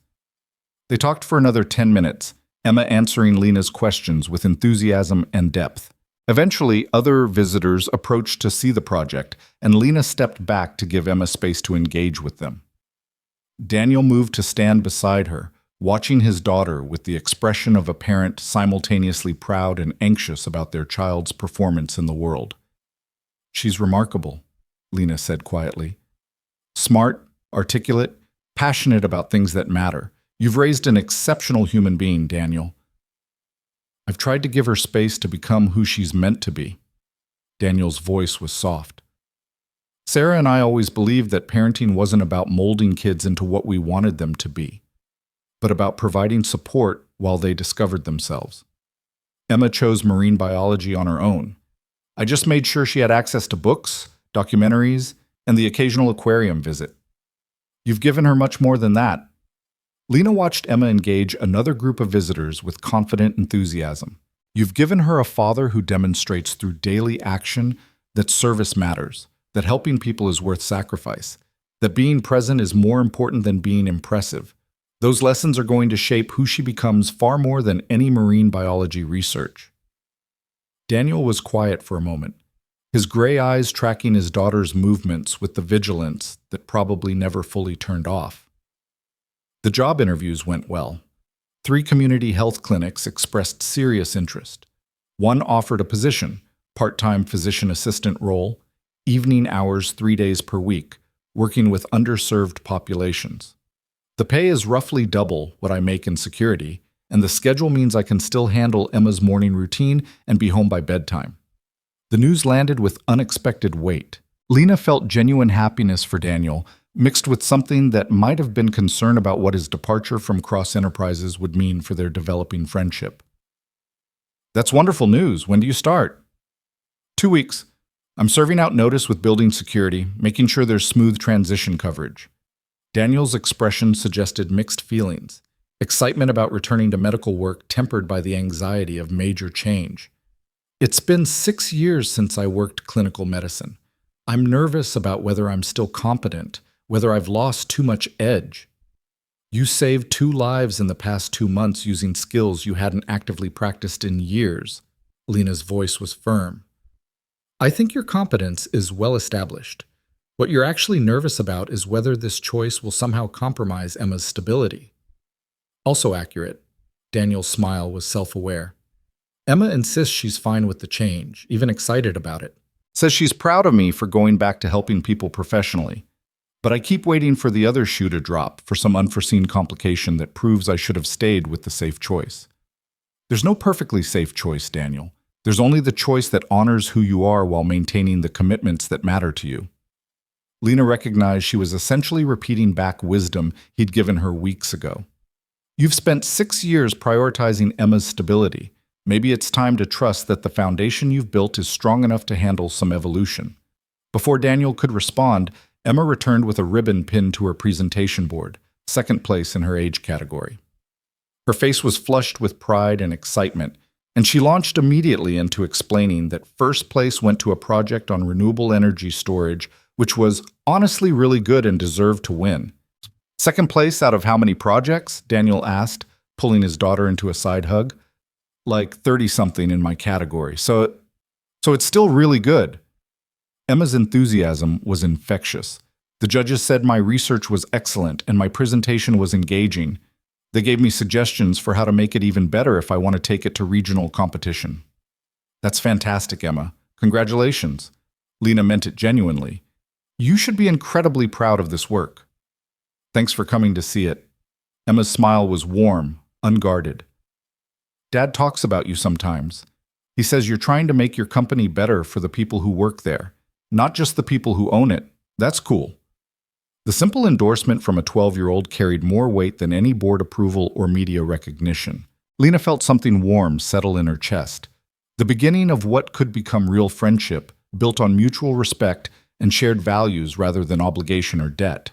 They talked for another 10 minutes, Emma answering Lena's questions with enthusiasm and depth. Eventually, other visitors approached to see the project, and Lena stepped back to give Emma space to engage with them. Daniel moved to stand beside her, watching his daughter with the expression of a parent simultaneously proud and anxious about their child's performance in the world. She's remarkable, Lena said quietly. Smart, articulate, passionate about things that matter. You've raised an exceptional human being, Daniel. I've tried to give her space to become who she's meant to be. Daniel's voice was soft. Sarah and I always believed that parenting wasn't about molding kids into what we wanted them to be, but about providing support while they discovered themselves. Emma chose marine biology on her own. I just made sure she had access to books, documentaries, and the occasional aquarium visit. You've given her much more than that. Lena watched Emma engage another group of visitors with confident enthusiasm. You've given her a father who demonstrates through daily action that service matters, that helping people is worth sacrifice, that being present is more important than being impressive. Those lessons are going to shape who she becomes far more than any marine biology research. Daniel was quiet for a moment, his gray eyes tracking his daughter's movements with the vigilance that probably never fully turned off. The job interviews went well. 3 community health clinics expressed serious interest. One offered a position, part-time physician assistant role, evening hours 3 days per week, working with underserved populations. The pay is roughly double what I make in security, and the schedule means I can still handle Emma's morning routine and be home by bedtime. The news landed with unexpected weight. Lena felt genuine happiness for Daniel, mixed with something that might have been concern about what his departure from Cross Enterprises would mean for their developing friendship. That's wonderful news. When do you start? 2 weeks. I'm serving out notice with building security, making sure there's smooth transition coverage. Daniel's expression suggested mixed feelings, excitement about returning to medical work tempered by the anxiety of major change. It's been 6 years since I worked clinical medicine. I'm nervous about whether I'm still competent, whether I've lost too much edge. You saved 2 lives in the past 2 months using skills you hadn't actively practiced in years. Lena's voice was firm. I think your competence is well established. What you're actually nervous about is whether this choice will somehow compromise Emma's stability. Also accurate. Daniel's smile was self-aware. Emma insists she's fine with the change, even excited about it. Says she's proud of me for going back to helping people professionally. But I keep waiting for the other shoe to drop, for some unforeseen complication that proves I should have stayed with the safe choice. There's no perfectly safe choice, Daniel. There's only the choice that honors who you are while maintaining the commitments that matter to you. Lena recognized she was essentially repeating back wisdom he'd given her weeks ago. You've spent 6 years prioritizing Emma's stability. Maybe it's time to trust that the foundation you've built is strong enough to handle some evolution. Before Daniel could respond, Emma returned with a ribbon pinned to her presentation board, second place in her age category. Her face was flushed with pride and excitement, and she launched immediately into explaining that first place went to a project on renewable energy storage, which was honestly really good and deserved to win. Second place out of how many projects? Daniel asked, pulling his daughter into a side hug. Like 30-something in my category, so it's still really good. Emma's enthusiasm was infectious. The judges said my research was excellent and my presentation was engaging. They gave me suggestions for how to make it even better if I want to take it to regional competition. That's fantastic, Emma. Congratulations. Lena meant it genuinely. You should be incredibly proud of this work. Thanks for coming to see it. Emma's smile was warm, unguarded. Dad talks about you sometimes. He says you're trying to make your company better for the people who work there, not just the people who own it. That's cool. The simple endorsement from a 12-year-old carried more weight than any board approval or media recognition. Lena felt something warm settle in her chest. The beginning of what could become real friendship, built on mutual respect and shared values rather than obligation or debt.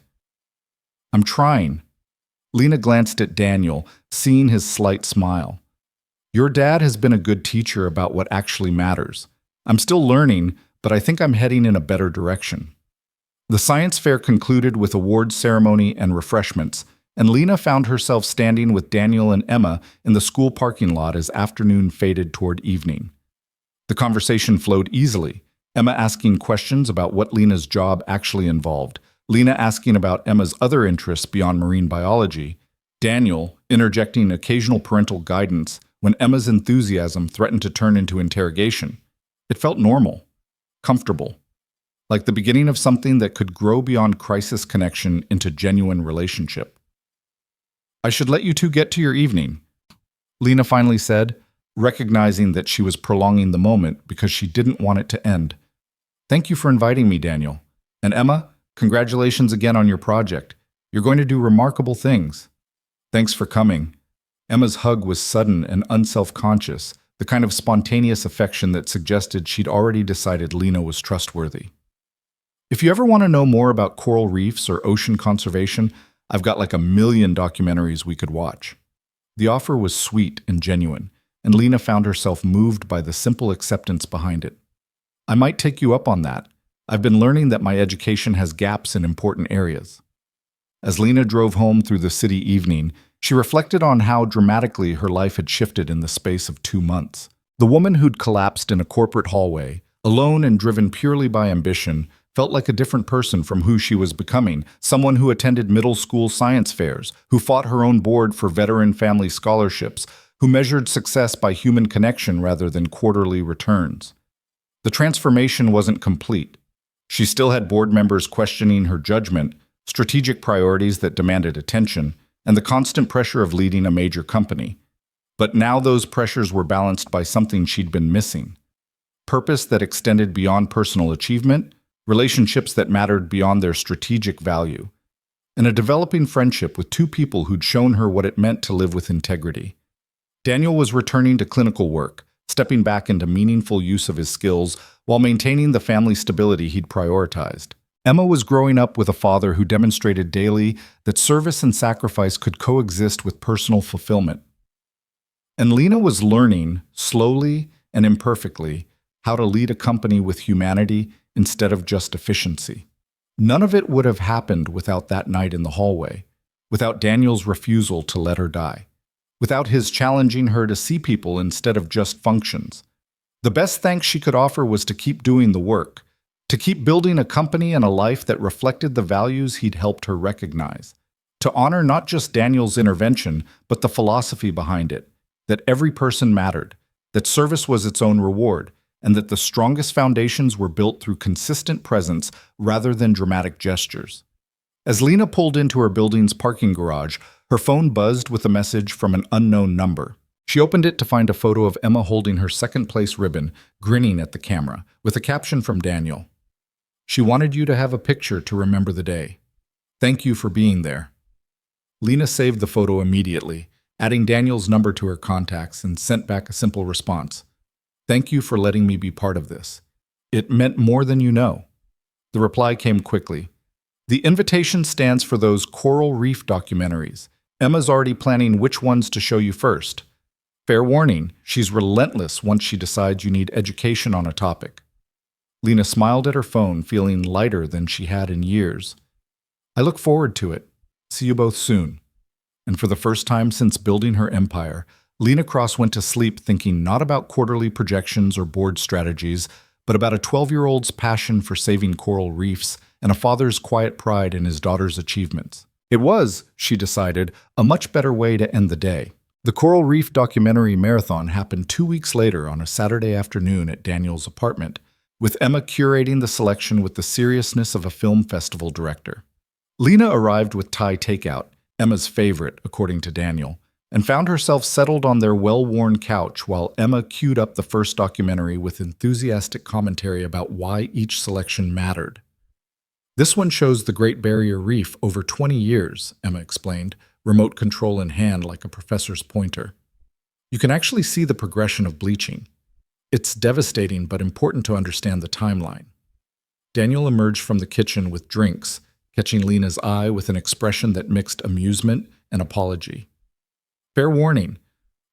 I'm trying. Lena glanced at Daniel, seeing his slight smile. Your dad has been a good teacher about what actually matters. I'm still learning, but I think I'm heading in a better direction. The science fair concluded with awards ceremony and refreshments, and Lena found herself standing with Daniel and Emma in the school parking lot as afternoon faded toward evening. The conversation flowed easily, Emma asking questions about what Lena's job actually involved, Lena asking about Emma's other interests beyond marine biology, Daniel interjecting occasional parental guidance when Emma's enthusiasm threatened to turn into interrogation. It felt normal, comfortable, like the beginning of something that could grow beyond crisis connection into genuine relationship. I should let you two get to your evening, Lena finally said, recognizing that she was prolonging the moment because she didn't want it to end. Thank you for inviting me, Daniel. And Emma, congratulations again on your project. You're going to do remarkable things. Thanks for coming. Emma's hug was sudden and unself-conscious, the kind of spontaneous affection that suggested she'd already decided Lena was trustworthy. If you ever want to know more about coral reefs or ocean conservation, I've got like 1,000,000 documentaries we could watch. The offer was sweet and genuine, and Lena found herself moved by the simple acceptance behind it. I might take you up on that. I've been learning that my education has gaps in important areas. As Lena drove home through the city evening, she reflected on how dramatically her life had shifted in the space of 2 months. The woman who'd collapsed in a corporate hallway, alone and driven purely by ambition, felt like a different person from who she was becoming, someone who attended middle school science fairs, who fought her own board for veteran family scholarships, who measured success by human connection rather than quarterly returns. The transformation wasn't complete. She still had board members questioning her judgment, strategic priorities that demanded attention, and the constant pressure of leading a major company. But now those pressures were balanced by something she'd been missing. Purpose that extended beyond personal achievement, relationships that mattered beyond their strategic value, and a developing friendship with 2 people who'd shown her what it meant to live with integrity. Daniel was returning to clinical work, stepping back into meaningful use of his skills while maintaining the family stability he'd prioritized. Emma was growing up with a father who demonstrated daily that service and sacrifice could coexist with personal fulfillment. And Lena was learning, slowly and imperfectly, how to lead a company with humanity instead of just efficiency. None of it would have happened without that night in the hallway, without Daniel's refusal to let her die, without his challenging her to see people instead of just functions. The best thanks she could offer was to keep doing the work, to keep building a company and a life that reflected the values he'd helped her recognize, to honor not just Daniel's intervention, but the philosophy behind it, that every person mattered, that service was its own reward, and that the strongest foundations were built through consistent presence rather than dramatic gestures. As Lena pulled into her building's parking garage, her phone buzzed with a message from an unknown number. She opened it to find a photo of Emma holding her second-place ribbon, grinning at the camera, with a caption from Daniel. She wanted you to have a picture to remember the day. Thank you for being there. Lena saved the photo immediately, adding Daniel's number to her contacts, and sent back a simple response. Thank you for letting me be part of this. It meant more than you know. The reply came quickly. The invitation stands for those coral reef documentaries. Emma's already planning which ones to show you first. Fair warning, she's relentless once she decides you need education on a topic. Lena smiled at her phone, feeling lighter than she had in years. I look forward to it. See you both soon. And for the first time since building her empire, Lena Cross went to sleep thinking not about quarterly projections or board strategies, but about a 12-year-old's passion for saving coral reefs and a father's quiet pride in his daughter's achievements. It was, she decided, a much better way to end the day. The Coral Reef documentary marathon happened 2 weeks later on a Saturday afternoon at Daniel's apartment, with Emma curating the selection with the seriousness of a film festival director. Lena arrived with Thai takeout, Emma's favorite, according to Daniel, and found herself settled on their well-worn couch while Emma queued up the first documentary with enthusiastic commentary about why each selection mattered. This one shows the Great Barrier Reef over 20 years, Emma explained, remote control in hand like a professor's pointer. You can actually see the progression of bleaching. It's devastating but important to understand the timeline. Daniel emerged from the kitchen with drinks, catching Lena's eye with an expression that mixed amusement and apology. Fair warning,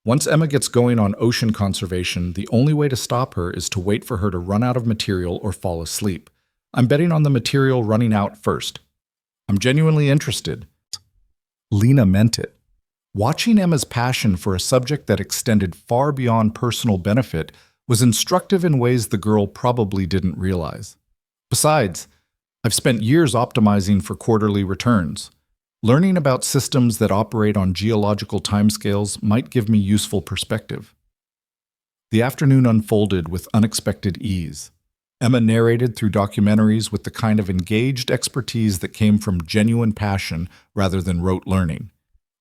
once Emma gets going on ocean conservation, the only way to stop her is to wait for her to run out of material or fall asleep. I'm betting on the material running out first. I'm genuinely interested. Lena meant it. Watching Emma's passion for a subject that extended far beyond personal benefit was instructive in ways the girl probably didn't realize. Besides, I've spent years optimizing for quarterly returns. Learning about systems that operate on geological timescales might give me useful perspective. The afternoon unfolded with unexpected ease. Emma narrated through documentaries with the kind of engaged expertise that came from genuine passion rather than rote learning.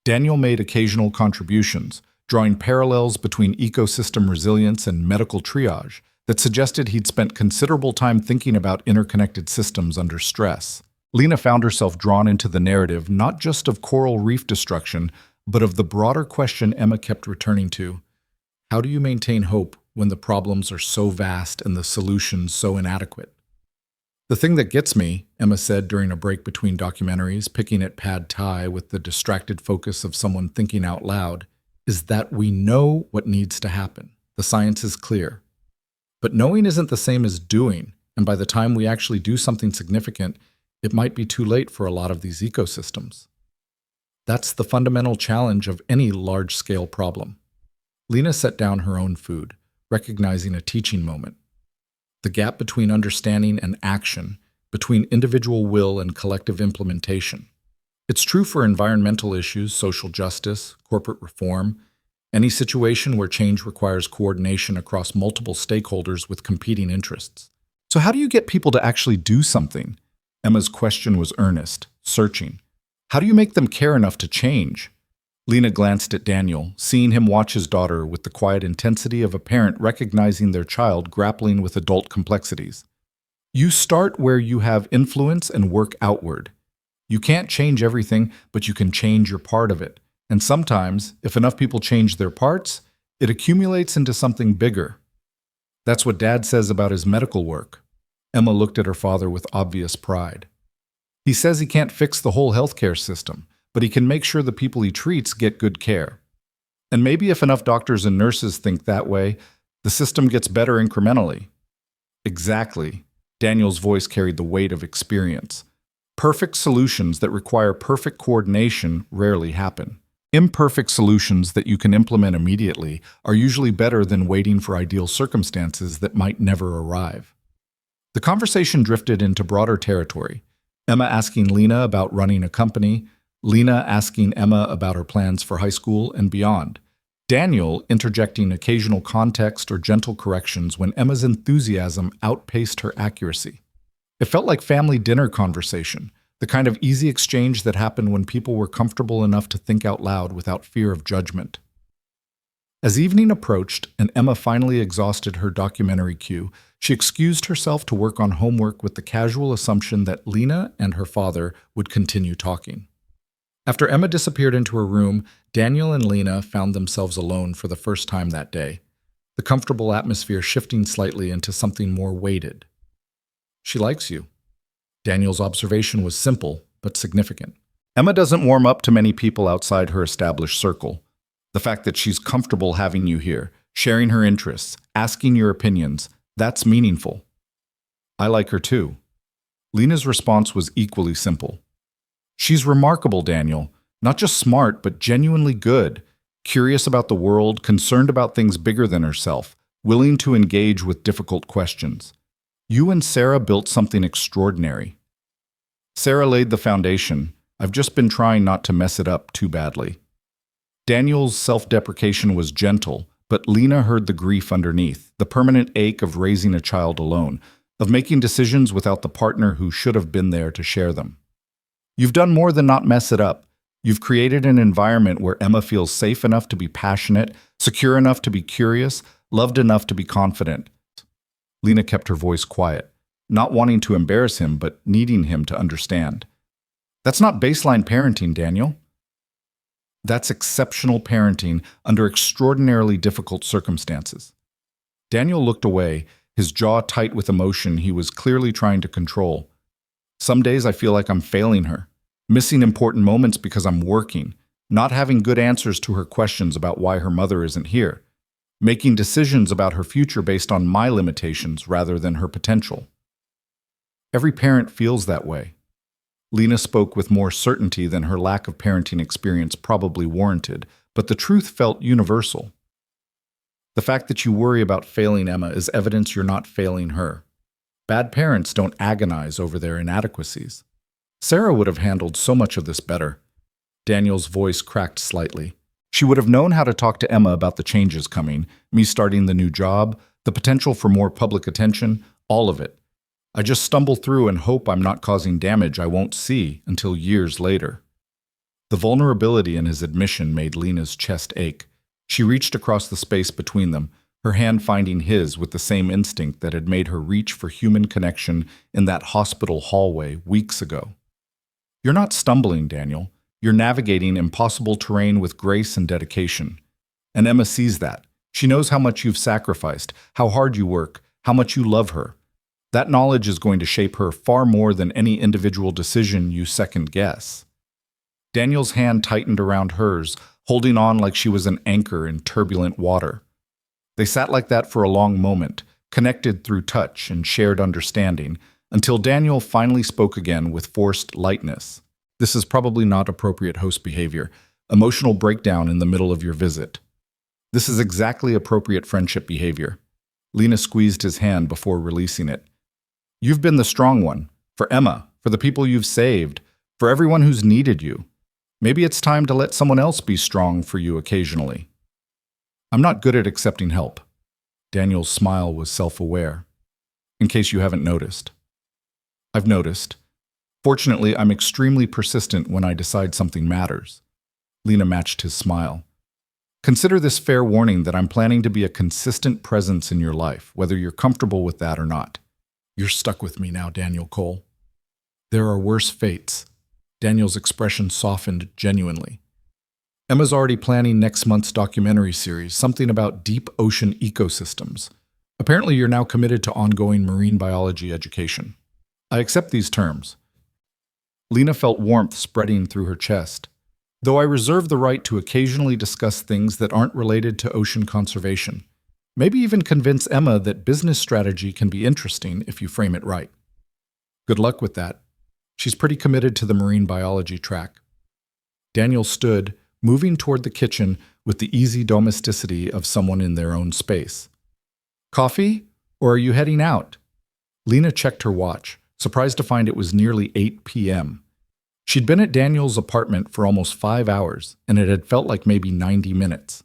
Daniel made occasional contributions, drawing parallels between ecosystem resilience and medical triage that suggested he'd spent considerable time thinking about interconnected systems under stress. Lena found herself drawn into the narrative not just of coral reef destruction, but of the broader question Emma kept returning to. How do you maintain hope when the problems are so vast and the solutions so inadequate? The thing that gets me, Emma said during a break between documentaries, picking at pad thai with the distracted focus of someone thinking out loud, is that we know what needs to happen. The science is clear. But knowing isn't the same as doing, and by the time we actually do something significant, it might be too late for a lot of these ecosystems. That's the fundamental challenge of any large-scale problem. Lena set down her own food, recognizing a teaching moment. The gap between understanding and action, between individual will and collective implementation. It's true for environmental issues, social justice, corporate reform, any situation where change requires coordination across multiple stakeholders with competing interests. So how do you get people to actually do something? Emma's question was earnest, searching. How do you make them care enough to change? Lena glanced at Daniel, seeing him watch his daughter with the quiet intensity of a parent recognizing their child grappling with adult complexities. You start where you have influence and work outward. You can't change everything, but you can change your part of it. And sometimes, if enough people change their parts, it accumulates into something bigger. That's what Dad says about his medical work. Emma looked at her father with obvious pride. He says he can't fix the whole healthcare system, but he can make sure the people he treats get good care. And maybe if enough doctors and nurses think that way, the system gets better incrementally. Exactly. Daniel's voice carried the weight of experience. Perfect solutions that require perfect coordination rarely happen. Imperfect solutions that you can implement immediately are usually better than waiting for ideal circumstances that might never arrive. The conversation drifted into broader territory. Emma asking Lena about running a company, Lena asking Emma about her plans for high school and beyond. Daniel interjecting occasional context or gentle corrections when Emma's enthusiasm outpaced her accuracy. It felt like family dinner conversation, the kind of easy exchange that happened when people were comfortable enough to think out loud without fear of judgment. As evening approached and Emma finally exhausted her documentary queue, she excused herself to work on homework with the casual assumption that Lena and her father would continue talking. After Emma disappeared into her room, Daniel and Lena found themselves alone for the first time that day, the comfortable atmosphere shifting slightly into something more weighted. "She likes you." Daniel's observation was simple, but significant. Emma doesn't warm up to many people outside her established circle. The fact that she's comfortable having you here, sharing her interests, asking your opinions, that's meaningful. "I like her too." Lena's response was equally simple. "She's remarkable, Daniel. Not just smart, but genuinely good. Curious about the world, concerned about things bigger than herself, willing to engage with difficult questions. You and Sarah built something extraordinary." "Sarah laid the foundation. I've just been trying not to mess it up too badly." Daniel's self-deprecation was gentle, but Lena heard the grief underneath, the permanent ache of raising a child alone, of making decisions without the partner who should have been there to share them. "You've done more than not mess it up. You've created an environment where Emma feels safe enough to be passionate, secure enough to be curious, loved enough to be confident." Lena kept her voice quiet, not wanting to embarrass him, but needing him to understand. "That's not baseline parenting, Daniel. That's exceptional parenting under extraordinarily difficult circumstances." Daniel looked away, his jaw tight with emotion he was clearly trying to control. "Some days I feel like I'm failing her, missing important moments because I'm working, not having good answers to her questions about why her mother isn't here, making decisions about her future based on my limitations rather than her potential." Every parent feels that way. Lena spoke with more certainty than her lack of parenting experience probably warranted, but the truth felt universal. "The fact that you worry about failing Emma is evidence you're not failing her. Bad parents don't agonize over their inadequacies. Sarah would have handled so much of this better." Daniel's voice cracked slightly. "She would have known how to talk to Emma about the changes coming, me starting the new job, the potential for more public attention, all of it. I just stumble through and hope I'm not causing damage I won't see until years later." The vulnerability in his admission made Lena's chest ache. She reached across the space between them, her hand finding his with the same instinct that had made her reach for human connection in that hospital hallway weeks ago. "You're not stumbling, Daniel. You're navigating impossible terrain with grace and dedication. And Emma sees that. She knows how much you've sacrificed, how hard you work, how much you love her. That knowledge is going to shape her far more than any individual decision you second guess." Daniel's hand tightened around hers, holding on like she was an anchor in turbulent water. They sat like that for a long moment, connected through touch and shared understanding, until Daniel finally spoke again with forced lightness. "This is probably not appropriate host behavior. Emotional breakdown in the middle of your visit. This is exactly appropriate friendship behavior." Lena squeezed his hand before releasing it. "You've been the strong one. For Emma, for the people you've saved, for everyone who's needed you. Maybe it's time to let someone else be strong for you occasionally." "I'm not good at accepting help." Daniel's smile was self-aware. "In case you haven't noticed." "I've noticed. Fortunately, I'm extremely persistent when I decide something matters." Lena matched his smile. "Consider this fair warning that I'm planning to be a consistent presence in your life, whether you're comfortable with that or not." "You're stuck with me now, Daniel Cole." "There are worse fates." Daniel's expression softened genuinely. "Emma's already planning next month's documentary series, something about deep ocean ecosystems. Apparently you're now committed to ongoing marine biology education. I accept these terms." Lena felt warmth spreading through her chest. "Though I reserve the right to occasionally discuss things that aren't related to ocean conservation. Maybe even convince Emma that business strategy can be interesting if you frame it right." "Good luck with that. She's pretty committed to the marine biology track." Daniel stood, moving toward the kitchen with the easy domesticity of someone in their own space. "Coffee? Or are you heading out?" Lena checked her watch, surprised to find it was nearly 8 p.m. She'd been at Daniel's apartment for almost 5 hours, and it had felt like maybe 90 minutes.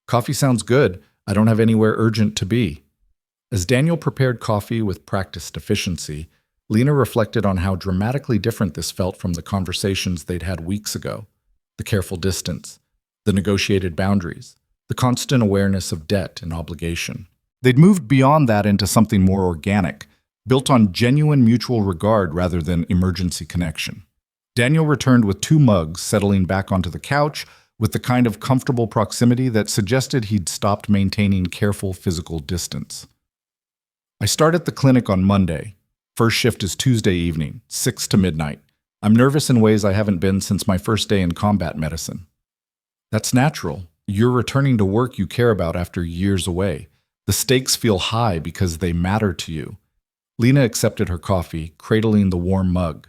"Coffee sounds good. I don't have anywhere urgent to be." As Daniel prepared coffee with practiced efficiency, Lena reflected on how dramatically different this felt from the conversations they'd had weeks ago. The careful distance, the negotiated boundaries, the constant awareness of debt and obligation. They'd moved beyond that into something more organic, built on genuine mutual regard rather than emergency connection. Daniel returned with 2 mugs, settling back onto the couch with the kind of comfortable proximity that suggested he'd stopped maintaining careful physical distance. I start at the clinic on Monday. First shift is Tuesday evening, 6 to midnight. I'm nervous in ways I haven't been since my first day in combat medicine. That's natural. You're returning to work you care about after years away. The stakes feel high because they matter to you. Lena accepted her coffee, cradling the warm mug.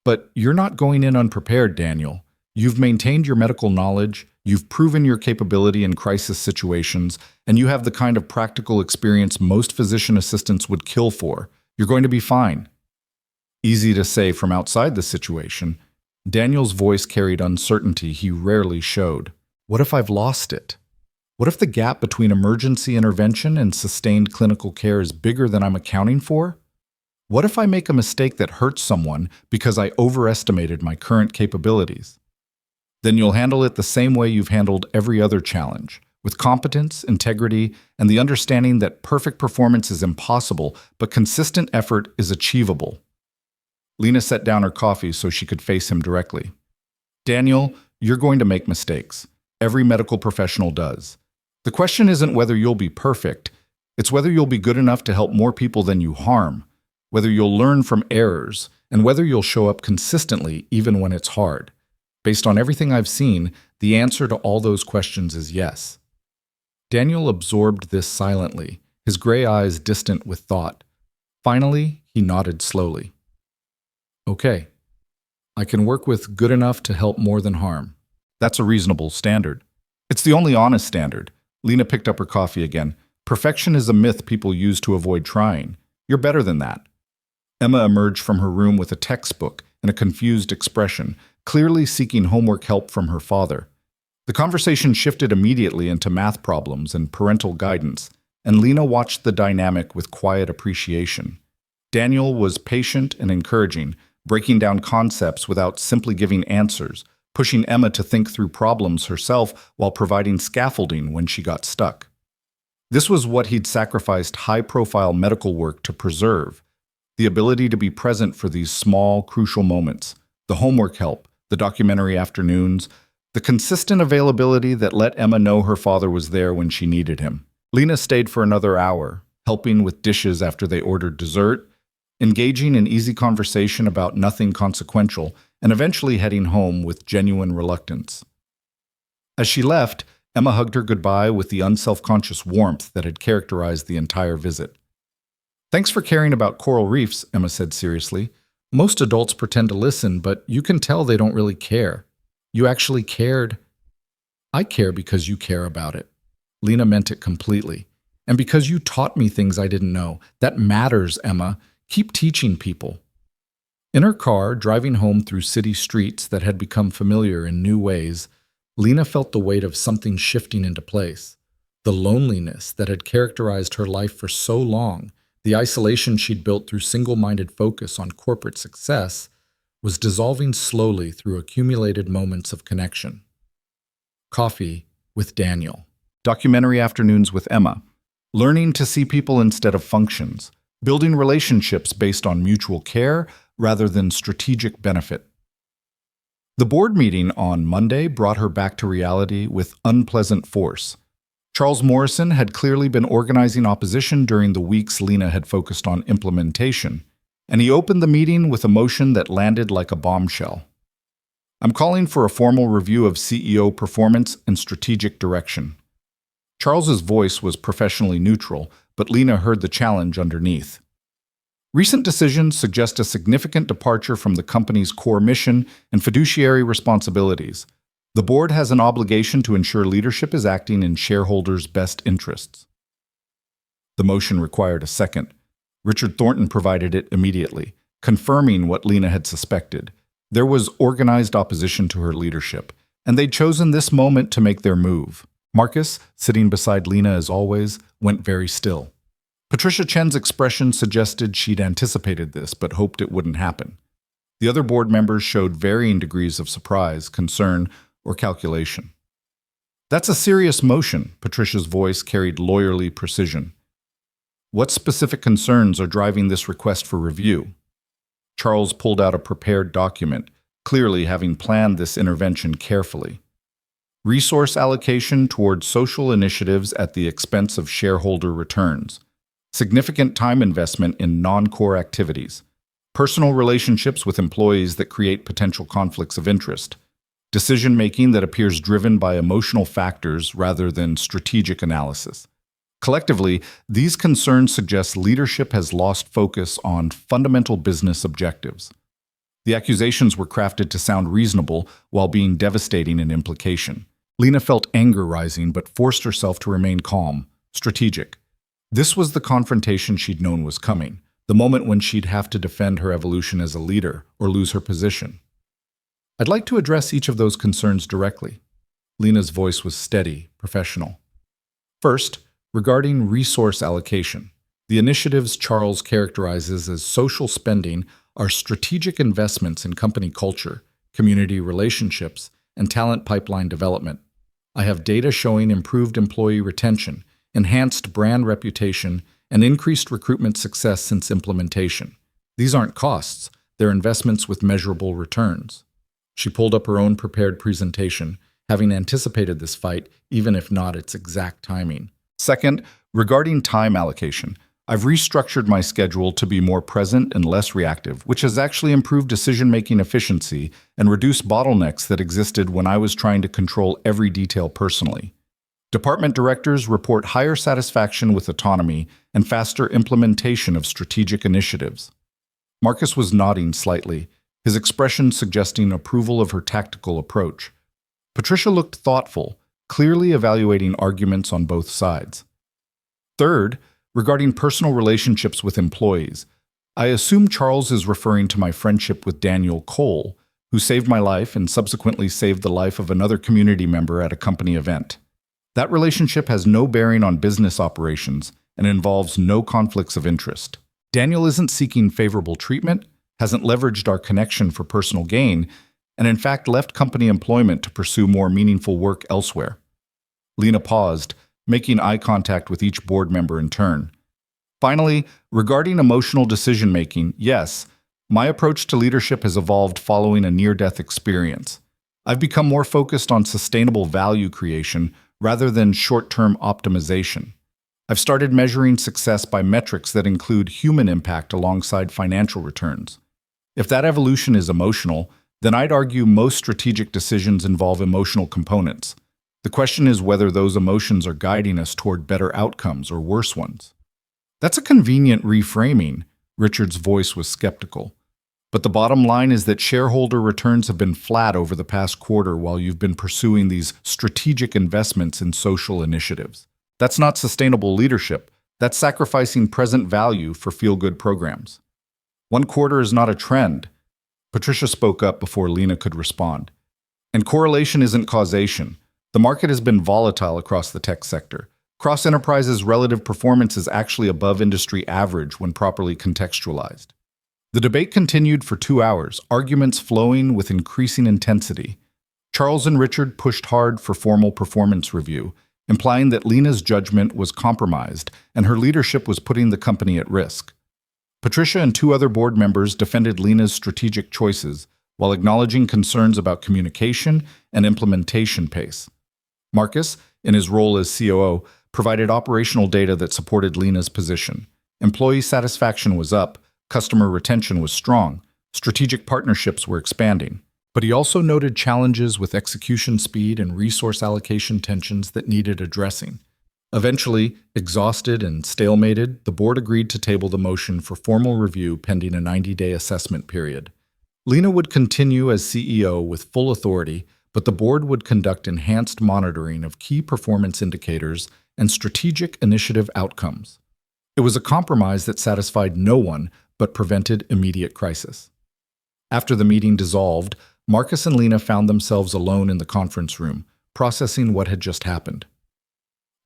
But you're not going in unprepared, Daniel. You've maintained your medical knowledge, you've proven your capability in crisis situations, and you have the kind of practical experience most physician assistants would kill for. You're going to be fine. Easy to say from outside the situation. Daniel's voice carried uncertainty he rarely showed. What if I've lost it? What if the gap between emergency intervention and sustained clinical care is bigger than I'm accounting for? What if I make a mistake that hurts someone because I overestimated my current capabilities? Then you'll handle it the same way you've handled every other challenge, with competence, integrity, and the understanding that perfect performance is impossible, but consistent effort is achievable. Lena set down her coffee so she could face him directly. Daniel, you're going to make mistakes. Every medical professional does. The question isn't whether you'll be perfect, it's whether you'll be good enough to help more people than you harm, whether you'll learn from errors, and whether you'll show up consistently even when it's hard. Based on everything I've seen, the answer to all those questions is yes. Daniel absorbed this silently, his gray eyes distant with thought. Finally, he nodded slowly. Okay, I can work with good enough to help more than harm. That's a reasonable standard. It's the only honest standard. Lena picked up her coffee again. Perfection is a myth people use to avoid trying. You're better than that. Emma emerged from her room with a textbook and a confused expression, clearly seeking homework help from her father. The conversation shifted immediately into math problems and parental guidance, and Lena watched the dynamic with quiet appreciation. Daniel was patient and encouraging, breaking down concepts without simply giving answers, pushing Emma to think through problems herself while providing scaffolding when she got stuck. This was what he'd sacrificed high-profile medical work to preserve: the ability to be present for these small, crucial moments, the homework help, the documentary afternoons, the consistent availability that let Emma know her father was there when she needed him. Lena stayed for another hour, helping with dishes after they ordered dessert, engaging in easy conversation about nothing consequential, and eventually heading home with genuine reluctance. As she left, Emma hugged her goodbye with the unselfconscious warmth that had characterized the entire visit. Thanks for caring about coral reefs, Emma said seriously. Most adults pretend to listen, but you can tell they don't really care. You actually cared. I care because you care about it. Lena meant it completely. And because you taught me things I didn't know. That matters, Emma. Keep teaching people. In her car, driving home through city streets that had become familiar in new ways, Lena felt the weight of something shifting into place. The loneliness that had characterized her life for so long, the isolation she'd built through single-minded focus on corporate success, was dissolving slowly through accumulated moments of connection. Coffee with Daniel. Documentary afternoons with Emma. Learning to see people instead of functions. Building relationships based on mutual care rather than strategic benefit. The board meeting on Monday brought her back to reality with unpleasant force. Charles Morrison had clearly been organizing opposition during the weeks Lena had focused on implementation, and he opened the meeting with a motion that landed like a bombshell. I'm calling for a formal review of CEO performance and strategic direction. Charles's voice was professionally neutral, but Lena heard the challenge underneath. Recent decisions suggest a significant departure from the company's core mission and fiduciary responsibilities. The board has an obligation to ensure leadership is acting in shareholders' best interests. The motion required a second. Richard Thornton provided it immediately, confirming what Lena had suspected. There was organized opposition to her leadership, and they'd chosen this moment to make their move. Marcus, sitting beside Lena as always, went very still. Patricia Chen's expression suggested she'd anticipated this, but hoped it wouldn't happen. The other board members showed varying degrees of surprise, concern, or calculation. That's a serious motion, Patricia's voice carried lawyerly precision. What specific concerns are driving this request for review? Charles pulled out a prepared document, clearly having planned this intervention carefully. Resource allocation toward social initiatives at the expense of shareholder returns. Significant time investment in non-core activities. Personal relationships with employees that create potential conflicts of interest. Decision-making that appears driven by emotional factors rather than strategic analysis. Collectively, these concerns suggest leadership has lost focus on fundamental business objectives. The accusations were crafted to sound reasonable while being devastating in implication. Lena felt anger rising but forced herself to remain calm, strategic. This was the confrontation she'd known was coming, the moment when she'd have to defend her evolution as a leader or lose her position. I'd like to address each of those concerns directly. Lena's voice was steady, professional. First, regarding resource allocation. The initiatives Charles characterizes as social spending are strategic investments in company culture, community relationships, and talent pipeline development. I have data showing improved employee retention, enhanced brand reputation, and increased recruitment success since implementation. These aren't costs, they're investments with measurable returns. She pulled up her own prepared presentation, having anticipated this fight, even if not its exact timing. Second, regarding time allocation, I've restructured my schedule to be more present and less reactive, which has actually improved decision-making efficiency and reduced bottlenecks that existed when I was trying to control every detail personally. Department directors report higher satisfaction with autonomy and faster implementation of strategic initiatives. Marcus was nodding slightly, his expression suggesting approval of her tactical approach. Patricia looked thoughtful, clearly evaluating arguments on both sides. Third, regarding personal relationships with employees, I assume Charles is referring to my friendship with Daniel Cole, who saved my life and subsequently saved the life of another community member at a company event. That relationship has no bearing on business operations and involves no conflicts of interest. Daniel isn't seeking favorable treatment, hasn't leveraged our connection for personal gain, and in fact left company employment to pursue more meaningful work elsewhere. Lena paused, making eye contact with each board member in turn. Finally, regarding emotional decision-making, yes, my approach to leadership has evolved following a near-death experience. I've become more focused on sustainable value creation rather than short-term optimization. I've started measuring success by metrics that include human impact alongside financial returns. If that evolution is emotional, then I'd argue most strategic decisions involve emotional components. The question is whether those emotions are guiding us toward better outcomes or worse ones. That's a convenient reframing. Richard's voice was skeptical. But the bottom line is that shareholder returns have been flat over the past quarter while you've been pursuing these strategic investments in social initiatives. That's not sustainable leadership. That's sacrificing present value for feel-good programs. One quarter is not a trend. Patricia spoke up before Lena could respond. And correlation isn't causation. The market has been volatile across the tech sector. Cross-enterprise's relative performance is actually above industry average when properly contextualized. The debate continued for 2 hours, arguments flowing with increasing intensity. Charles and Richard pushed hard for formal performance review, implying that Lena's judgment was compromised and her leadership was putting the company at risk. Patricia and 2 other board members defended Lena's strategic choices while acknowledging concerns about communication and implementation pace. Marcus, in his role as COO, provided operational data that supported Lena's position. Employee satisfaction was up, customer retention was strong, strategic partnerships were expanding. But he also noted challenges with execution speed and resource allocation tensions that needed addressing. Eventually, exhausted and stalemated, the board agreed to table the motion for formal review pending a 90-day assessment period. Lena would continue as CEO with full authority, but the board would conduct enhanced monitoring of key performance indicators and strategic initiative outcomes. It was a compromise that satisfied no one but prevented immediate crisis. After the meeting dissolved, Marcus and Lena found themselves alone in the conference room, processing what had just happened.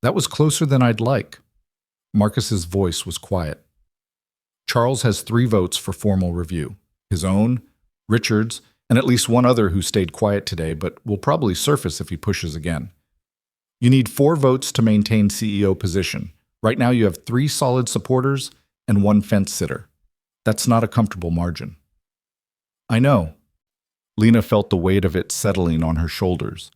That was closer than I'd like. Marcus's voice was quiet. Charles has 3 votes for formal review. His own, Richard's, and at least one other who stayed quiet today but will probably surface if he pushes again. You need 4 votes to maintain CEO position. Right now you have 3 solid supporters and 1 fence sitter. That's not a comfortable margin. I know. Lena felt the weight of it settling on her shoulders.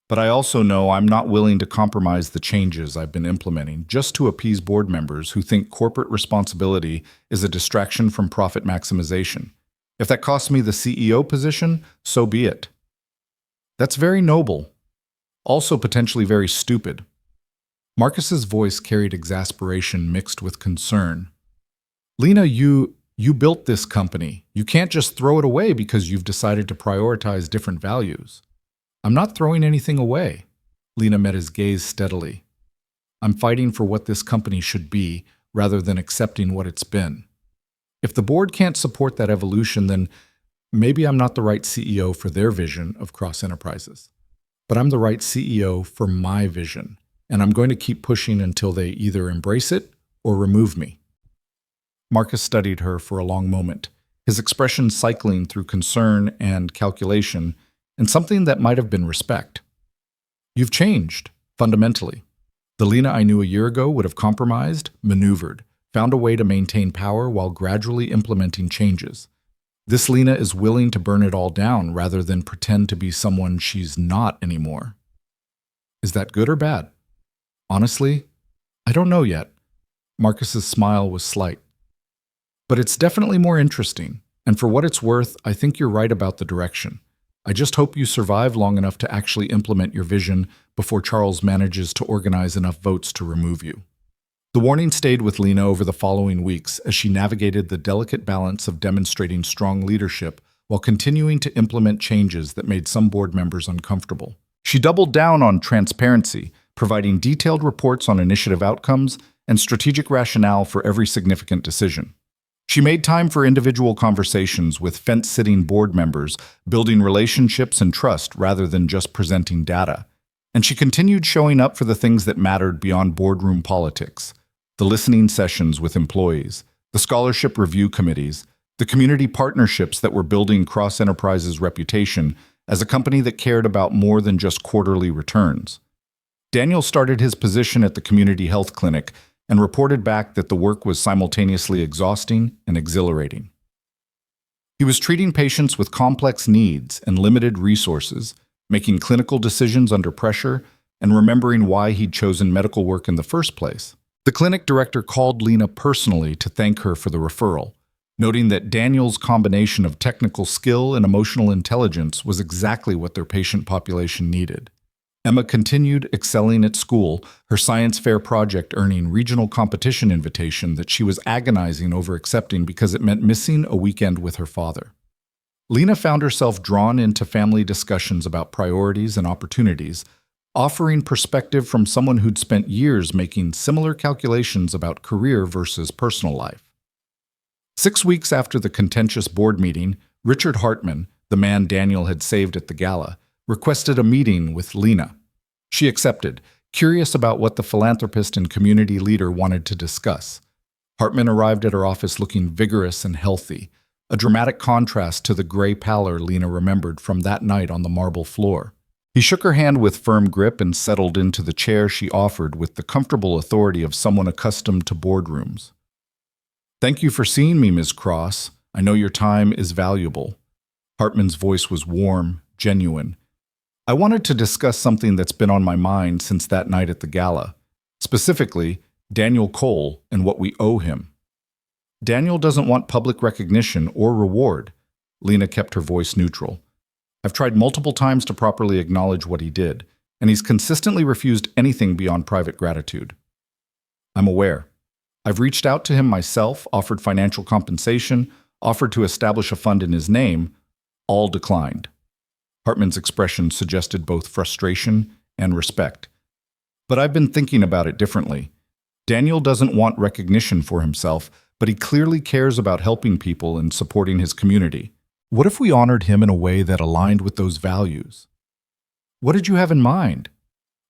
But I also know I'm not willing to compromise the changes I've been implementing just to appease board members who think corporate responsibility is a distraction from profit maximization. If that costs me the CEO position, so be it. That's very noble. Also potentially very stupid. Marcus's voice carried exasperation mixed with concern. Lena, you built this company. You can't just throw it away because you've decided to prioritize different values. I'm not throwing anything away. Lena met his gaze steadily. I'm fighting for what this company should be rather than accepting what it's been. If the board can't support that evolution, then maybe I'm not the right CEO for their vision of Cross Enterprises. But I'm the right CEO for my vision, and I'm going to keep pushing until they either embrace it or remove me. Marcus studied her for a long moment, his expression cycling through concern and calculation, and something that might have been respect. You've changed, fundamentally. The Lena I knew a year ago would have compromised, maneuvered, found a way to maintain power while gradually implementing changes. This Lena is willing to burn it all down rather than pretend to be someone she's not anymore. Is that good or bad? Honestly, I don't know yet. Marcus's smile was slight. But it's definitely more interesting, and for what it's worth, I think you're right about the direction. I just hope you survive long enough to actually implement your vision before Charles manages to organize enough votes to remove you. The warning stayed with Lena over the following weeks as she navigated the delicate balance of demonstrating strong leadership while continuing to implement changes that made some board members uncomfortable. She doubled down on transparency, providing detailed reports on initiative outcomes and strategic rationale for every significant decision. She made time for individual conversations with fence-sitting board members, building relationships and trust rather than just presenting data. And she continued showing up for the things that mattered beyond boardroom politics: the listening sessions with employees, the scholarship review committees, the community partnerships that were building Cross Enterprises' reputation as a company that cared about more than just quarterly returns. Daniel started his position at the community health clinic and reported back that the work was simultaneously exhausting and exhilarating. He was treating patients with complex needs and limited resources, making clinical decisions under pressure, and remembering why he'd chosen medical work in the first place. The clinic director called Lena personally to thank her for the referral, noting that Daniel's combination of technical skill and emotional intelligence was exactly what their patient population needed. Emma continued excelling at school, her science fair project earning regional competition invitation that she was agonizing over accepting because it meant missing a weekend with her father. Lena found herself drawn into family discussions about priorities and opportunities, offering perspective from someone who'd spent years making similar calculations about career versus personal life. 6 weeks after the contentious board meeting, Richard Hartman, the man Daniel had saved at the gala, requested a meeting with Lena. She accepted, curious about what the philanthropist and community leader wanted to discuss. Hartman arrived at her office looking vigorous and healthy, a dramatic contrast to the gray pallor Lena remembered from that night on the marble floor. He shook her hand with firm grip and settled into the chair she offered with the comfortable authority of someone accustomed to boardrooms. "Thank you for seeing me, Ms. Cross. I know your time is valuable." Hartman's voice was warm, genuine. "I wanted to discuss something that's been on my mind since that night at the gala. Specifically, Daniel Cole and what we owe him." "Daniel doesn't want public recognition or reward." Lena kept her voice neutral. "I've tried multiple times to properly acknowledge what he did, and he's consistently refused anything beyond private gratitude." "I'm aware. I've reached out to him myself, offered financial compensation, offered to establish a fund in his name, all declined." Hartman's expression suggested both frustration and respect. "But I've been thinking about it differently. Daniel doesn't want recognition for himself, but he clearly cares about helping people and supporting his community. What if we honored him in a way that aligned with those values?" "What did you have in mind?"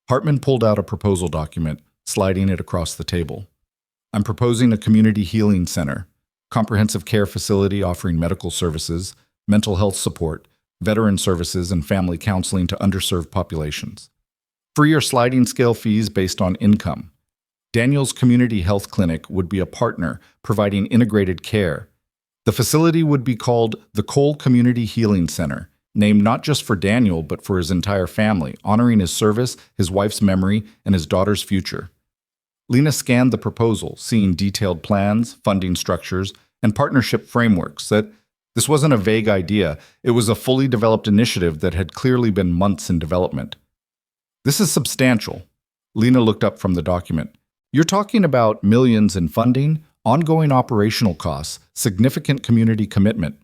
Hartman pulled out a proposal document, sliding it across the table. "I'm proposing a community healing center, comprehensive care facility offering medical services, mental health support, veteran services, and family counseling to underserved populations. Free or sliding scale fees based on income. Daniel's community health clinic would be a partner, providing integrated care. The facility would be called the Cole Community Healing Center, named not just for Daniel, but for his entire family, honoring his service, his wife's memory, and his daughter's future. Lena scanned the proposal, seeing detailed plans, funding structures, and partnership frameworks. That this wasn't a vague idea, it was a fully developed initiative that had clearly been months in development. This is substantial. Lena looked up from the document. You're talking about millions in funding, ongoing operational costs, significant community commitment.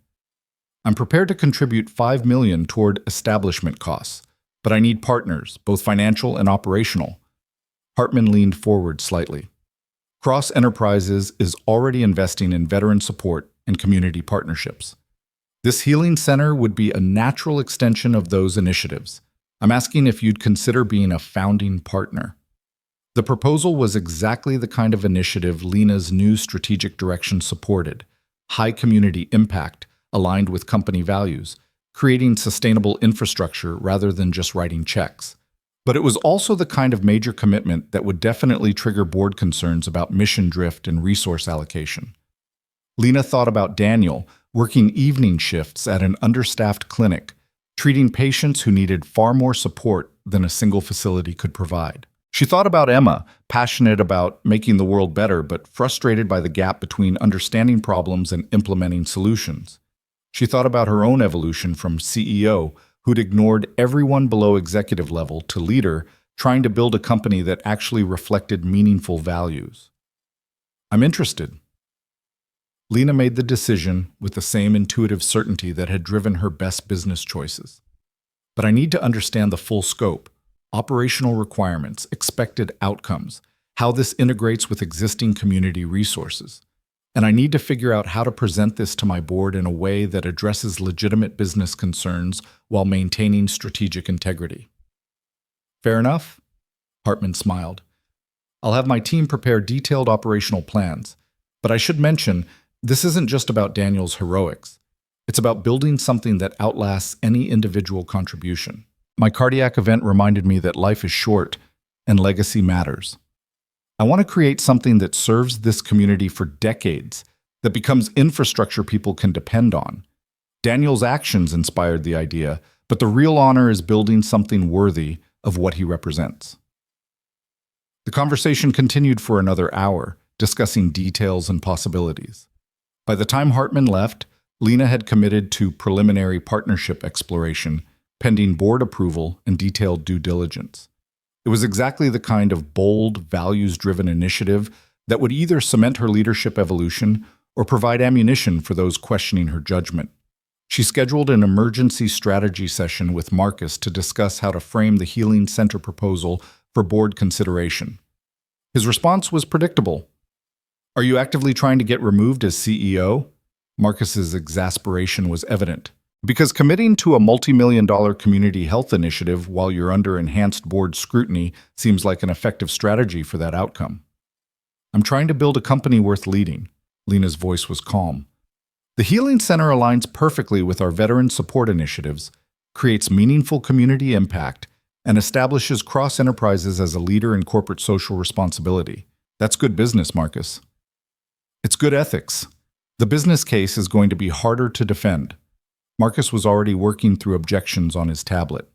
I'm prepared to contribute $5 million toward establishment costs, but I need partners, both financial and operational. Hartman leaned forward slightly. Cross Enterprises is already investing in veteran support and community partnerships. This healing center would be a natural extension of those initiatives. I'm asking if you'd consider being a founding partner. The proposal was exactly the kind of initiative Lena's new strategic direction supported. High community impact, aligned with company values, creating sustainable infrastructure rather than just writing checks. But it was also the kind of major commitment that would definitely trigger board concerns about mission drift and resource allocation. Lena thought about Daniel working evening shifts at an understaffed clinic, treating patients who needed far more support than a single facility could provide. She thought about Emma, passionate about making the world better, but frustrated by the gap between understanding problems and implementing solutions. She thought about her own evolution from CEO, who'd ignored everyone below executive level, to leader, trying to build a company that actually reflected meaningful values. I'm interested. Lena made the decision with the same intuitive certainty that had driven her best business choices. But I need to understand the full scope, operational requirements, expected outcomes, how this integrates with existing community resources. And I need to figure out how to present this to my board in a way that addresses legitimate business concerns while maintaining strategic integrity. Fair enough? Hartman smiled. I'll have my team prepare detailed operational plans. But I should mention, this isn't just about Daniel's heroics. It's about building something that outlasts any individual contribution. My cardiac event reminded me that life is short and legacy matters. I want to create something that serves this community for decades, that becomes infrastructure people can depend on. Daniel's actions inspired the idea, but the real honor is building something worthy of what he represents. The conversation continued for another hour, discussing details and possibilities. By the time Hartman left, Lena had committed to preliminary partnership exploration, pending board approval and detailed due diligence. It was exactly the kind of bold, values-driven initiative that would either cement her leadership evolution or provide ammunition for those questioning her judgment. She scheduled an emergency strategy session with Marcus to discuss how to frame the Healing Center proposal for board consideration. His response was predictable. Are you actively trying to get removed as CEO? Marcus's exasperation was evident. Because committing to a multi-million-dollar community health initiative while you're under enhanced board scrutiny seems like an effective strategy for that outcome. I'm trying to build a company worth leading. Lena's voice was calm. The Healing Center aligns perfectly with our veteran support initiatives, creates meaningful community impact, and establishes Cross Enterprises as a leader in corporate social responsibility. That's good business, Marcus. It's good ethics. The business case is going to be harder to defend. Marcus was already working through objections on his tablet.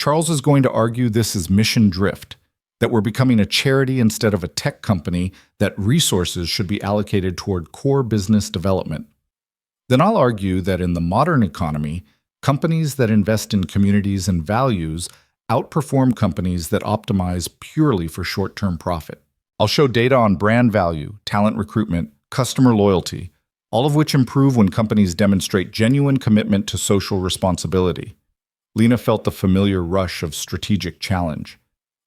Charles is going to argue this is mission drift, that we're becoming a charity instead of a tech company, that resources should be allocated toward core business development. Then I'll argue that in the modern economy, companies that invest in communities and values outperform companies that optimize purely for short-term profit. I'll show data on brand value, talent recruitment, customer loyalty, all of which improve when companies demonstrate genuine commitment to social responsibility. Lena felt the familiar rush of strategic challenge.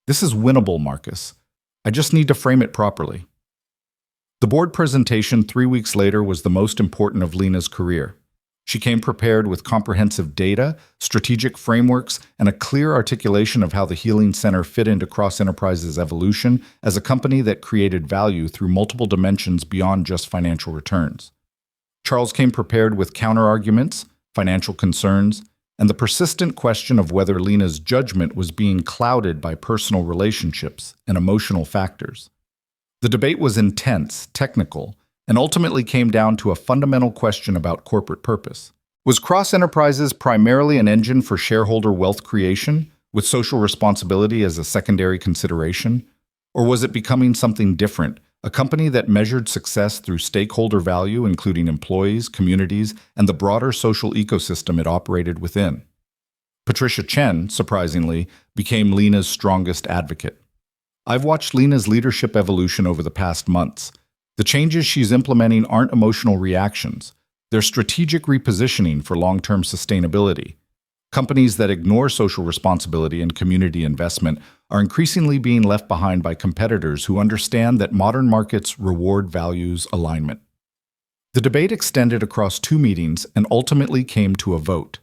This is winnable, Marcus. I just need to frame it properly. The board presentation 3 weeks later was the most important of Lena's career. She came prepared with comprehensive data, strategic frameworks, and a clear articulation of how the Healing Center fit into Cross Enterprises' evolution as a company that created value through multiple dimensions beyond just financial returns. Charles came prepared with counterarguments, financial concerns, and the persistent question of whether Lena's judgment was being clouded by personal relationships and emotional factors. The debate was intense, technical, and ultimately came down to a fundamental question about corporate purpose. Was Cross Enterprises primarily an engine for shareholder wealth creation, with social responsibility as a secondary consideration? Or was it becoming something different, a company that measured success through stakeholder value, including employees, communities, and the broader social ecosystem it operated within? Patricia Chen, surprisingly, became Lena's strongest advocate. I've watched Lena's leadership evolution over the past months. The changes she's implementing aren't emotional reactions. They're strategic repositioning for long-term sustainability. Companies that ignore social responsibility and community investment are increasingly being left behind by competitors who understand that modern markets reward values alignment. The debate extended across 2 meetings and ultimately came to a vote.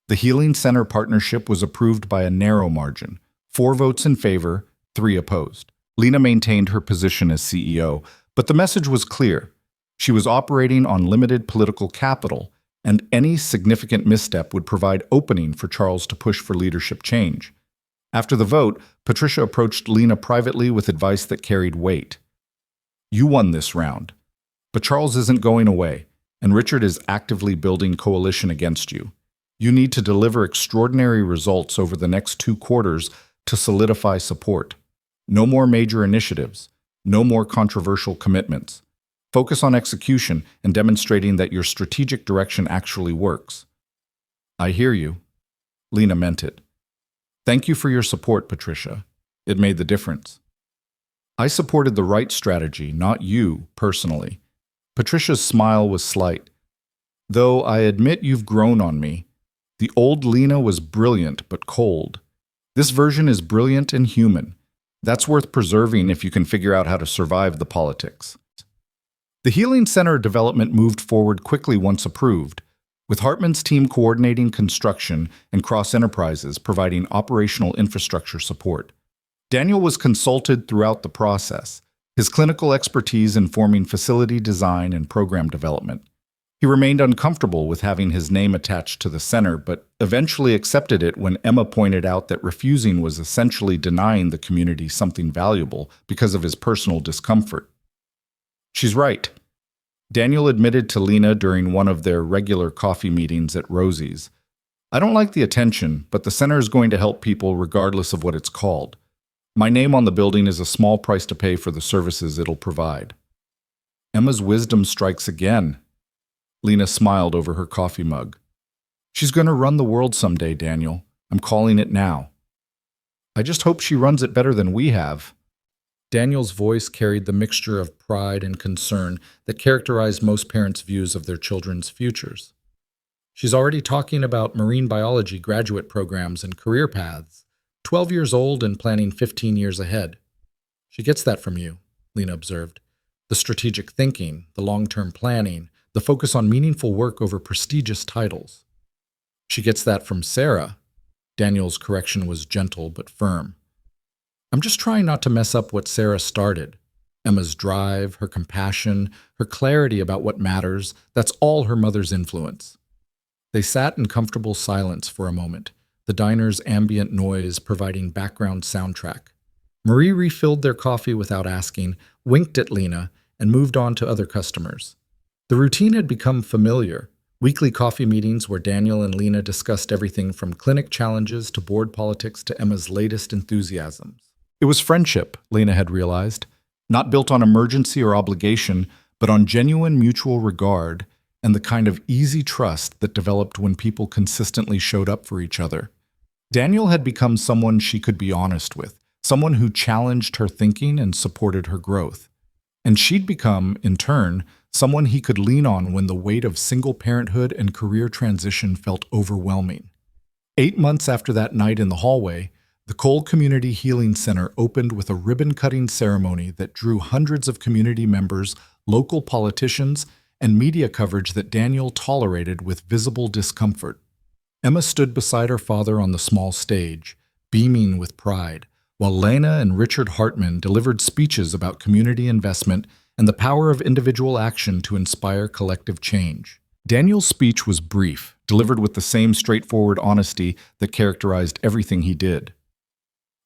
The Healing Center partnership was approved by a narrow margin, 4 votes in favor, 3 opposed. Lena maintained her position as CEO, but the message was clear. She was operating on limited political capital, and any significant misstep would provide opening for Charles to push for leadership change. After the vote, Patricia approached Lena privately with advice that carried weight. You won this round, but Charles isn't going away, and Richard is actively building coalition against you. You need to deliver extraordinary results over the next 2 quarters to solidify support. No more major initiatives, no more controversial commitments. Focus on execution and demonstrating that your strategic direction actually works. I hear you. Lena meant it. Thank you for your support, Patricia. It made the difference. I supported the right strategy, not you, personally. Patricia's smile was slight. Though I admit you've grown on me. The old Lena was brilliant but cold. This version is brilliant and human. That's worth preserving if you can figure out how to survive the politics. The Healing Center development moved forward quickly once approved, with Hartman's team coordinating construction and Cross Enterprises providing operational infrastructure support. Daniel was consulted throughout the process, his clinical expertise informing facility design and program development. He remained uncomfortable with having his name attached to the center, but eventually accepted it when Emma pointed out that refusing was essentially denying the community something valuable because of his personal discomfort. She's right. Daniel admitted to Lena during one of their regular coffee meetings at Rosie's. I don't like the attention, but the center is going to help people regardless of what it's called. My name on the building is a small price to pay for the services it'll provide. Emma's wisdom strikes again. Lena smiled over her coffee mug. She's going to run the world someday, Daniel. I'm calling it now. I just hope she runs it better than we have. Daniel's voice carried the mixture of pride and concern that characterized most parents' views of their children's futures. She's already talking about marine biology graduate programs and career paths, 12 years old and planning 15 years ahead. She gets that from you, Lena observed. The strategic thinking, the long-term planning, the focus on meaningful work over prestigious titles. She gets that from Sarah. Daniel's correction was gentle but firm. I'm just trying not to mess up what Sarah started. Emma's drive, her compassion, her clarity about what matters, that's all her mother's influence. They sat in comfortable silence for a moment, the diner's ambient noise providing background soundtrack. Marie refilled their coffee without asking, winked at Lena, and moved on to other customers. The routine had become familiar. Weekly coffee meetings where Daniel and Lena discussed everything from clinic challenges to board politics to Emma's latest enthusiasms. It was friendship, Lena had realized, not built on emergency or obligation, but on genuine mutual regard and the kind of easy trust that developed when people consistently showed up for each other. Daniel had become someone she could be honest with, someone who challenged her thinking and supported her growth. And she'd become, in turn, someone he could lean on when the weight of single parenthood and career transition felt overwhelming. 8 months after that night in the hallway, the Cole Community Healing Center opened with a ribbon-cutting ceremony that drew hundreds of community members, local politicians, and media coverage that Daniel tolerated with visible discomfort. Emma stood beside her father on the small stage, beaming with pride, while Lena and Richard Hartman delivered speeches about community investment and the power of individual action to inspire collective change. Daniel's speech was brief, delivered with the same straightforward honesty that characterized everything he did.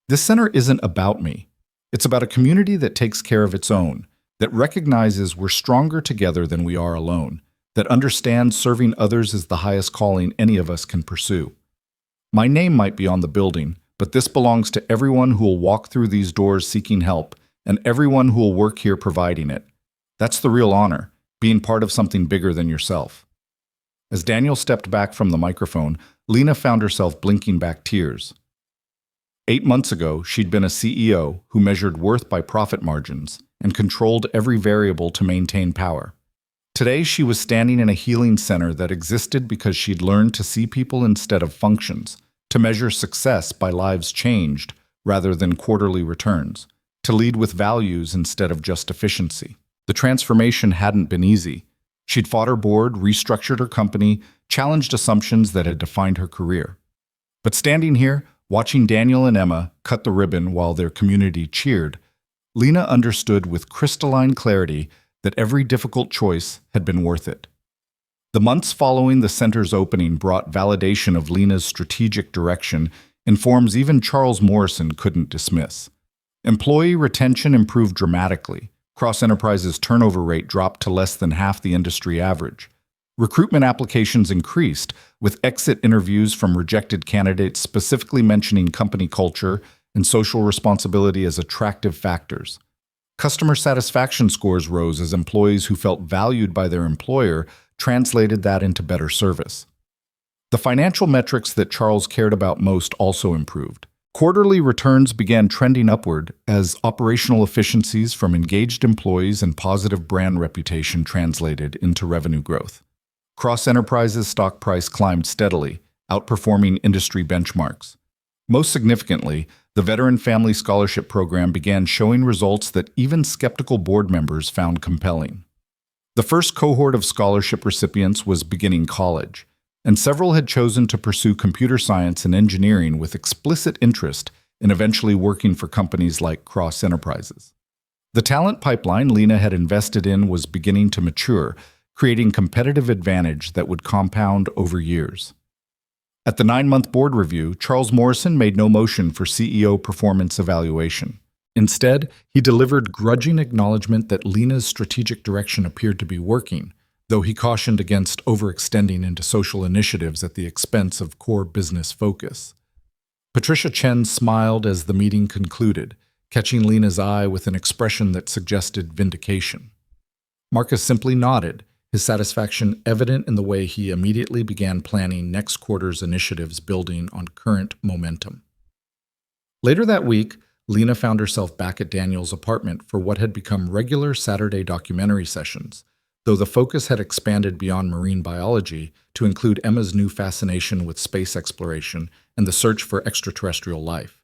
This center isn't about me. It's about a community that takes care of its own, that recognizes we're stronger together than we are alone, that understands serving others is the highest calling any of us can pursue. My name might be on the building, but this belongs to everyone who will walk through these doors seeking help, and everyone who will work here providing it. That's the real honor, being part of something bigger than yourself. As Daniel stepped back from the microphone, Lena found herself blinking back tears. 8 months ago, she'd been a CEO who measured worth by profit margins and controlled every variable to maintain power. Today, she was standing in a healing center that existed because she'd learned to see people instead of functions, to measure success by lives changed rather than quarterly returns, to lead with values instead of just efficiency. The transformation hadn't been easy. She'd fought her board, restructured her company, challenged assumptions that had defined her career. But standing here, watching Daniel and Emma cut the ribbon while their community cheered, Lena understood with crystalline clarity that every difficult choice had been worth it. The months following the center's opening brought validation of Lena's strategic direction in forms even Charles Morrison couldn't dismiss. Employee retention improved dramatically. Cross Enterprise's turnover rate dropped to less than half the industry average. Recruitment applications increased, with exit interviews from rejected candidates specifically mentioning company culture and social responsibility as attractive factors. Customer satisfaction scores rose as employees who felt valued by their employer translated that into better service. The financial metrics that Charles cared about most also improved. Quarterly returns began trending upward as operational efficiencies from engaged employees and positive brand reputation translated into revenue growth. Cross Enterprise's stock price climbed steadily, outperforming industry benchmarks. Most significantly, the Veteran Family Scholarship Program began showing results that even skeptical board members found compelling. The first cohort of scholarship recipients was beginning college, and several had chosen to pursue computer science and engineering with explicit interest in eventually working for companies like Cross Enterprises. The talent pipeline Lena had invested in was beginning to mature, creating competitive advantage that would compound over years. At the 9-month board review, Charles Morrison made no motion for CEO performance evaluation. Instead, he delivered grudging acknowledgement that Lena's strategic direction appeared to be working, though he cautioned against overextending into social initiatives at the expense of core business focus. Patricia Chen smiled as the meeting concluded, catching Lena's eye with an expression that suggested vindication. Marcus simply nodded, his satisfaction evident in the way he immediately began planning next quarter's initiatives building on current momentum. Later that week, Lena found herself back at Daniel's apartment for what had become regular Saturday documentary sessions, though the focus had expanded beyond marine biology to include Emma's new fascination with space exploration and the search for extraterrestrial life.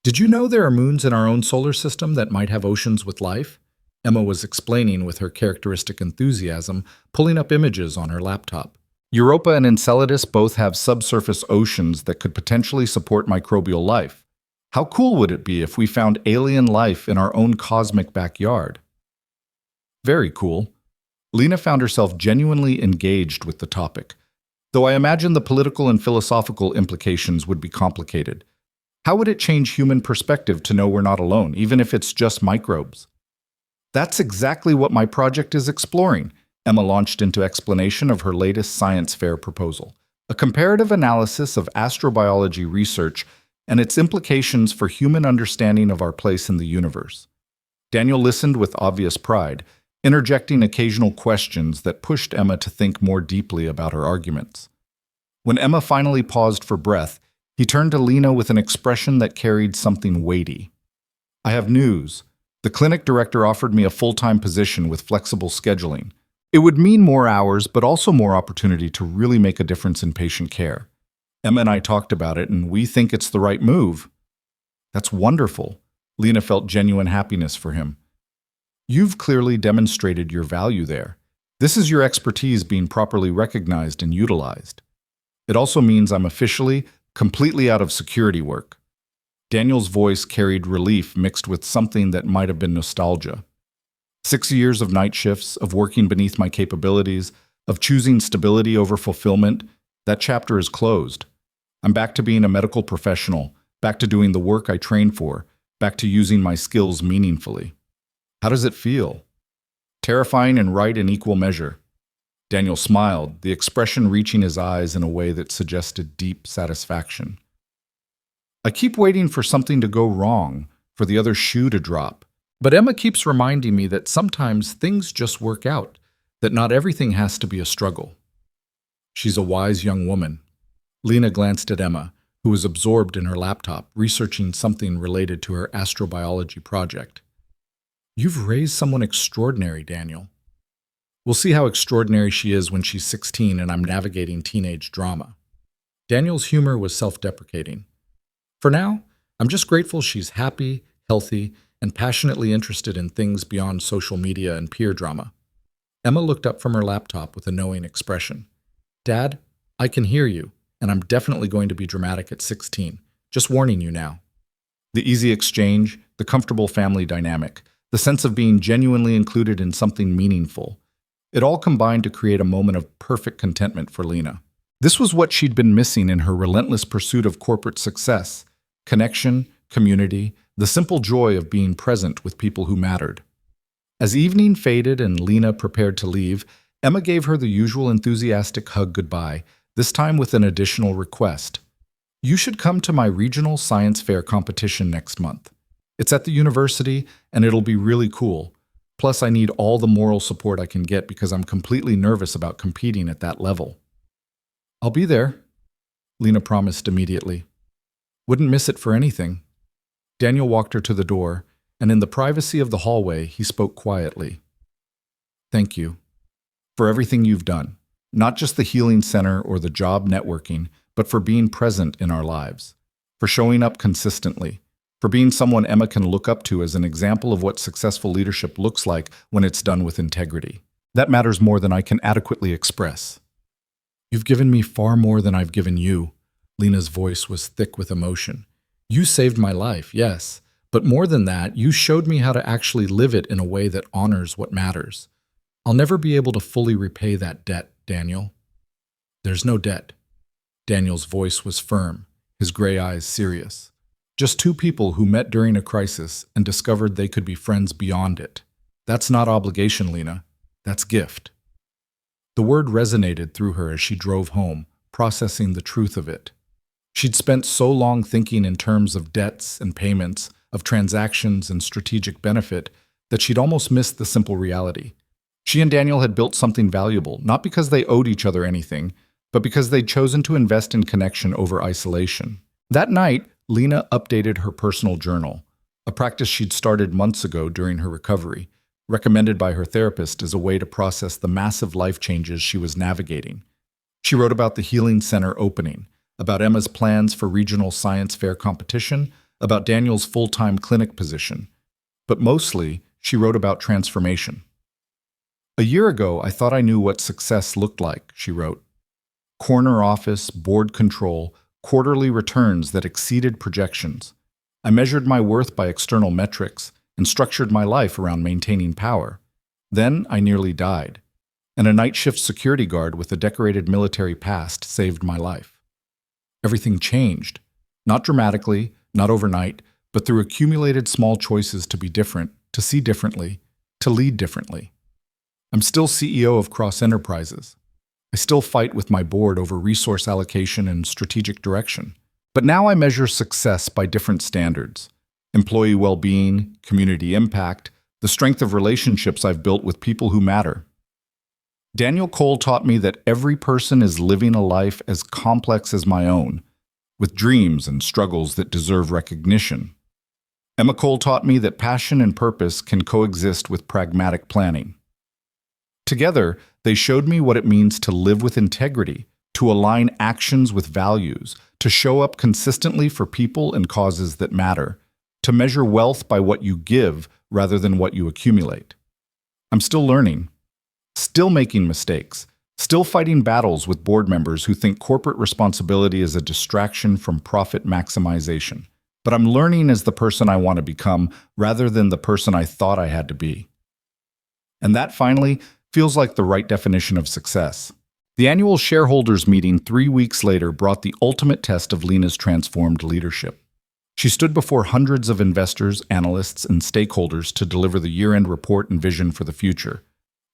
Did you know there are moons in our own solar system that might have oceans with life? Emma was explaining with her characteristic enthusiasm, pulling up images on her laptop. Europa and Enceladus both have subsurface oceans that could potentially support microbial life. How cool would it be if we found alien life in our own cosmic backyard? Very cool. Lena found herself genuinely engaged with the topic, though I imagine the political and philosophical implications would be complicated. How would it change human perspective to know we're not alone, even if it's just microbes? That's exactly what my project is exploring, Emma launched into explanation of her latest science fair proposal, a comparative analysis of astrobiology research and its implications for human understanding of our place in the universe. Daniel listened with obvious pride, interjecting occasional questions that pushed Emma to think more deeply about her arguments. When Emma finally paused for breath, he turned to Lena with an expression that carried something weighty. I have news. The clinic director offered me a full-time position with flexible scheduling. It would mean more hours, but also more opportunity to really make a difference in patient care. Emma and I talked about it, and we think it's the right move. That's wonderful. Lena felt genuine happiness for him. You've clearly demonstrated your value there. This is your expertise being properly recognized and utilized. It also means I'm officially, completely out of security work. Daniel's voice carried relief mixed with something that might have been nostalgia. 6 years of night shifts, of working beneath my capabilities, of choosing stability over fulfillment, that chapter is closed. I'm back to being a medical professional, back to doing the work I trained for, back to using my skills meaningfully. How does it feel? Terrifying and right in equal measure. Daniel smiled, the expression reaching his eyes in a way that suggested deep satisfaction. I keep waiting for something to go wrong, for the other shoe to drop. But Emma keeps reminding me that sometimes things just work out, that not everything has to be a struggle. She's a wise young woman. Lena glanced at Emma, who was absorbed in her laptop, researching something related to her astrobiology project. You've raised someone extraordinary, Daniel. We'll see how extraordinary she is when she's 16 and I'm navigating teenage drama. Daniel's humor was self-deprecating. For now, I'm just grateful she's happy, healthy, and passionately interested in things beyond social media and peer drama. Emma looked up from her laptop with a knowing expression. Dad, I can hear you, and I'm definitely going to be dramatic at 16. Just warning you now. The easy exchange, the comfortable family dynamic, the sense of being genuinely included in something meaningful. It all combined to create a moment of perfect contentment for Lena. This was what she'd been missing in her relentless pursuit of corporate success: connection, community, the simple joy of being present with people who mattered. As evening faded and Lena prepared to leave, Emma gave her the usual enthusiastic hug goodbye, this time with an additional request. You should come to my regional science fair competition next month. It's at the university, and it'll be really cool. Plus, I need all the moral support I can get because I'm completely nervous about competing at that level. I'll be there, Lena promised immediately. Wouldn't miss it for anything. Daniel walked her to the door, and in the privacy of the hallway, he spoke quietly. Thank you for everything you've done, not just the healing center or the job networking, but for being present in our lives, for showing up consistently, for being someone Emma can look up to as an example of what successful leadership looks like when it's done with integrity. That matters more than I can adequately express. You've given me far more than I've given you. Lena's voice was thick with emotion. You saved my life, yes, but more than that, you showed me how to actually live it in a way that honors what matters. I'll never be able to fully repay that debt, Daniel. There's no debt. Daniel's voice was firm, his gray eyes serious. Just two people who met during a crisis and discovered they could be friends beyond it. That's not obligation, Lena. That's gift. The word resonated through her as she drove home, processing the truth of it. She'd spent so long thinking in terms of debts and payments, of transactions and strategic benefit, that she'd almost missed the simple reality. She and Daniel had built something valuable, not because they owed each other anything, but because they'd chosen to invest in connection over isolation. That night, Lena updated her personal journal, a practice she'd started months ago during her recovery, recommended by her therapist as a way to process the massive life changes she was navigating. She wrote about the Healing Center opening, about Emma's plans for regional science fair competition, about Daniel's full-time clinic position. But mostly, she wrote about transformation. A year ago, I thought I knew what success looked like, she wrote. Corner office, board control, quarterly returns that exceeded projections. I measured my worth by external metrics and structured my life around maintaining power. Then I nearly died, and a night shift security guard with a decorated military past saved my life. Everything changed, not dramatically, not overnight, but through accumulated small choices to be different, to see differently, to lead differently. I'm still CEO of Cross Enterprises. I still fight with my board over resource allocation and strategic direction. But now I measure success by different standards: employee well-being, community impact, the strength of relationships I've built with people who matter. Daniel Cole taught me that every person is living a life as complex as my own, with dreams and struggles that deserve recognition. Emma Cole taught me that passion and purpose can coexist with pragmatic planning. Together, they showed me what it means to live with integrity, to align actions with values, to show up consistently for people and causes that matter, to measure wealth by what you give rather than what you accumulate. I'm still learning, still making mistakes, still fighting battles with board members who think corporate responsibility is a distraction from profit maximization. But I'm learning as the person I want to become rather than the person I thought I had to be. And that finally, Feels like the right definition of success. The annual shareholders meeting 3 weeks later brought the ultimate test of Lena's transformed leadership. She stood before hundreds of investors, analysts, and stakeholders to deliver the year-end report and vision for the future.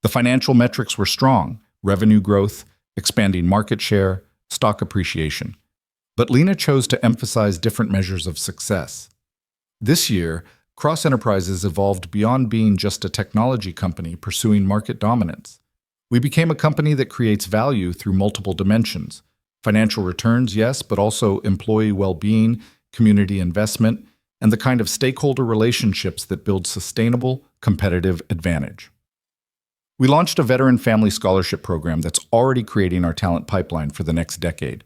The financial metrics were strong: revenue growth, expanding market share, stock appreciation. But Lena chose to emphasize different measures of success. This year, Cross Enterprises evolved beyond being just a technology company pursuing market dominance. We became a company that creates value through multiple dimensions: financial returns, yes, but also employee well-being, community investment, and the kind of stakeholder relationships that build sustainable, competitive advantage. We launched a veteran family scholarship program that's already creating our talent pipeline for the next decade.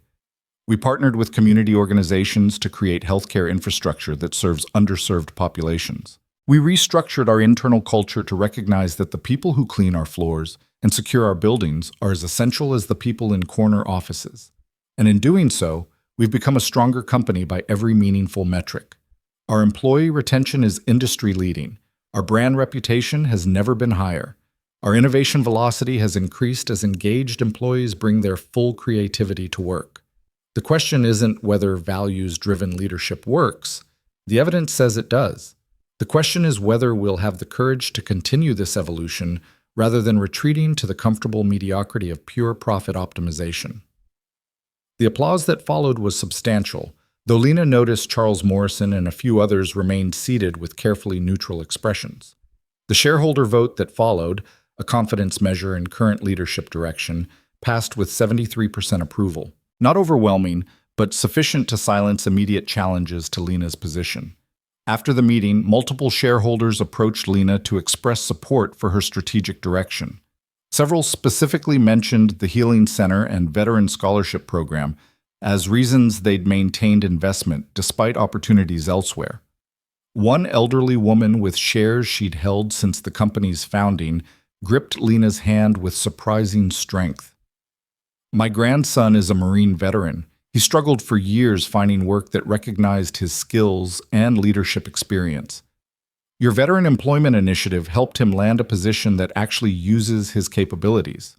We partnered with community organizations to create healthcare infrastructure that serves underserved populations. We restructured our internal culture to recognize that the people who clean our floors and secure our buildings are as essential as the people in corner offices. And in doing so, we've become a stronger company by every meaningful metric. Our employee retention is industry-leading. Our brand reputation has never been higher. Our innovation velocity has increased as engaged employees bring their full creativity to work. The question isn't whether values-driven leadership works. The evidence says it does. The question is whether we'll have the courage to continue this evolution rather than retreating to the comfortable mediocrity of pure profit optimization. The applause that followed was substantial, though Lena noticed Charles Morrison and a few others remained seated with carefully neutral expressions. The shareholder vote that followed, a confidence measure in current leadership direction, passed with 73% approval. Not overwhelming, but sufficient to silence immediate challenges to Lena's position. After the meeting, multiple shareholders approached Lena to express support for her strategic direction. Several specifically mentioned the Healing Center and Veteran Scholarship Program as reasons they'd maintained investment despite opportunities elsewhere. One elderly woman with shares she'd held since the company's founding gripped Lena's hand with surprising strength. "My grandson is a Marine veteran. He struggled for years finding work that recognized his skills and leadership experience. Your Veteran Employment Initiative helped him land a position that actually uses his capabilities.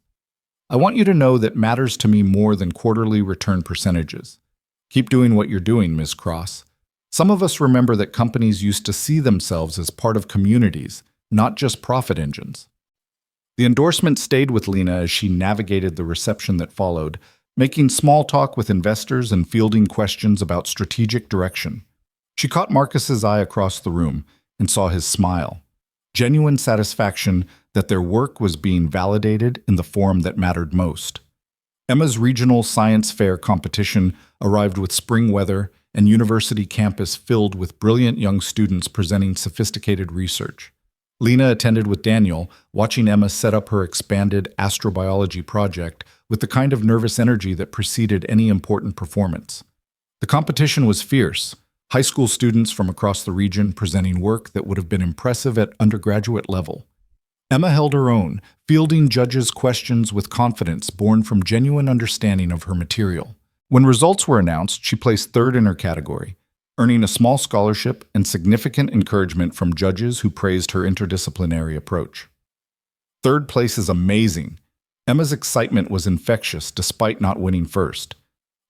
I want you to know that matters to me more than quarterly return percentages. Keep doing what you're doing, Ms. Cross. Some of us remember that companies used to see themselves as part of communities, not just profit engines." The endorsement stayed with Lena as she navigated the reception that followed, making small talk with investors and fielding questions about strategic direction. She caught Marcus's eye across the room and saw his smile. Genuine satisfaction that their work was being validated in the form that mattered most. Emma's regional science fair competition arrived with spring weather and university campus filled with brilliant young students presenting sophisticated research. Lena attended with Daniel, watching Emma set up her expanded astrobiology project with the kind of nervous energy that preceded any important performance. The competition was fierce. High school students from across the region presenting work that would have been impressive at undergraduate level. Emma held her own, fielding judges' questions with confidence born from genuine understanding of her material. When results were announced, she placed third in her category, earning a small scholarship and significant encouragement from judges who praised her interdisciplinary approach. Third place is amazing. Emma's excitement was infectious despite not winning first.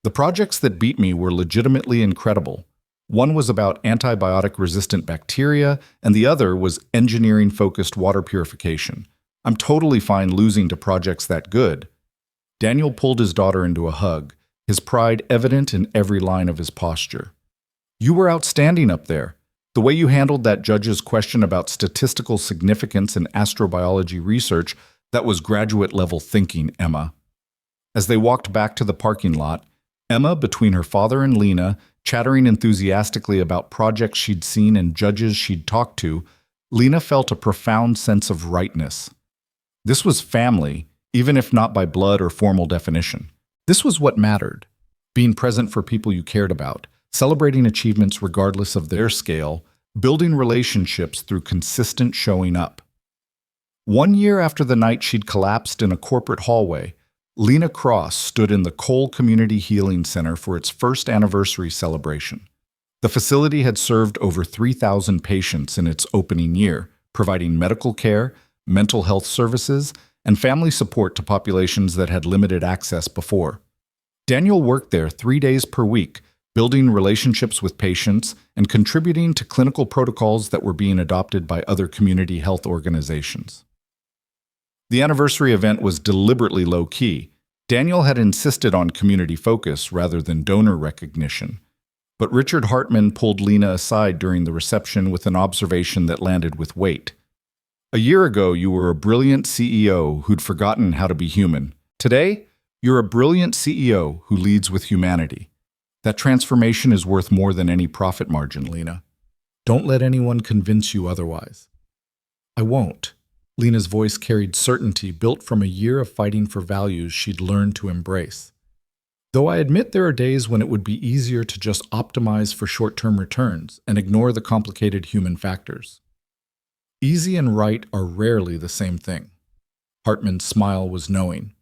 The projects that beat me were legitimately incredible. One was about antibiotic-resistant bacteria, and the other was engineering-focused water purification. I'm totally fine losing to projects that good. Daniel pulled his daughter into a hug, his pride evident in every line of his posture. You were outstanding up there. The way you handled that judge's question about statistical significance in astrobiology research, that was graduate-level thinking, Emma. As they walked back to the parking lot, Emma, between her father and Lena, chattering enthusiastically about projects she'd seen and judges she'd talked to, Lena felt a profound sense of rightness. This was family, even if not by blood or formal definition. This was what mattered: being present for people you cared about, celebrating achievements regardless of their scale, building relationships through consistent showing up. 1 year after the night she'd collapsed in a corporate hallway, Lena Cross stood in the Cole Community Healing Center for its first anniversary celebration. The facility had served over 3,000 patients in its opening year, providing medical care, mental health services, and family support to populations that had limited access before. Daniel worked there 3 days per week, building relationships with patients and contributing to clinical protocols that were being adopted by other community health organizations. The anniversary event was deliberately low-key. Daniel had insisted on community focus rather than donor recognition. But Richard Hartman pulled Lena aside during the reception with an observation that landed with weight. A year ago, you were a brilliant CEO who'd forgotten how to be human. Today, you're a brilliant CEO who leads with humanity. That transformation is worth more than any profit margin, Lena. Don't let anyone convince you otherwise. I won't. Lena's voice carried certainty built from a year of fighting for values she'd learned to embrace. Though I admit there are days when it would be easier to just optimize for short-term returns and ignore the complicated human factors. Easy and right are rarely the same thing. Hartman's smile was knowing.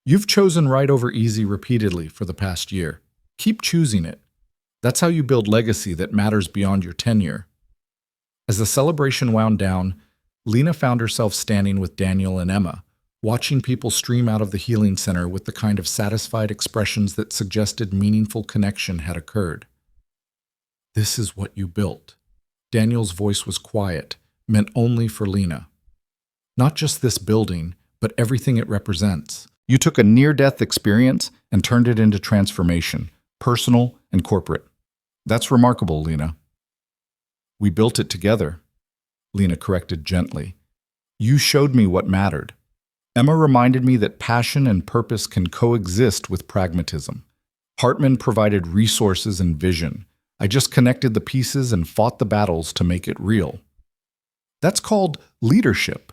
You've chosen right over easy repeatedly for the past year. Keep choosing it. That's how you build legacy that matters beyond your tenure. As the celebration wound down, Lena found herself standing with Daniel and Emma, watching people stream out of the healing center with the kind of satisfied expressions that suggested meaningful connection had occurred. This is what you built. Daniel's voice was quiet, meant only for Lena. Not just this building, but everything it represents. You took a near-death experience and turned it into transformation, personal and corporate. That's remarkable, Lena. We built it together, Lena corrected gently. You showed me what mattered. Emma reminded me that passion and purpose can coexist with pragmatism. Hartman provided resources and vision. I just connected the pieces and fought the battles to make it real. That's called leadership.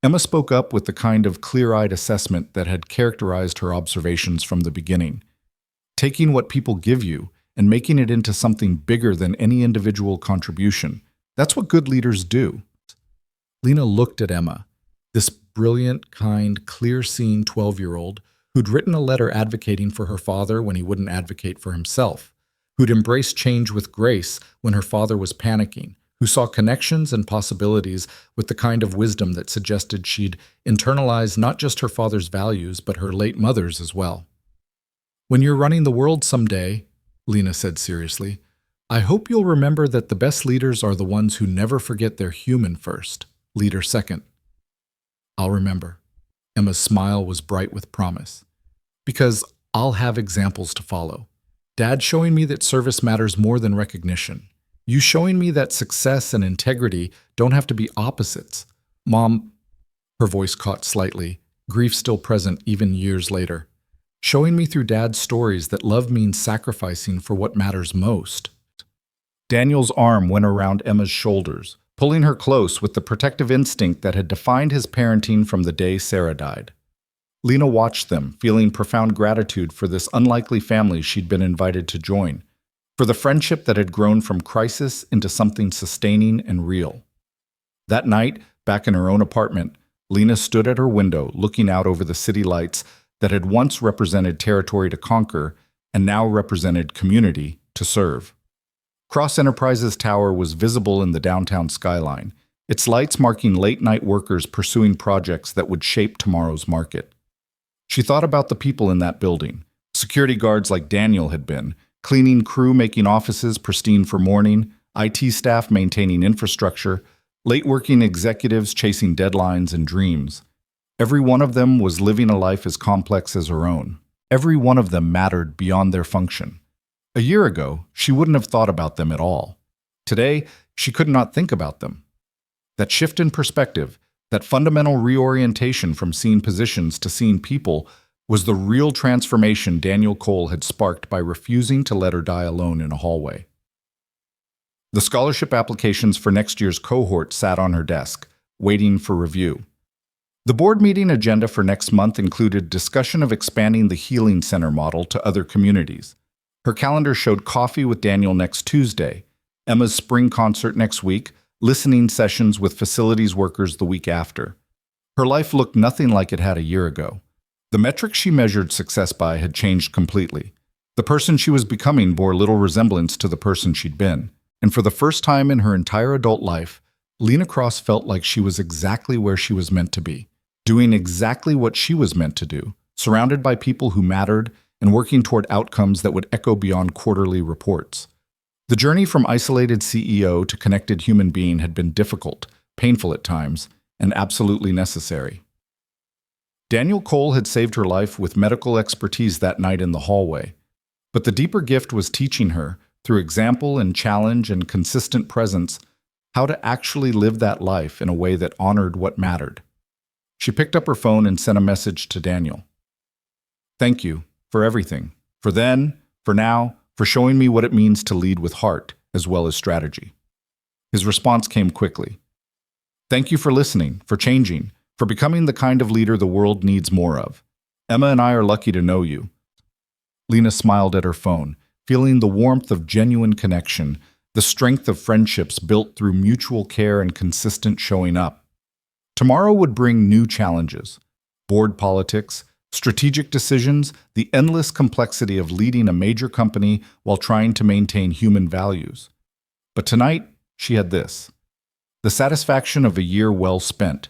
Emma spoke up with the kind of clear-eyed assessment that had characterized her observations from the beginning. Taking what people give you and making it into something bigger than any individual contribution. That's what good leaders do. Lena looked at Emma, this brilliant, kind, clear-seeing 12-year-old who'd written a letter advocating for her father when he wouldn't advocate for himself, who'd embraced change with grace when her father was panicking, who saw connections and possibilities with the kind of wisdom that suggested she'd internalize not just her father's values, but her late mother's as well. When you're running the world someday, Lena said seriously, I hope you'll remember that the best leaders are the ones who never forget they're human first, leader second. I'll remember. Emma's smile was bright with promise. Because I'll have examples to follow. Dad showing me that service matters more than recognition. You showing me that success and integrity don't have to be opposites. Mom, her voice caught slightly, grief still present even years later. Showing me through Dad's stories that love means sacrificing for what matters most. Daniel's arm went around Emma's shoulders, pulling her close with the protective instinct that had defined his parenting from the day Sarah died. Lena watched them, feeling profound gratitude for this unlikely family she'd been invited to join, for the friendship that had grown from crisis into something sustaining and real. That night, back in her own apartment, Lena stood at her window, looking out over the city lights that had once represented territory to conquer and now represented community to serve. Cross Enterprises Tower was visible in the downtown skyline, its lights marking late-night workers pursuing projects that would shape tomorrow's market. She thought about the people in that building, security guards like Daniel had been, cleaning crew making offices pristine for morning, IT staff maintaining infrastructure, late-working executives chasing deadlines and dreams. Every one of them was living a life as complex as her own. Every one of them mattered beyond their function. A year ago, she wouldn't have thought about them at all. Today, she could not think about them. That shift in perspective, that fundamental reorientation from seeing positions to seeing people, was the real transformation Daniel Cole had sparked by refusing to let her die alone in a hallway. The scholarship applications for next year's cohort sat on her desk, waiting for review. The board meeting agenda for next month included discussion of expanding the Healing Center model to other communities. Her calendar showed coffee with Daniel next Tuesday, Emma's spring concert next week, listening sessions with facilities workers the week after. Her life looked nothing like it had a year ago. The metrics she measured success by had changed completely. The person she was becoming bore little resemblance to the person she'd been. And for the first time in her entire adult life, Lena Cross felt like she was exactly where she was meant to be, doing exactly what she was meant to do, surrounded by people who mattered and working toward outcomes that would echo beyond quarterly reports. The journey from isolated CEO to connected human being had been difficult, painful at times, and absolutely necessary. Daniel Cole had saved her life with medical expertise that night in the hallway, but the deeper gift was teaching her, through example and challenge and consistent presence, how to actually live that life in a way that honored what mattered. She picked up her phone and sent a message to Daniel. "Thank you for everything, for then, for now, for showing me what it means to lead with heart as well as strategy." His response came quickly. "Thank you for listening, for changing, for becoming the kind of leader the world needs more of. Emma and I are lucky to know you." Lena smiled at her phone, feeling the warmth of genuine connection, the strength of friendships built through mutual care and consistent showing up. Tomorrow would bring new challenges: board politics, strategic decisions, the endless complexity of leading a major company while trying to maintain human values. But tonight, she had this: the satisfaction of a year well spent,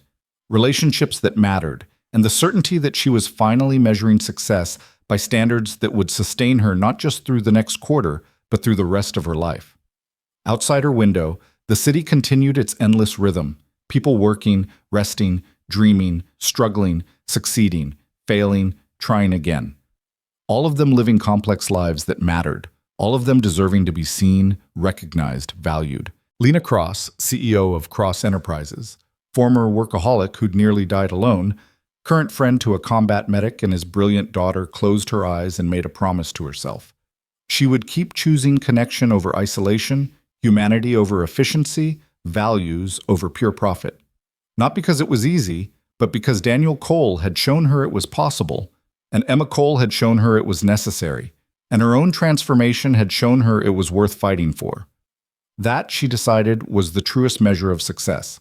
relationships that mattered, and the certainty that she was finally measuring success by standards that would sustain her not just through the next quarter, but through the rest of her life. Outside her window, the city continued its endless rhythm: people working, resting, dreaming, struggling, succeeding, failing, trying again. All of them living complex lives that mattered, all of them deserving to be seen, recognized, valued. Lena Cross, CEO of Cross Enterprises, former workaholic who'd nearly died alone, current friend to a combat medic and his brilliant daughter, closed her eyes and made a promise to herself. She would keep choosing connection over isolation, humanity over efficiency, values over pure profit. Not because it was easy, but because Daniel Cole had shown her it was possible, and Emma Cole had shown her it was necessary, and her own transformation had shown her it was worth fighting for. That, she decided, was the truest measure of success.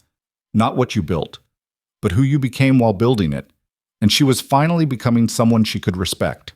Not what you built, but who you became while building it, and she was finally becoming someone she could respect.